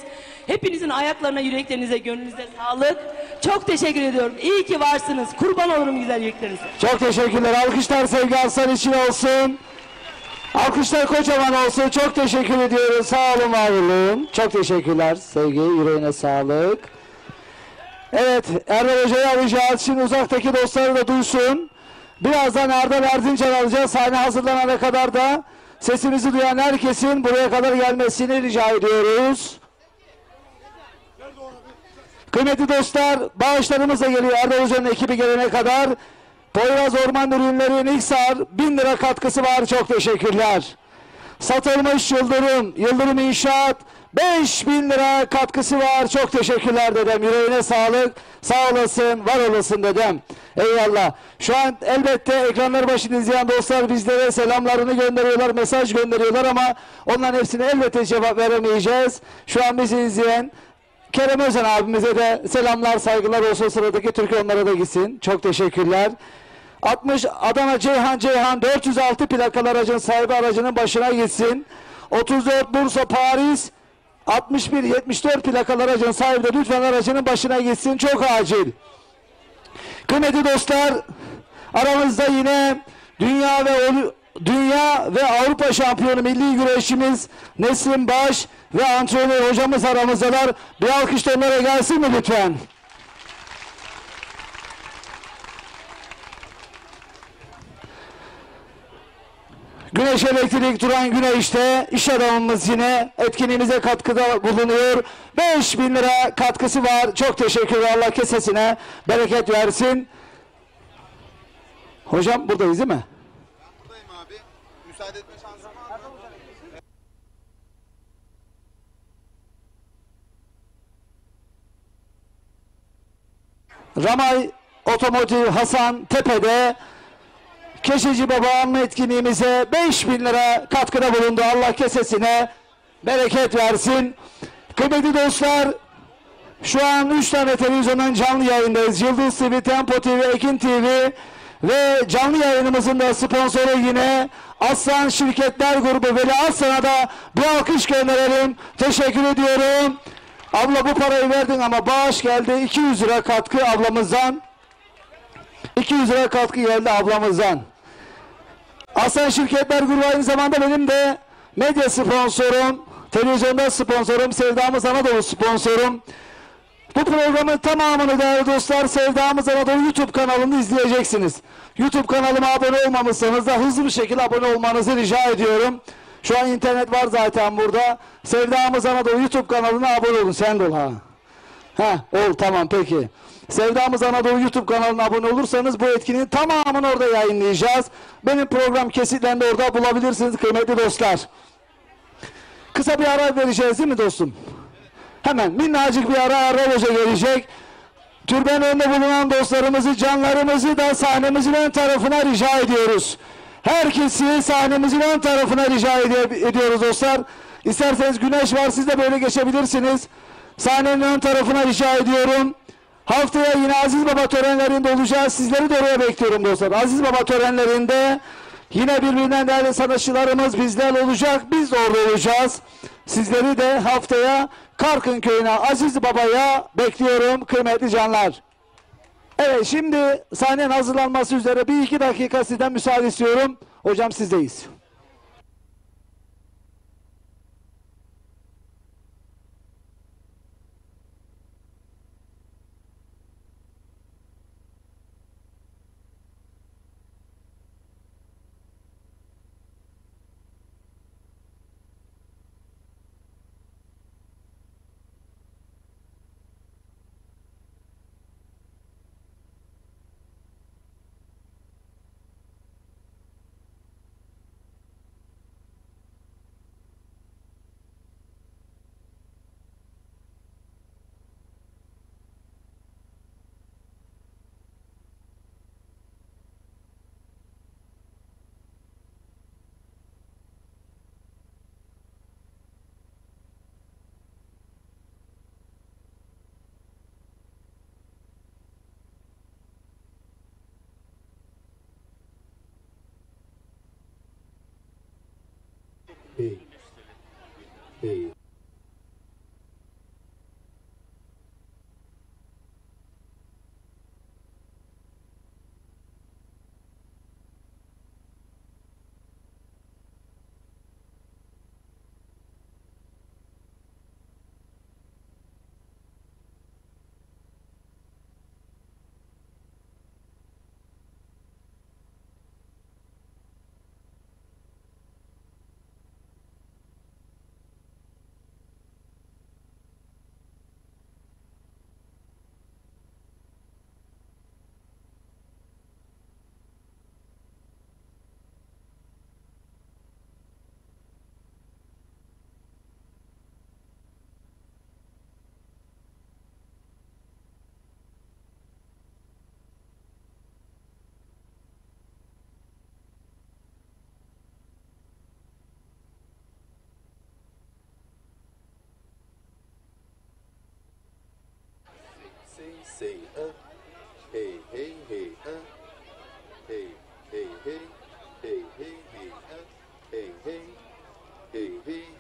S19: Hepinizin ayaklarına, yüreklerinize, gönlünüze sağlık. Çok teşekkür ediyorum. İyi ki varsınız. Kurban olurum güzel yüreklerinize.
S2: Çok teşekkürler. Alkışlar Sevgi Aslan için olsun. Alkışlar kocaman olsun. Çok teşekkür ediyoruz. Sağ olun, var olun. Çok teşekkürler. Sevgi, yüreğine sağlık. Evet, Erdal Hoca'yı alacağız. Şimdi uzaktaki dostları da duysun. Birazdan Erdal Erzincan alacağız. Sahne hazırlanana kadar da sesimizi duyan herkesin buraya kadar gelmesini rica ediyoruz. Kıymetli dostlar, bağışlarımız da geliyor. Erdal Hoca'nın ekibi gelene kadar. Poyraz Orman Ürünleri Niksar 1000 lira katkısı var. Çok teşekkürler. Satılmış Yıldırım İnşaat 5000 lira katkısı var. Çok teşekkürler dedem. Yüreğine sağlık. Sağ olasın, var olasın dedem. Eyvallah. Şu an elbette ekranlar başında izleyen dostlar bizlere selamlarını gönderiyorlar, mesaj gönderiyorlar ama onların hepsine elbette cevap veremeyeceğiz. Şu an bizi izleyen Kerem Özen abimize de selamlar, saygılar olsun. Sıradaki türkü onlara da gitsin. Çok teşekkürler. 60 Adana Ceyhan 406 plakalı aracın sahibi aracının başına gitsin. 34 Bursa Paris 61-74 plakalı aracın sahibi de lütfen aracının başına gitsin. Çok acil. Kıymetli dostlar, aramızda yine Dünya ve Avrupa şampiyonu milli güreşçimiz Nesrin Baş ve antrenör hocamız aramızdalar. Bir alkış da onlara gelsin mi lütfen? Güneş Elektrik Turan Güneş'te iş adamımız yine etkinliğimize katkıda bulunuyor. 5000 lira katkısı var. Çok teşekkürler. Allah kesesine bereket versin. Hocam buradayız değil mi?
S20: Ben buradayım abi. Müsaade etme şansım var.
S2: Ramay Otomotiv Hasan Tepe'de Keşeci Baba'nın etkinliğimize 5000 lira katkıda bulundu. Allah kesesine bereket versin. Kıymetli dostlar, şu an 3 tane televizyonun canlı yayındayız. Yıldız TV, Tempo TV, Ekin TV ve canlı yayınımızın da sponsoru yine Aslan Şirketler Grubu. Veli Aslan'a da bir alkış gönderelim. Teşekkür ediyorum. Abla bu parayı verdin ama bağış geldi. 200 lira katkı ablamızdan. 200 lira katkı geldi ablamızdan. Aslan Şirketler Grubu aynı zamanda benim de medya sponsorum, televizyonda sponsorum, Sevdamız Anadolu sponsorum. Bu programın tamamını değerli dostlar Sevdamız Anadolu YouTube kanalında izleyeceksiniz. YouTube kanalıma abone olmamışsanız da hızlı bir şekilde abone olmanızı rica ediyorum. Şu an internet var zaten burada. Sevdamız Anadolu YouTube kanalına abone olun. Sen de ol ha. Ha, ol tamam peki. Sevdamız Anadolu YouTube kanalına abone olursanız bu etkinin tamamını orada yayınlayacağız. Benim program kesitlerini de orada bulabilirsiniz kıymetli dostlar. Kısa bir ara vereceğiz değil mi dostum? Hemen minnacık bir ara Erol Hoca gelecek. Türbenin önünde bulunan dostlarımızı, canlarımızı da sahnemizin ön tarafına rica ediyoruz. Herkesi sahnemizin ön tarafına rica ediyoruz dostlar. İsterseniz güneş var, siz de böyle geçebilirsiniz. Sahnenin ön tarafına rica ediyorum. Haftaya yine Aziz Baba törenlerinde olacağız. Sizleri de oraya bekliyorum dostlar. Aziz Baba törenlerinde yine birbirinden değerli sanatçılarımız bizler olacak. Biz de orada olacağız. Sizleri de haftaya Karkın Köyü'ne, Aziz Baba'ya bekliyorum kıymetli canlar. Evet, şimdi sahnenin hazırlanması üzere bir iki dakika sizden müsaade istiyorum. Hocam sizdeyiz.
S20: Say hey hey hey hey hey hey hey hey hey hey hey hey hey hey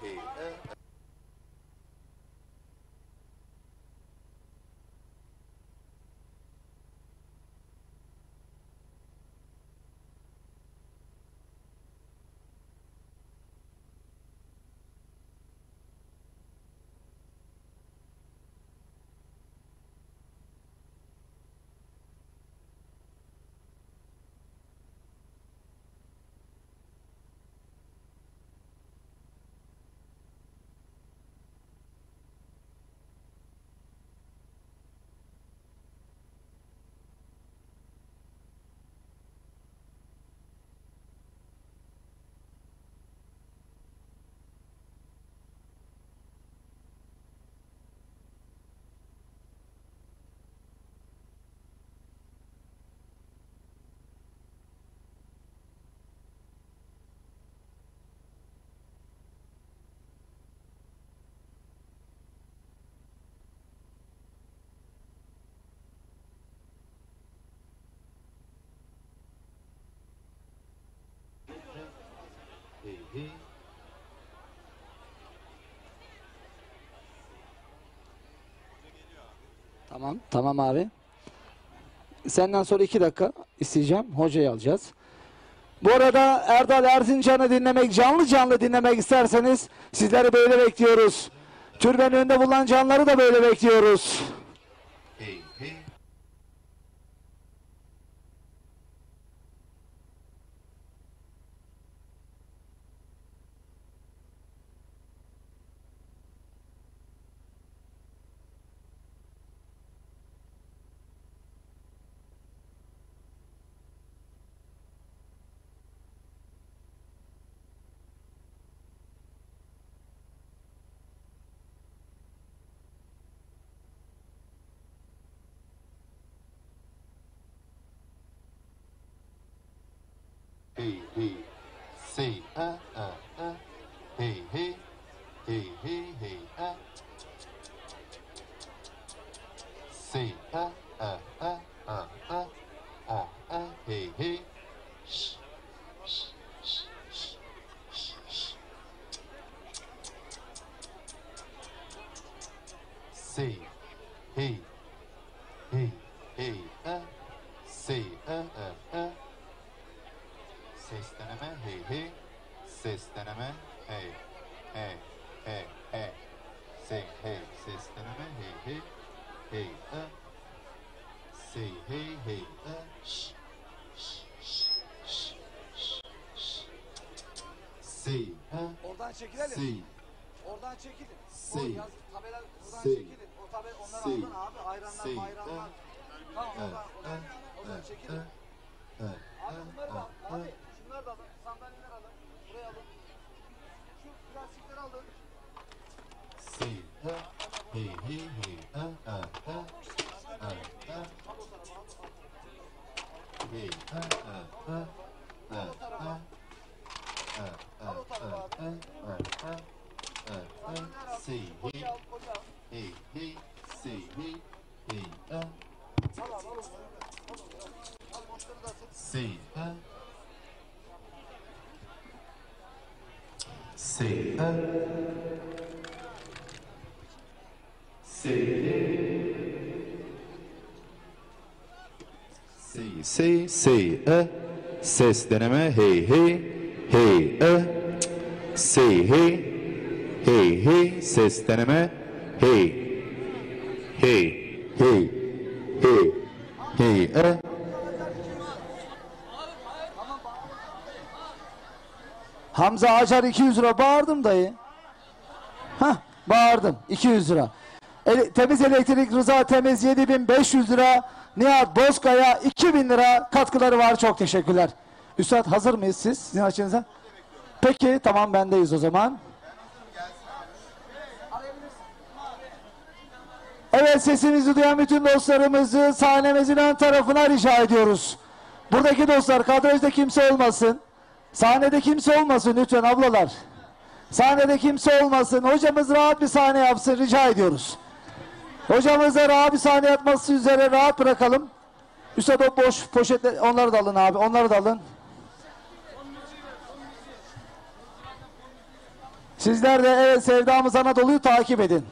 S2: Tamam, tamam abi. Senden sonra 2 dakika isteyeceğim. Hocayı alacağız. Bu arada Erdal Erzincan'ı dinlemek, canlı canlı dinlemek isterseniz sizleri böyle bekliyoruz. Türbenin önünde bulunan canları da böyle bekliyoruz.
S20: hey, hey. Say, hey, hey. Hey, hey, hey, Say, hey, hey. Shh, shh, shh, shh, shh, shh. Say, hey, hey, hey, say, Ses deneme, hey, hey. Ses deneme, hey, hey. Hey, hey, say hey, ses deneme, hey, hey, hey, say hey, hey, shh, shh, shh, shh, shh, say,
S10: Oradan çekilelim.
S20: Say,
S10: Oradan çekilin.
S20: Say,
S10: O yaz, tabela oradan
S20: Say,
S10: çekilin. O tabela onları
S20: Say,
S10: aldın abi. Ayranlar,
S20: Say,
S10: bayramlar. Tamam oradan çekilin. Abi bunları da al. Abi şunları da alın. Sandalyeler alın. Buraya alın. Şu plastikleri alın.
S20: say, hey, hey, hey, say, hey, hey, say, hey, hey, say, say, say, ses deneme, hey, hey, hey, say, hey, hey, hey, ses deneme, hey, hey, hey, hey, hey,
S2: Hamza Acar 200 lira bağırdım dayı. Hah bağırdım 200 lira. Temiz elektrik Rıza Temiz 7500 lira. Nihat Bozkaya 2000 lira katkıları var. Çok teşekkürler. Üstad hazır mıyız siz? Sizin açınıza. Peki tamam bendeyiz o zaman. Evet sesimizi duyan bütün dostlarımızı sahnemizin ön tarafına rica ediyoruz. Buradaki dostlar kadrajda kimse olmasın. Sahnede kimse olmasın lütfen ablalar. Sahnede kimse olmasın. Hocamız rahat bir sahne yapsın rica ediyoruz. Hocamıza rahat bir sahne yapması üzere rahat bırakalım. Üstad o boş poşetler onları da alın abi. Onları da alın. Sizler de evet Sevdamız Anadolu'yu takip edin.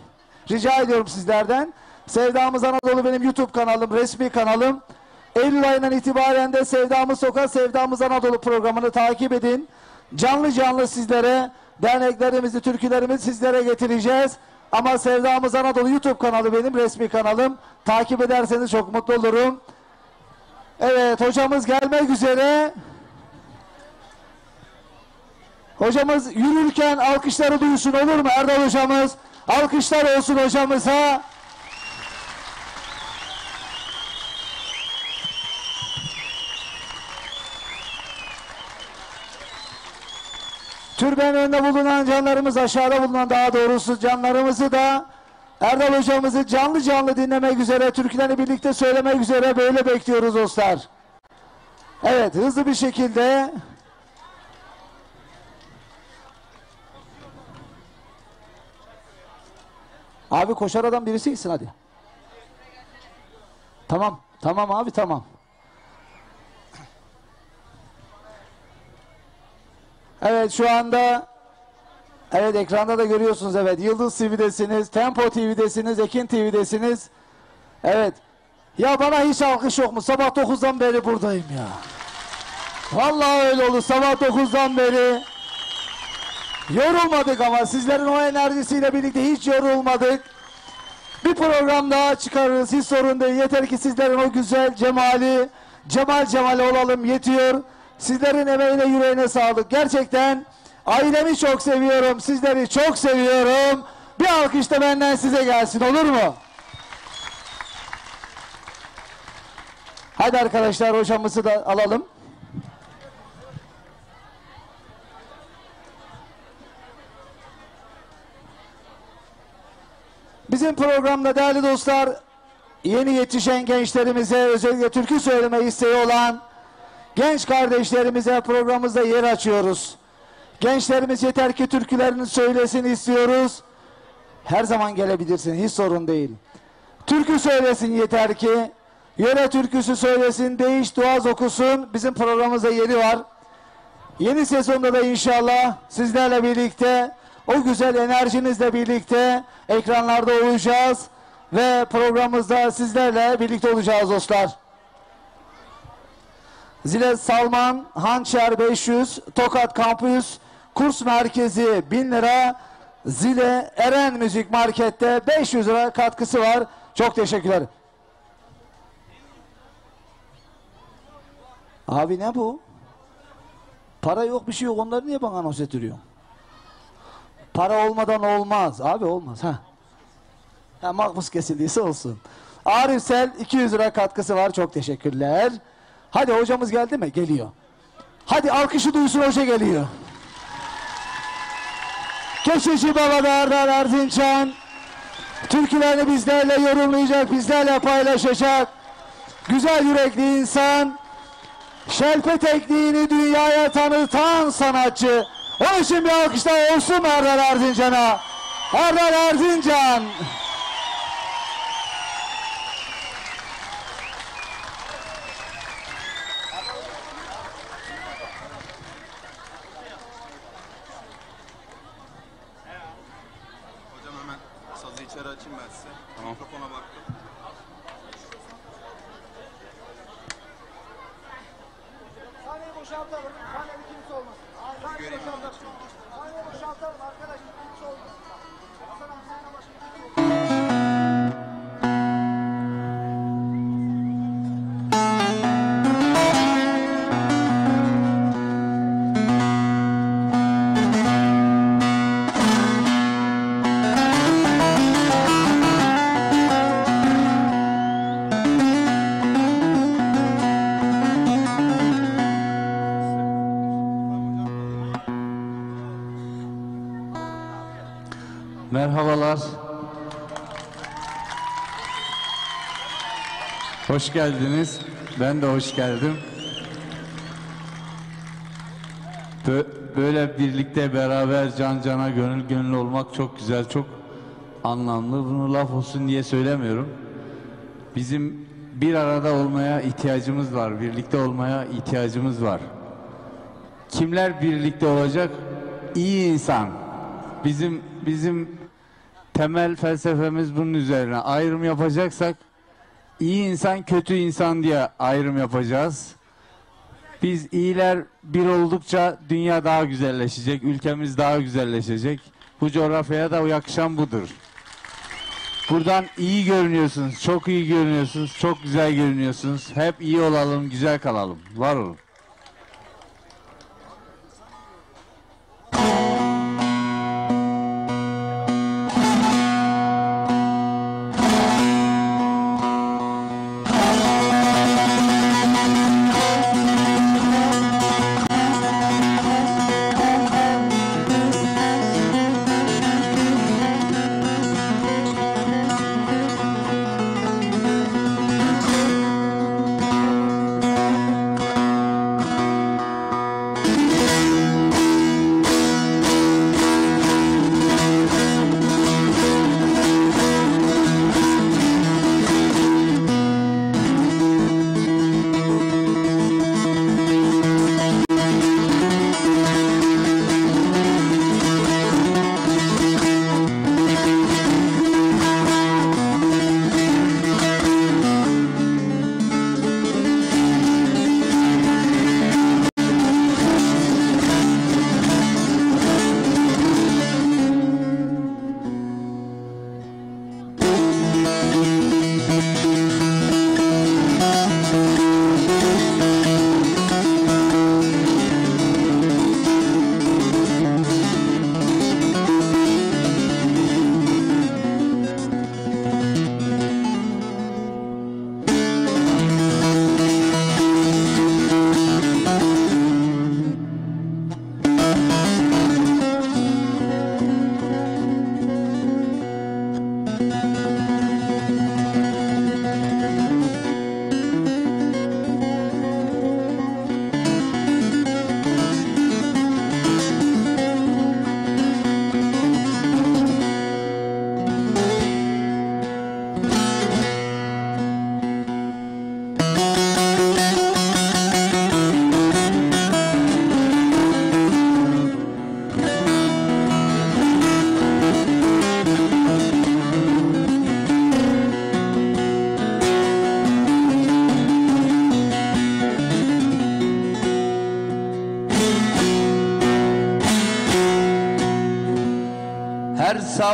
S2: Rica ediyorum sizlerden. Sevdamız Anadolu benim YouTube kanalım, resmi kanalım. Eylül ayından itibaren de Sevdamız Sokak, Sevdamız Anadolu programını takip edin. Canlı canlı sizlere derneklerimizi, türkülerimizi sizlere getireceğiz. Ama Sevdamız Anadolu YouTube kanalı benim resmi kanalım. Takip ederseniz çok mutlu olurum. Evet hocamız gelmek üzere. Hocamız yürürken alkışları duysun olur mu Erdal hocamız? Alkışlar olsun hocamıza. Türbenin önünde bulunan canlarımız, aşağıda bulunan daha doğrusu canlarımızı da Erdal hocamızı canlı canlı dinlemek üzere, türkülerini birlikte söylemek üzere böyle bekliyoruz dostlar. Evet, hızlı bir şekilde abi koşar adam birisi gitsin hadi. Tamam, tamam abi tamam. Evet şu anda evet ekranda da görüyorsunuz evet Yıldız TV'desiniz, Tempo TV'desiniz, Ekin TV'desiniz. Evet. Ya bana hiç alkış yok mu? Sabah 9'dan beri buradayım ya. Vallahi öyle olur. Sabah 9'dan beri yorulmadık ama sizlerin o enerjisiyle birlikte hiç yorulmadık. Bir program daha çıkarırız. Hiç sorun değil. Yeter ki sizlerin o güzel cemali, cemal olalım yetiyor. Sizlerin emeğine yüreğine sağlık. Gerçekten ailemi çok seviyorum. Sizleri çok seviyorum. Bir alkış da benden size gelsin olur mu? Hadi arkadaşlar hocamızı da alalım. Bizim programda değerli dostlar yeni yetişen gençlerimize özellikle türkü söyleme isteği olan Genç kardeşlerimize programımızda yer açıyoruz. Gençlerimiz yeter ki türkülerini söylesin istiyoruz. Her zaman gelebilirsin, hiç sorun değil. Türkü söylesin yeter ki. Yöre türküsü söylesin, değiş duaz okusun. Bizim programımızda yeri var. Yeni sezonda da inşallah sizlerle birlikte, o güzel enerjinizle birlikte ekranlarda olacağız. Ve programımızda sizlerle birlikte olacağız dostlar. Zile Salman, Hançer 500, Tokat Kampüs, Kurs Merkezi 1000 lira, Zile Eren Müzik Market'te 500 lira katkısı var. Çok teşekkürler. Abi ne bu? Para yok, bir şey yok. Onları niye bana anons ettiriyorsun? Para olmadan olmaz. Abi olmaz. Ha, makbuz kesildiyse olsun. Arif Sel 200 lira katkısı var. Çok teşekkürler. Hadi hocamız geldi mi? Geliyor. Hadi alkışı duysun, hoca geliyor. Keçeci Baba Erdal Erzincan türkülerini bizlerle yorumlayacak, bizlerle paylaşacak. Güzel yürekli insan, şelpe tekniğini dünyaya tanıtan sanatçı. Onun için bir alkışlar olsun Erdal Erzincan'a. Erdal Erzincan.
S21: Hocam hemen sazı içeri açayım ben size. Tamam. Mikrofona baktım.
S10: Sahneyi boşaltalım. Sahnede kimse olmasın. Sahneyi boşaltalım. Sahneyi boşaltalım arkadaşlar. Kimse olmasın. Hasan abi sahne başında kimse olmasın.
S22: Merhabalar. Hoş geldiniz. Ben de hoş geldim. Böyle birlikte beraber can cana gönül gönül olmak çok güzel, çok anlamlı. Bunu laf olsun diye söylemiyorum. Bizim bir arada olmaya ihtiyacımız var. Birlikte olmaya ihtiyacımız var. Kimler birlikte olacak? İyi insan. Bizim temel felsefemiz bunun üzerine. Ayrım yapacaksak iyi insan, kötü insan diye ayrım yapacağız. Biz iyiler bir oldukça dünya daha güzelleşecek, ülkemiz daha güzelleşecek. Bu coğrafyaya da yakışan budur. Buradan iyi görünüyorsunuz, çok iyi görünüyorsunuz, çok güzel görünüyorsunuz. Hep iyi olalım, güzel kalalım. Var olun.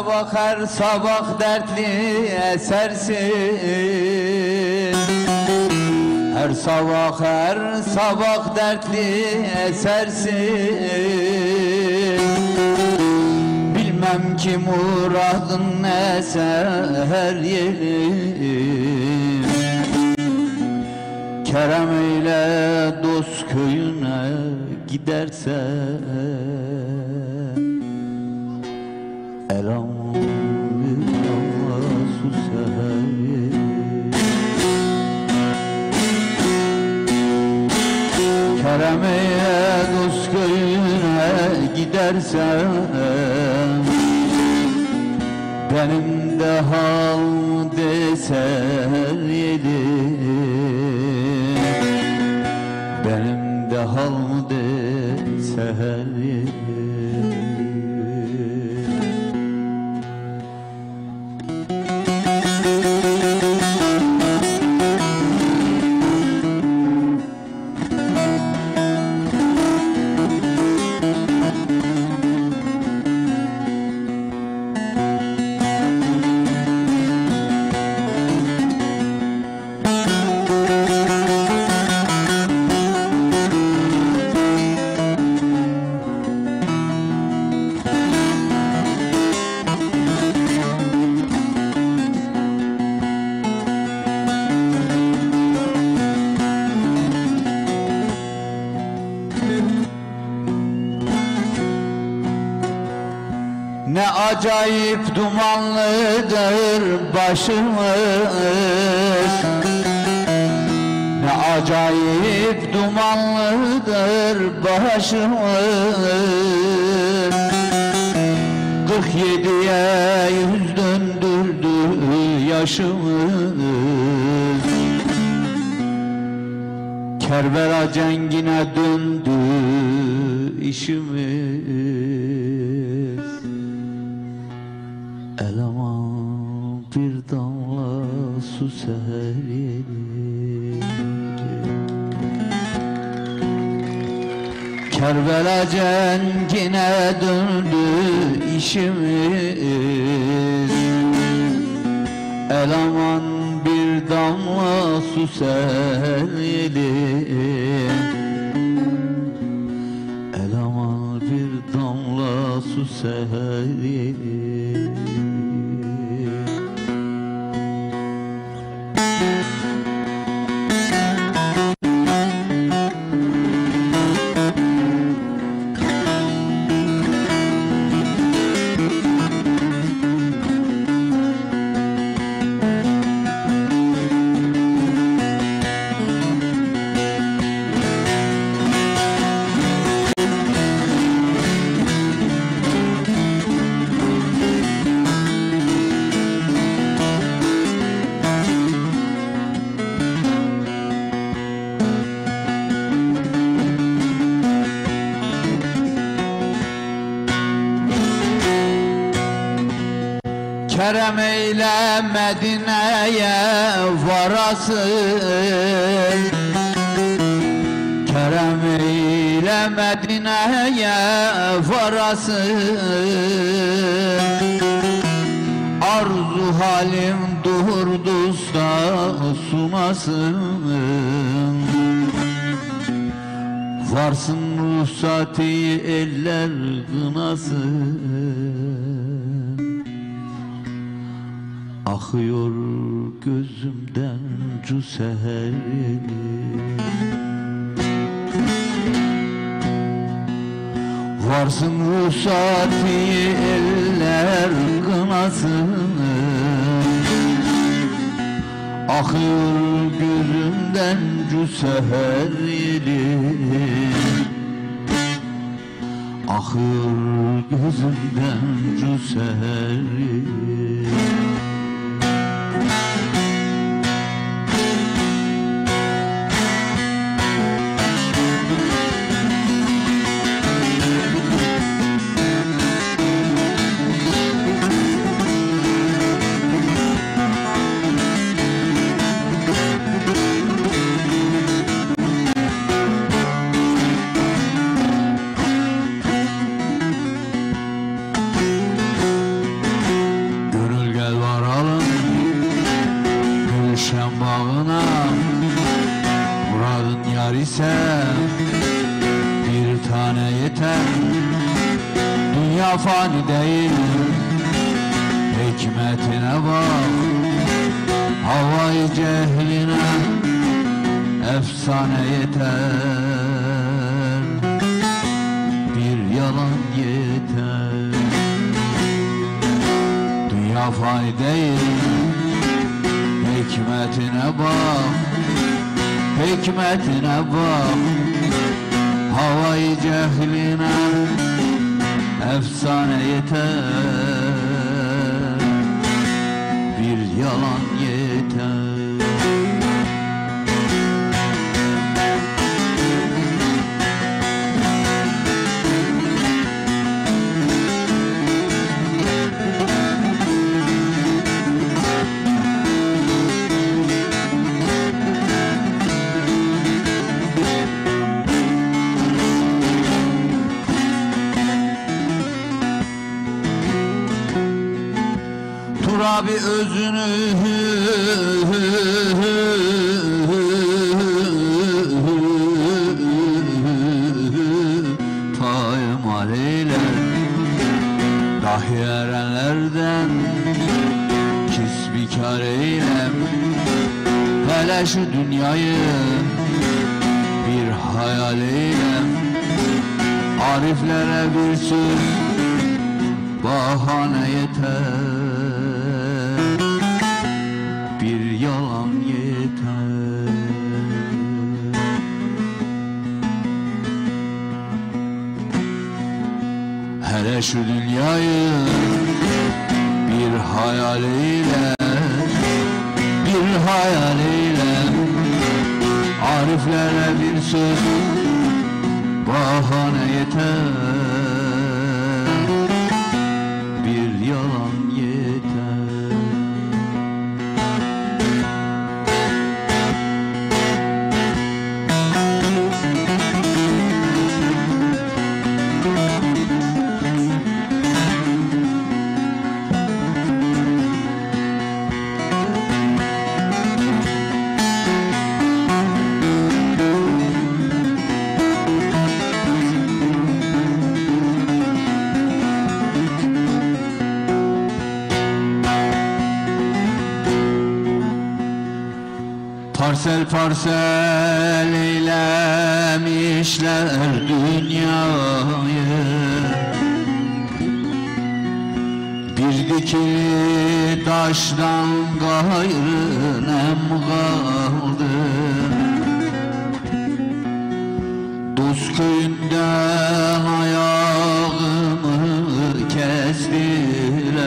S1: her sabah dertli esersin. Her sabah dertli esersin. Bilmem ki muradın eser yerim. Kerem eyle dost köyüne gidersen. Elam su seher. Kerem eyle dost köyüne gidersen. Benim de hal deser yedim. Benim de hal deser yedim. Ne acayip dumanlıdır başımız. Ne acayip dumanlıdır başımız. 47'ye 100 döndürdü yaşımız. Kerbela cengine döndü işimiz. Eleman bir damla su seher yedim. Kerbela cengine döndü işimiz. Eleman bir damla su seher yedim. Eleman bir damla su seher yedim. Kerem eyle Medine'ye varasın. Kerem eyle Medine'ye varasın. Arzu halim durdusta sunasın. Varsın ruhsati eller kınasın. Akıyor gözümden cu seher varsın ruhsati eller kınasın. Akıyor gözümden cu seher akıyor gözümden cu seher. isem bir tane yeter. Dünya fani değil, hikmetine bak. Havayı cehline efsane yeter. Bir yalan yeter. Dünya fani değil, hikmetine bak. Hikmetine bak. Havayı cehline efsane yeter. Bir yalan yeter. Turabi özünü paymal eyler. Dahi erenlerden kisbikar eylem. Hele şu dünyayı bir hayal eylem. Ariflere bir söz bahane yeter. Bir yalan yeter. Hele şu dünyayı bir hayal eyle. Bir hayal eyle. Ariflere bir söz bahane yeter. Bir yalan yeter. Parsel parsel eylemişler dünyayı. Bir dikili taştan gayrı nem kaldı. Dost köyünden ayağımı kestiler.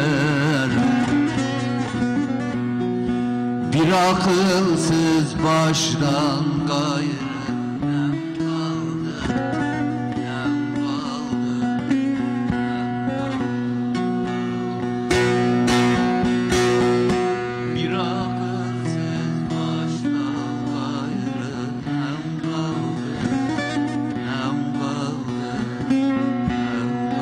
S1: Bir akılsız baştan gayrı nem kaldı, nem kaldı, nem kaldı. Bir akılsız baştan gayrı nem kaldı, nem kaldı, nem kaldı.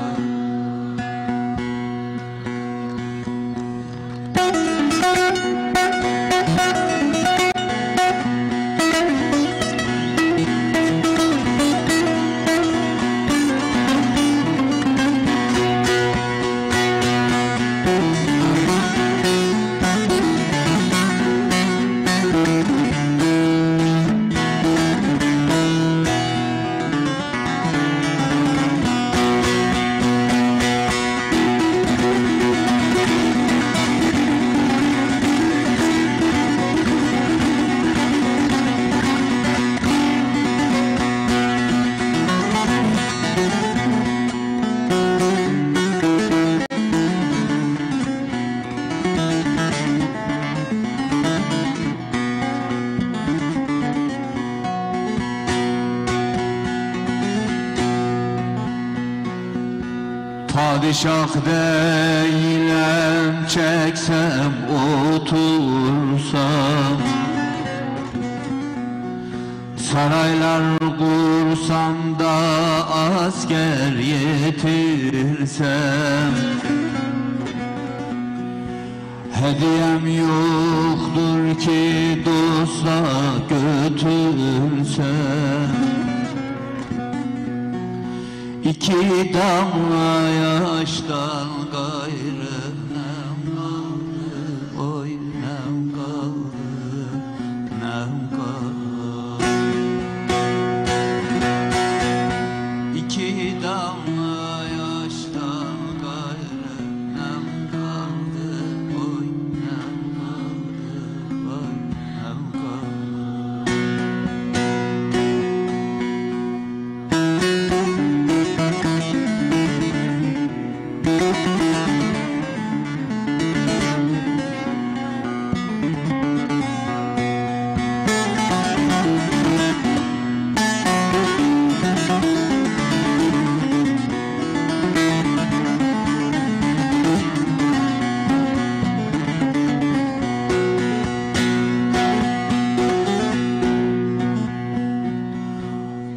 S1: Padişah değilim çeksem otursam, saraylar kursam da asker yetirsem, hediyem yoktur ki dosta götürsem. İki damla yaştan gayrı nem kaldı, oy nem kaldı, nem kaldı. İki damla yaştan gayrı nem kaldı, oy nem kaldı, oy nem kaldı.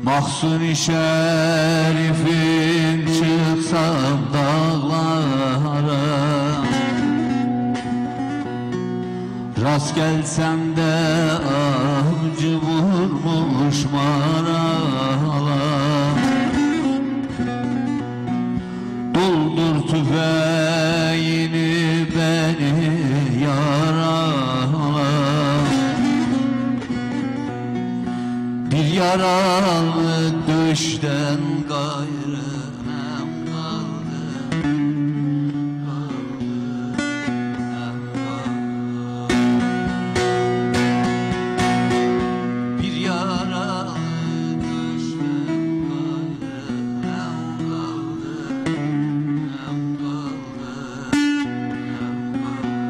S1: Mahzun-i Şerif'in çıksam dağlara, rast gelsem de avcı vurmuş maralar. Doldur tüfeğini beni yaralar. Bir yaralı düşten gayrı nem kaldı, nem kaldı. Bir yaralı düşten gayrı nem kaldı, nem kaldı, nem kaldı.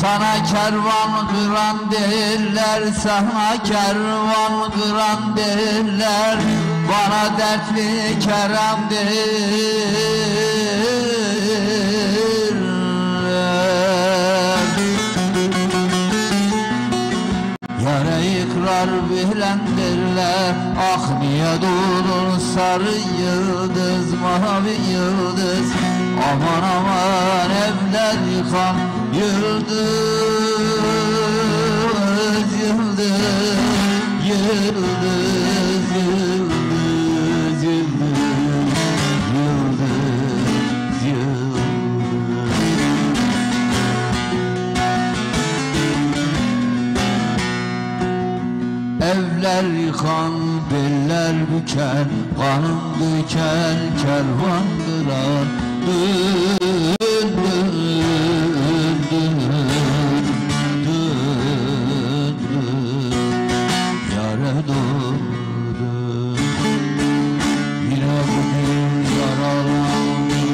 S3: Sana kervan kıran derler, sana kervan kıran derler, bana dertli kerem derler. Yara ikrar bilendirler, ah niye durur sarı yıldız, mavi yıldız. Aman aman evler yıkan yıldız, yıldız, yıldız, yıldız, yıldız, yıldız, evler yıkan, beller büken, kanım döken, kervan kıran. Yara doğdu, yine bugün yaralandım,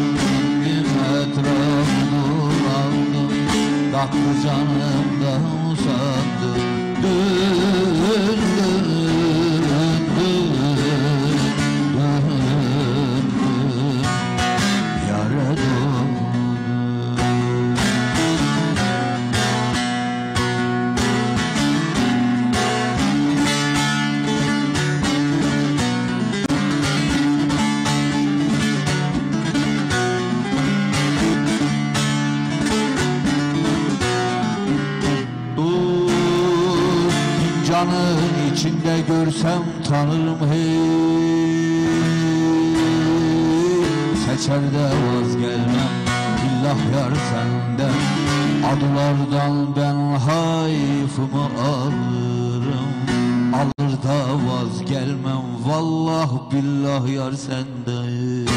S3: etrafı dolandım, tatlı canımdan usandım. Canın içinde görsem tanırım hey, seçer de vazgelmem billah yar senden. Adılardan ben hayfımı alırım, alır da vazgelmem, vallah billah yar sendeyim.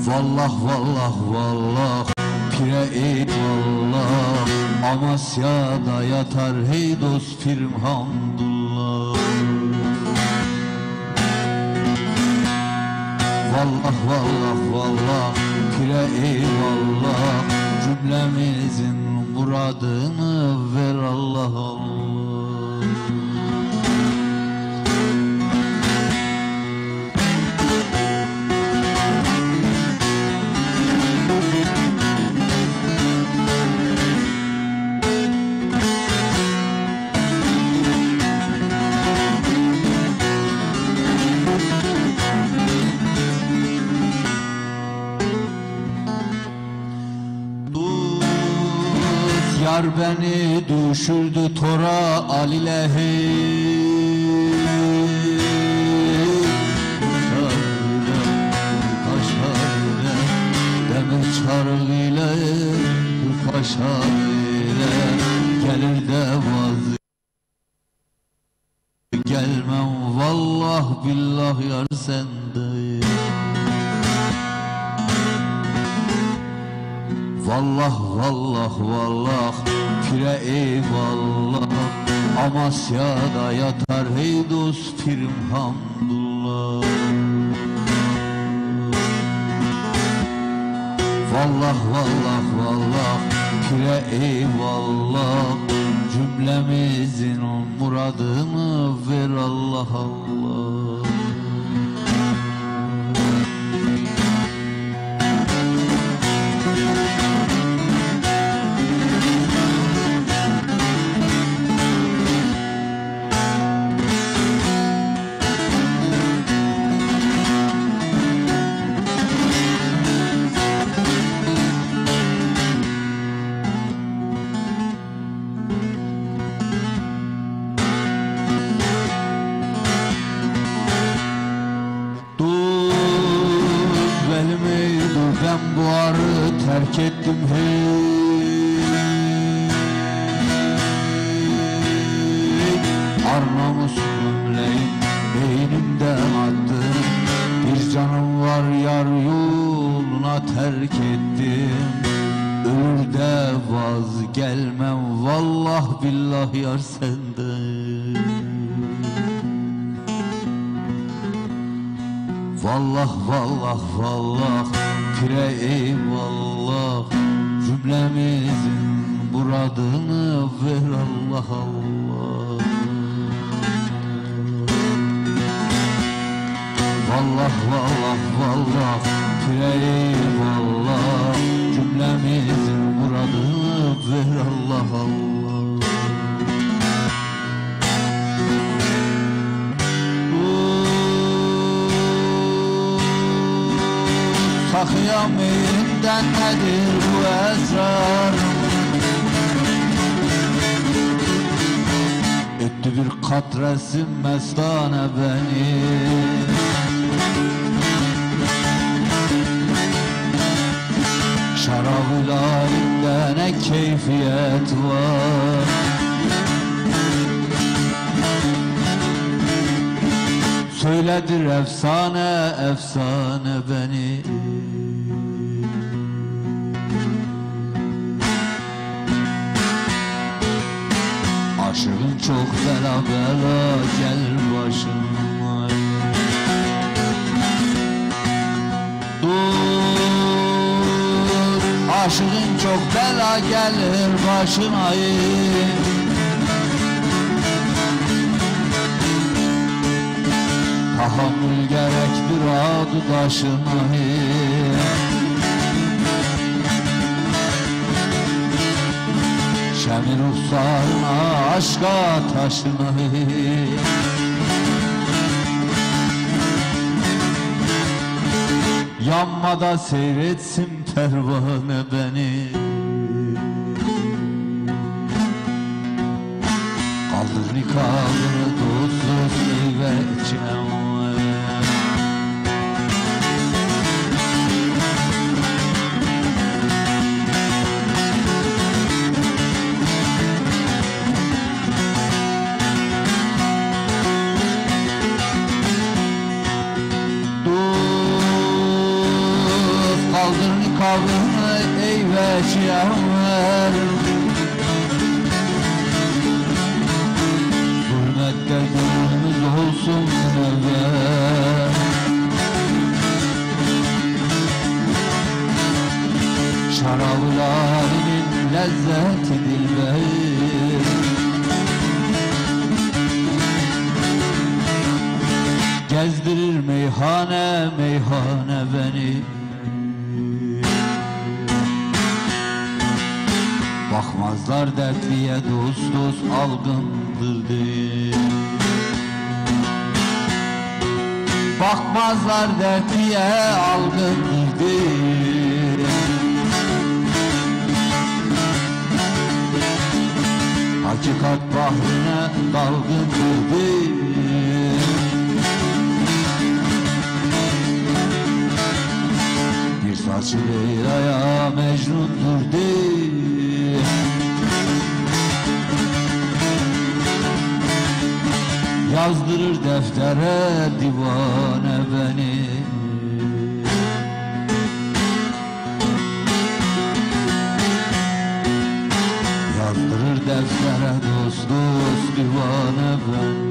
S3: Vallah vallah vallah pire eyvallah, Amasya'da yatar hey dost pirim hamdullah. Vallah vallah vallah pire eyvallah, cümlemizin muradını ver Allah Allah. Yar beni düşürdü tora alile hey, kaşarıyla demir çarığıyla kaşarıyla gelir de vaz gelmem, vallah billah yar sendeyim. Vallah vallah vallah pire eyvallah, Amasya'da yatar hey dost pirim hamdullah. Vallah vallah vallah pire eyvallah, cümlemizin muradını ver Allah Allah. Ben bu arı terk ettim hey, Arnamus gömleğim beynimden attım, bir canım var yar yoluna terk ettim, ölür de vaz gelmem, vallah billah yar senden. Vallah vallah vallah pire eyvallah, cümlemizin muradını ver Allah Allah. Vallah vallah vallah pire eyvallah, cümlemizin muradını ver Allah Allah. Sakıyamından nedir bu esrar, etti bir katresim mestane beni, şarabıyla elimde ne keyfiyet var, söyledir efsane efsane beni. Aşığın çok bela bela gel başıma, dur aşığın çok bela gelir başına, tahammül gerektir adı taşına, şemi ruhsarına aşka taşına, yanmada seyretsin pervane beni, kaldır nikahını dostsuz meyve içine. kavını eyveşiyanlar Hürmette gönlümüz olsun münevver Şarablarının lezzeti dilber Gezdirir meyhane meyhane beni Bakmazlar dertliye dost dost algındır diye Bakmazlar dertliye algındır diye Hakikat bahrine dalgındır diye Bir saçı Leyla'ya Mecnun'dur diye Yazdırır deftere divane beni Yazdırır deftere dost dost divane beni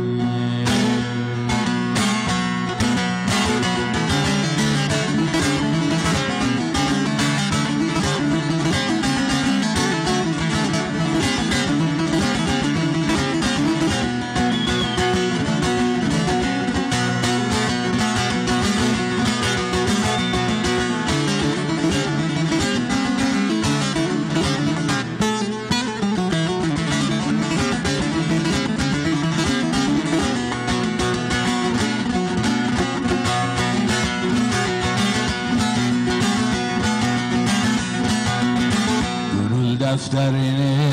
S3: Defterini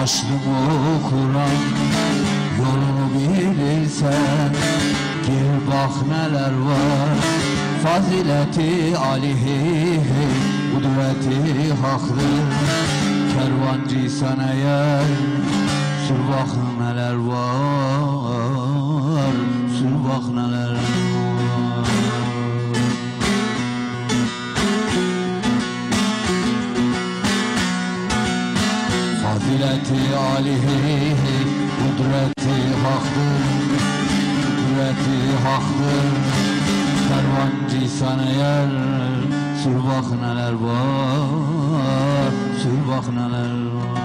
S3: açtım okuran Yolunu bilirsen gir bak neler var Fazileti alihi kudreti haktır Kervancıysan eğer sür bak neler var Sür bak neler var Fazileti alihi kudreti haktır Kudreti haktır Kervancıysan eğer sür bak neler var Sür bak neler var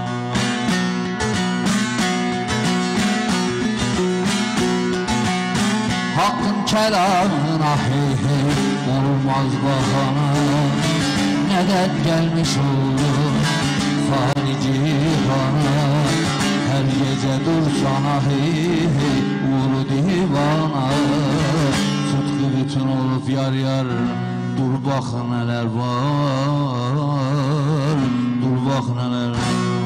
S3: Hakkın kelamına hey hey olmaz bahana Neden gelmiş olur fani cihana Her gece dursana hey hey uğru divana Sıtkı bütün olup yar yar dur bak neler var Dur bak neler var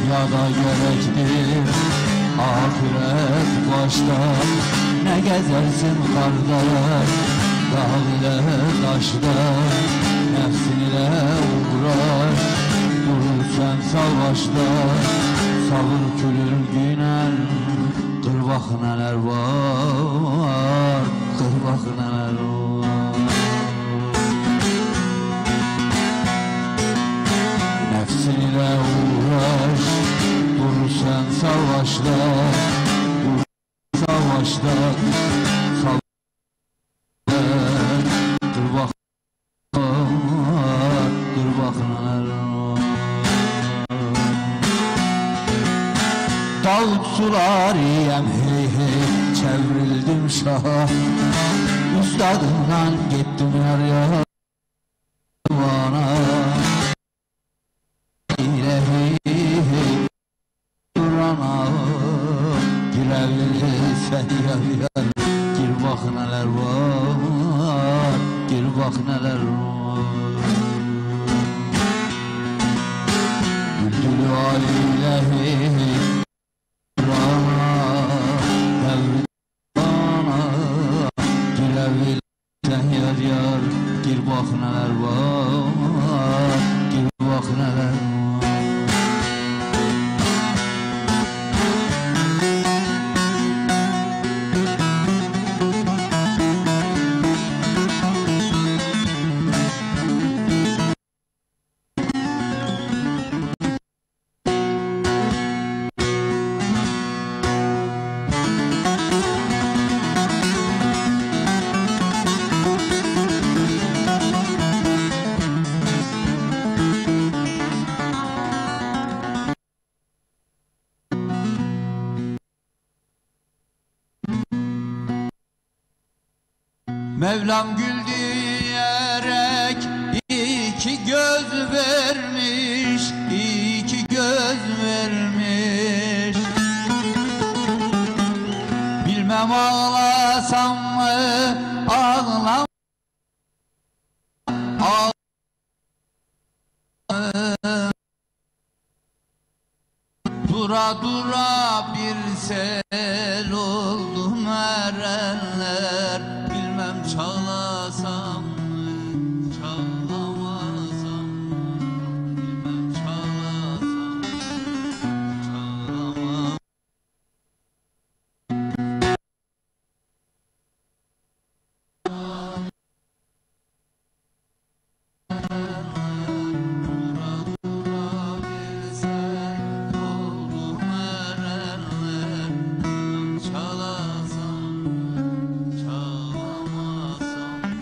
S3: Dünyada gerektir ahiret başta Ne gezersin kardeş dağ ile taşta Nefsin ile uğraş durursan savaşta Savur külür güner kır bak neler var Kır bak neler var Nefsin ile uğraş durursan savaşta Dur savaşta Dur bak Dur bak neler Davut sularıyem hey hey çevrildim şaha Üstadından gittim yar yar bana yar yar. Gir bak neler var, gir bak neler var. Güldülü alilehi yar yar, gir bak neler var, gir bak neler var. Mevlam gül diyerek iki göz vermiş, iki göz vermiş. Bilmem ağlasam mı, ağlam. Dura dura bir sel oldum erenler. Bilmem çalasam mı, çalamasam mı, bilmem çalasam mı, çalamam. Dura dura bir sel oldum erenler. Bilmem çalasam mı, çalamasam mı.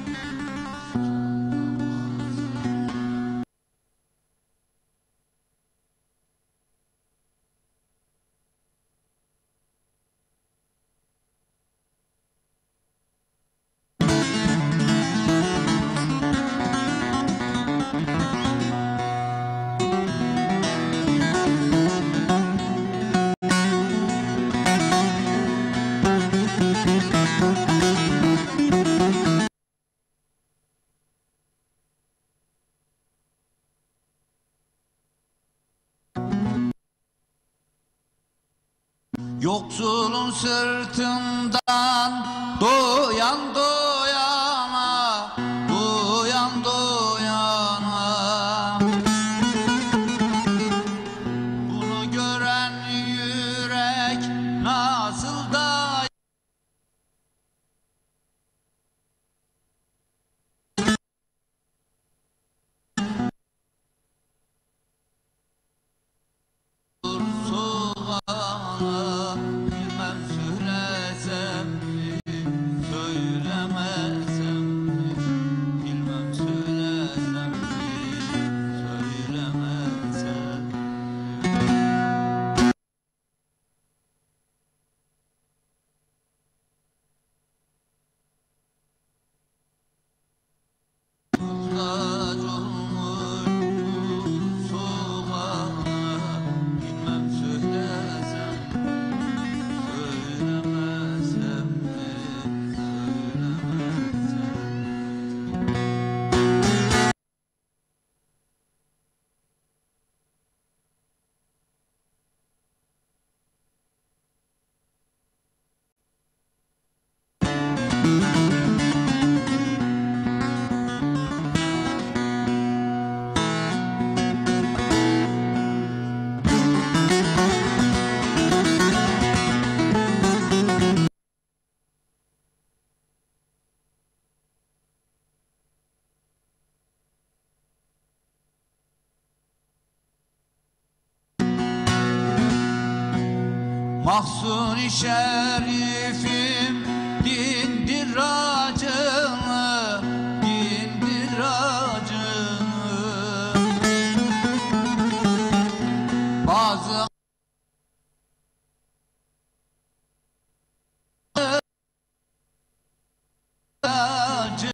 S3: Yoksulun sırtından doyan doyana, doyan doyana. Bunu gören yürek nasıl da soğana. Bilmem söylesem mi, söylemesem mi, bilmem söylesem mi, söylemesem mi. Muhtaç olmuş soğana. Bilmem söylesem mi, söylemesem mi, söylemesem mi. Mahzun-i şerifim dindir acını, dindir acını. Bazı acı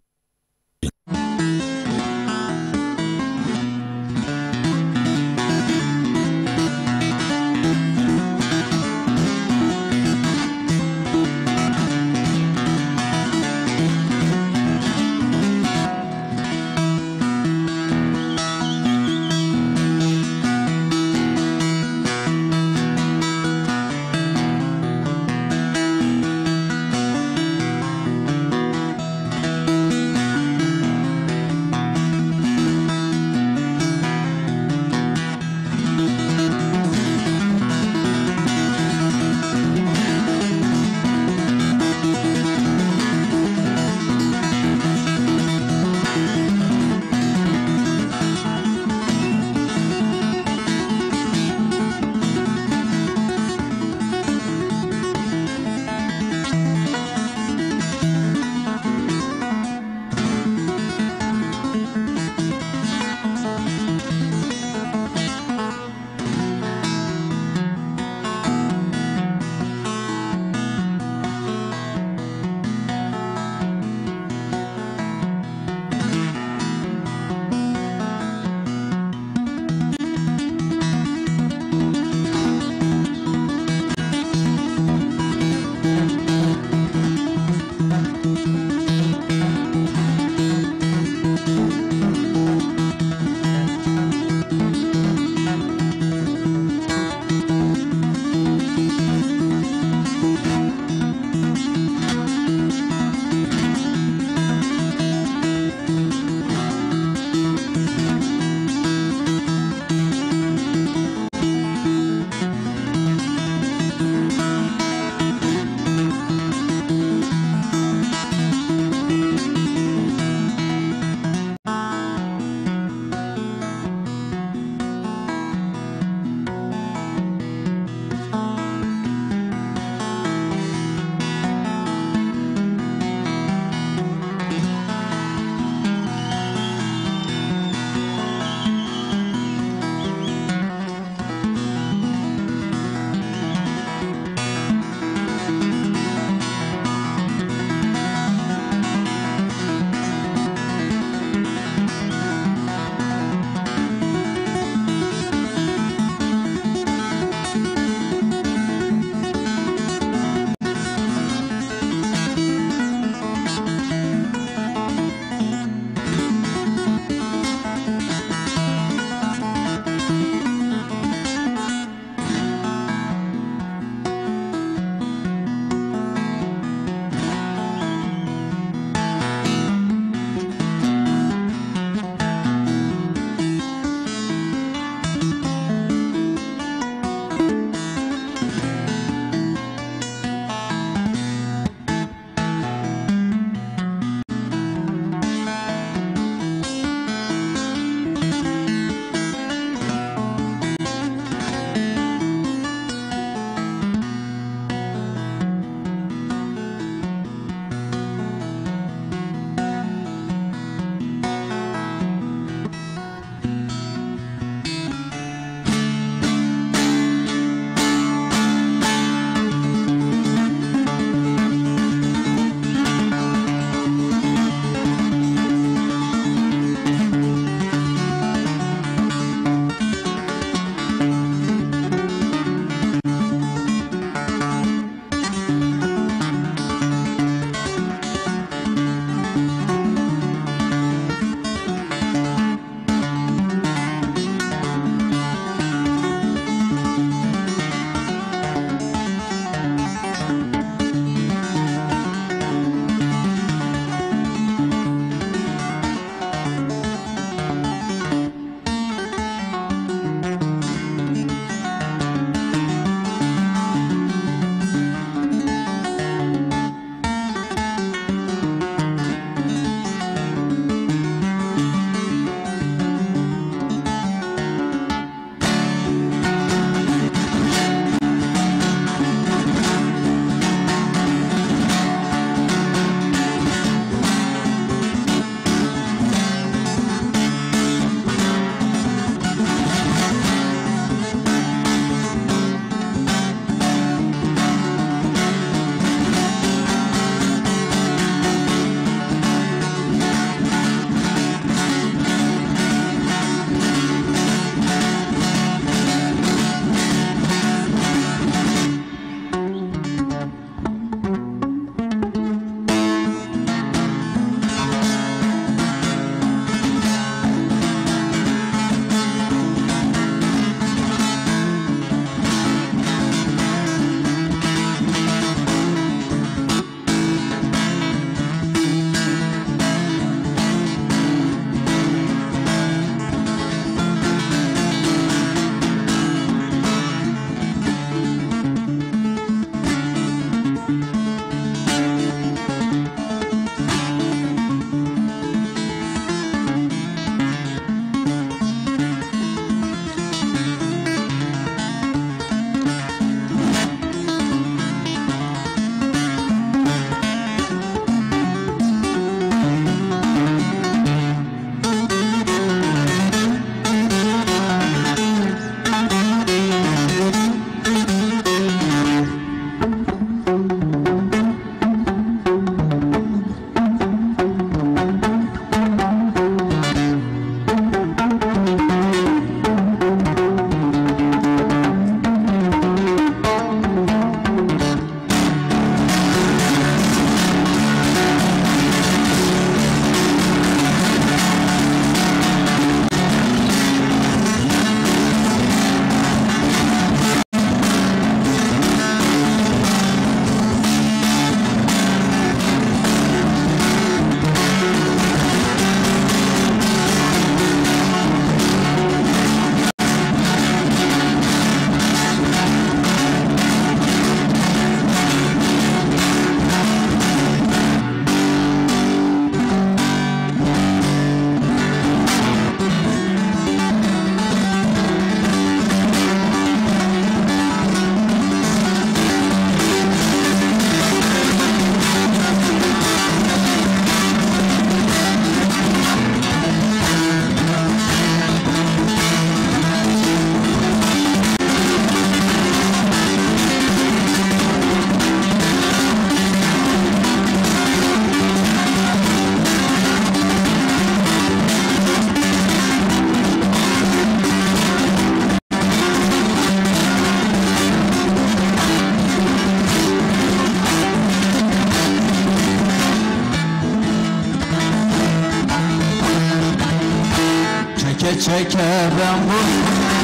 S3: çekerem bu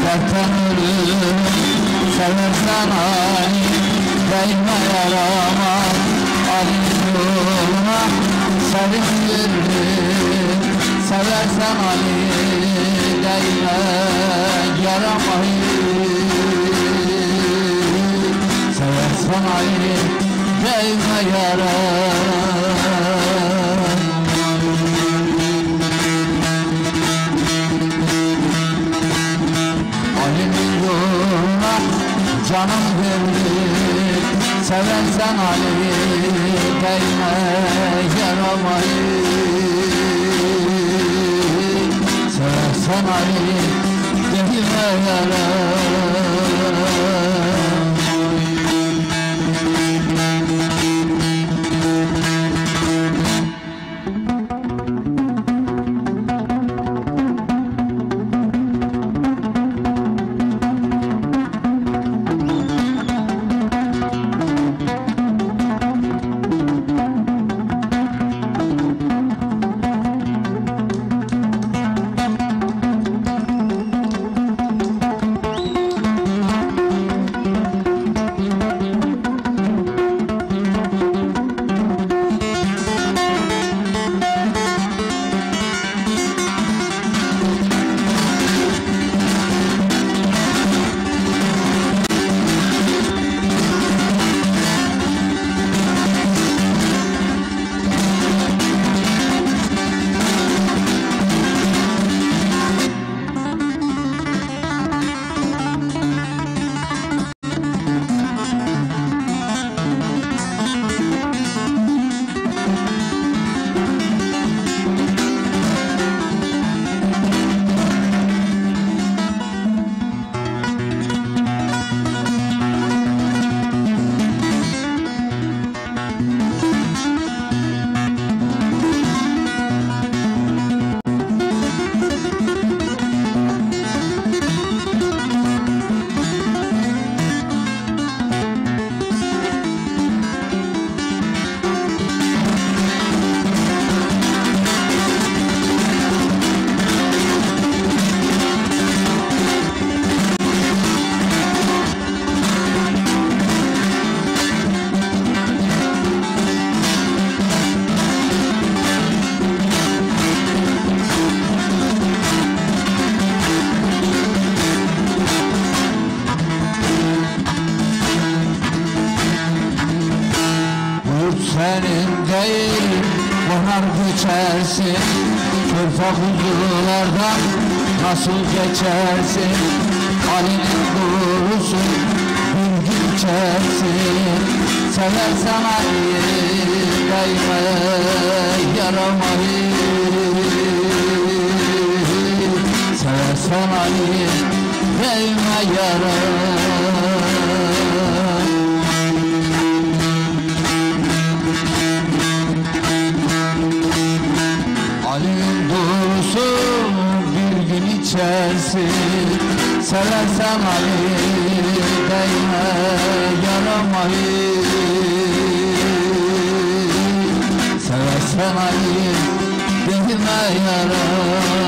S3: dertten ölürüm. Seversen Ali değme yarama, Ali'nin yoluna sevindirim. Seversen Ali değme yarama, seversen Ali değme yarama. Ali'nin yoluna canım verdim. Seversen Ali değme yaramayı, seversen Ali değme yaramayı. Senin değil bahar geçersin, körfe kuzulardan nasıl geçersin? Ali'nin kurusu bir gün içersin. Seversen Ali değme yaramayı, seversen Ali değme yaramayı. Ali'nin doğrusu bir gün içersin. Seversen Ali değme yaramayı, seversen Ali değme yaramayı.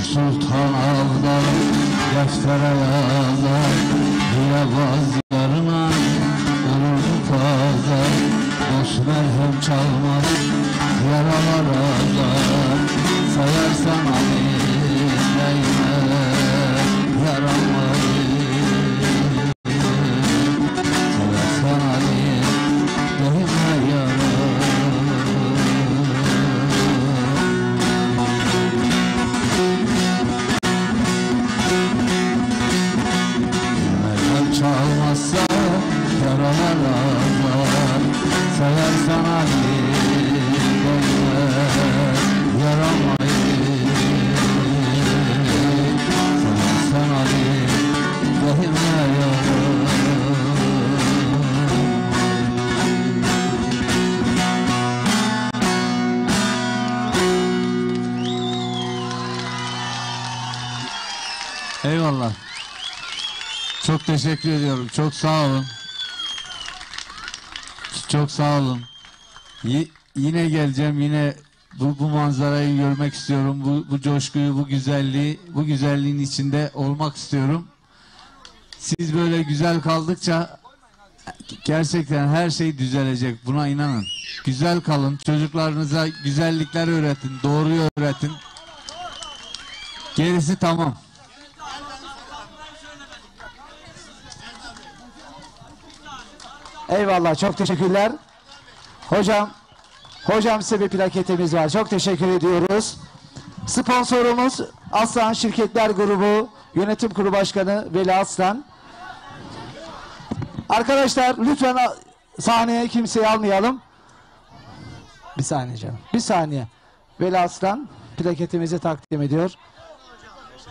S3: Pir Sultan ağlar, deftere yazar, diye bazılarına olurdu pazar. Dost merhem çalmaz, yaralar ağlar, sayarsan aleyhine yaramayı. Sayarsan aleyhine yaramayı. Çalmazsa yaralar ağlar, sayarsan aleyhine yaramayı. Sayarsan aleyhine yaramayı.
S22: Eyvallah. Çok teşekkür ediyorum. Çok sağ olun. Çok sağ olun. Yine geleceğim. Yine bu manzarayı görmek istiyorum. Bu coşkuyu, bu güzelliği, bu güzelliğin içinde olmak istiyorum. Siz böyle güzel kaldıkça gerçekten her şey düzelecek. Buna inanın. Güzel kalın. Çocuklarınıza güzellikler öğretin. Doğruyu öğretin. Gerisi tamam.
S2: Eyvallah, çok teşekkürler. Hocam size bir plaketimiz var. Çok teşekkür ediyoruz. Sponsorumuz Aslan Şirketler Grubu Yönetim Kurulu Başkanı Veli Aslan. Arkadaşlar lütfen sahneye kimseyi almayalım. Bir saniye canım. Bir saniye. Veli Aslan plaketimizi takdim ediyor.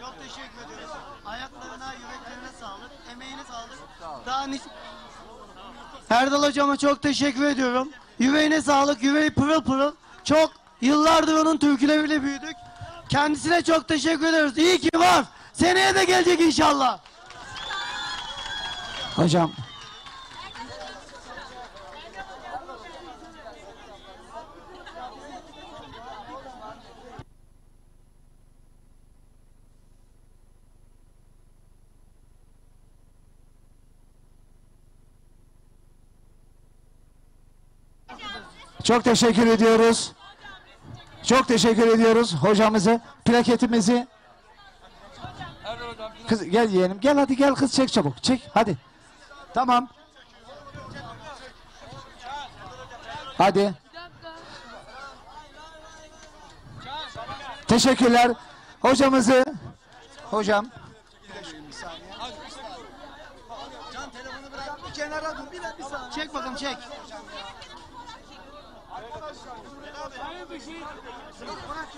S10: Çok teşekkür ediyoruz. Ayaklarına, yüreklerine sağlık. Emeğine sağlık. Daha Erdal hocama çok teşekkür ediyorum. Yüreğine sağlık, yüreği pırıl pırıl. Çok yıllardır onun türküleriyle büyüdük. Kendisine çok teşekkür ederiz. İyi ki var. Seneye de gelecek inşallah.
S2: Hocam. Çok teşekkür ediyoruz. Çok teşekkür ediyoruz hocamızı. Plaketimizi. Kız gel yeğenim. Gel hadi gel kız çek çabuk. Çek hadi. Tamam. Hadi. Teşekkürler. Hocamızı. Hocam.
S10: Can telefonu bırak. Bir kenara dur. Bir saniye. Çek bakalım çek.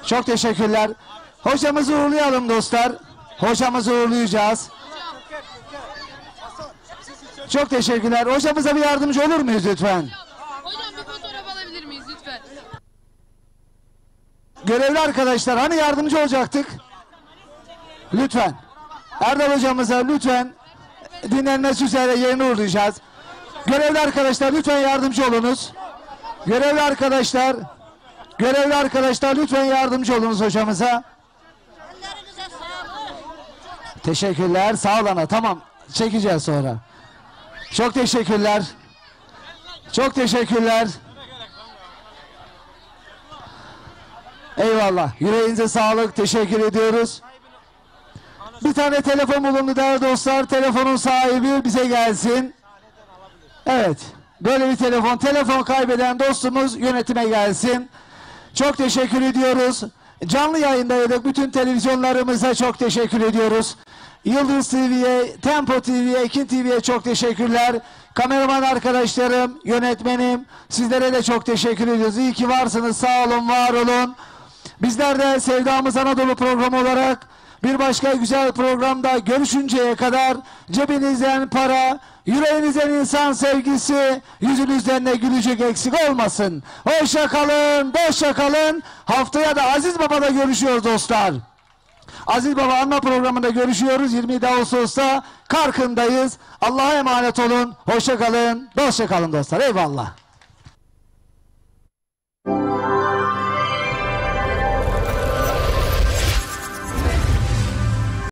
S2: Çok teşekkürler. Hocamızı uğurlayalım dostlar. Hocamızı uğurlayacağız. Çok teşekkürler. Hocamıza bir yardımcı olur muyuz lütfen?
S16: Hocam bir fotoğraf alabilir miyiz lütfen?
S2: Görevli arkadaşlar hani yardımcı olacaktık? Lütfen. Erdal hocamıza lütfen dinlenmesi üzere yerini uğurlayacağız. Görevli arkadaşlar lütfen yardımcı olunuz. Görevli arkadaşlar lütfen yardımcı olunuz hocamıza. Teşekkürler. Sağ olana. Tamam. Çekeceğiz sonra. Çok teşekkürler. Çok teşekkürler. Eyvallah. Yüreğinize sağlık. Teşekkür ediyoruz. Bir tane telefon bulundu değerli dostlar. Telefonun sahibi bize gelsin. Evet. Böyle bir telefon kaybeden dostumuz yönetime gelsin. Çok teşekkür ediyoruz. Canlı yayındaydık. Bütün televizyonlarımıza çok teşekkür ediyoruz. Yıldız TV'ye, Tempo TV'ye, Ekin TV'ye çok teşekkürler. Kameraman arkadaşlarım, yönetmenim, sizlere de çok teşekkür ediyoruz. İyi ki varsınız. Sağ olun, var olun. Bizler de Sevdamız Anadolu programı olarak bir başka güzel programda görüşünceye kadar cebinizden para, yüreğinizden insan sevgisi, yüzünüzden de gülücük eksik olmasın. Hoşça kalın, dostça kalın. Haftaya da Aziz Baba'da görüşüyoruz dostlar. Aziz Baba anma programında görüşüyoruz. 27 Ağustos'ta Karkın'dayız. Allah'a emanet olun. Hoşça kalın, dostça kalın dostlar. Eyvallah.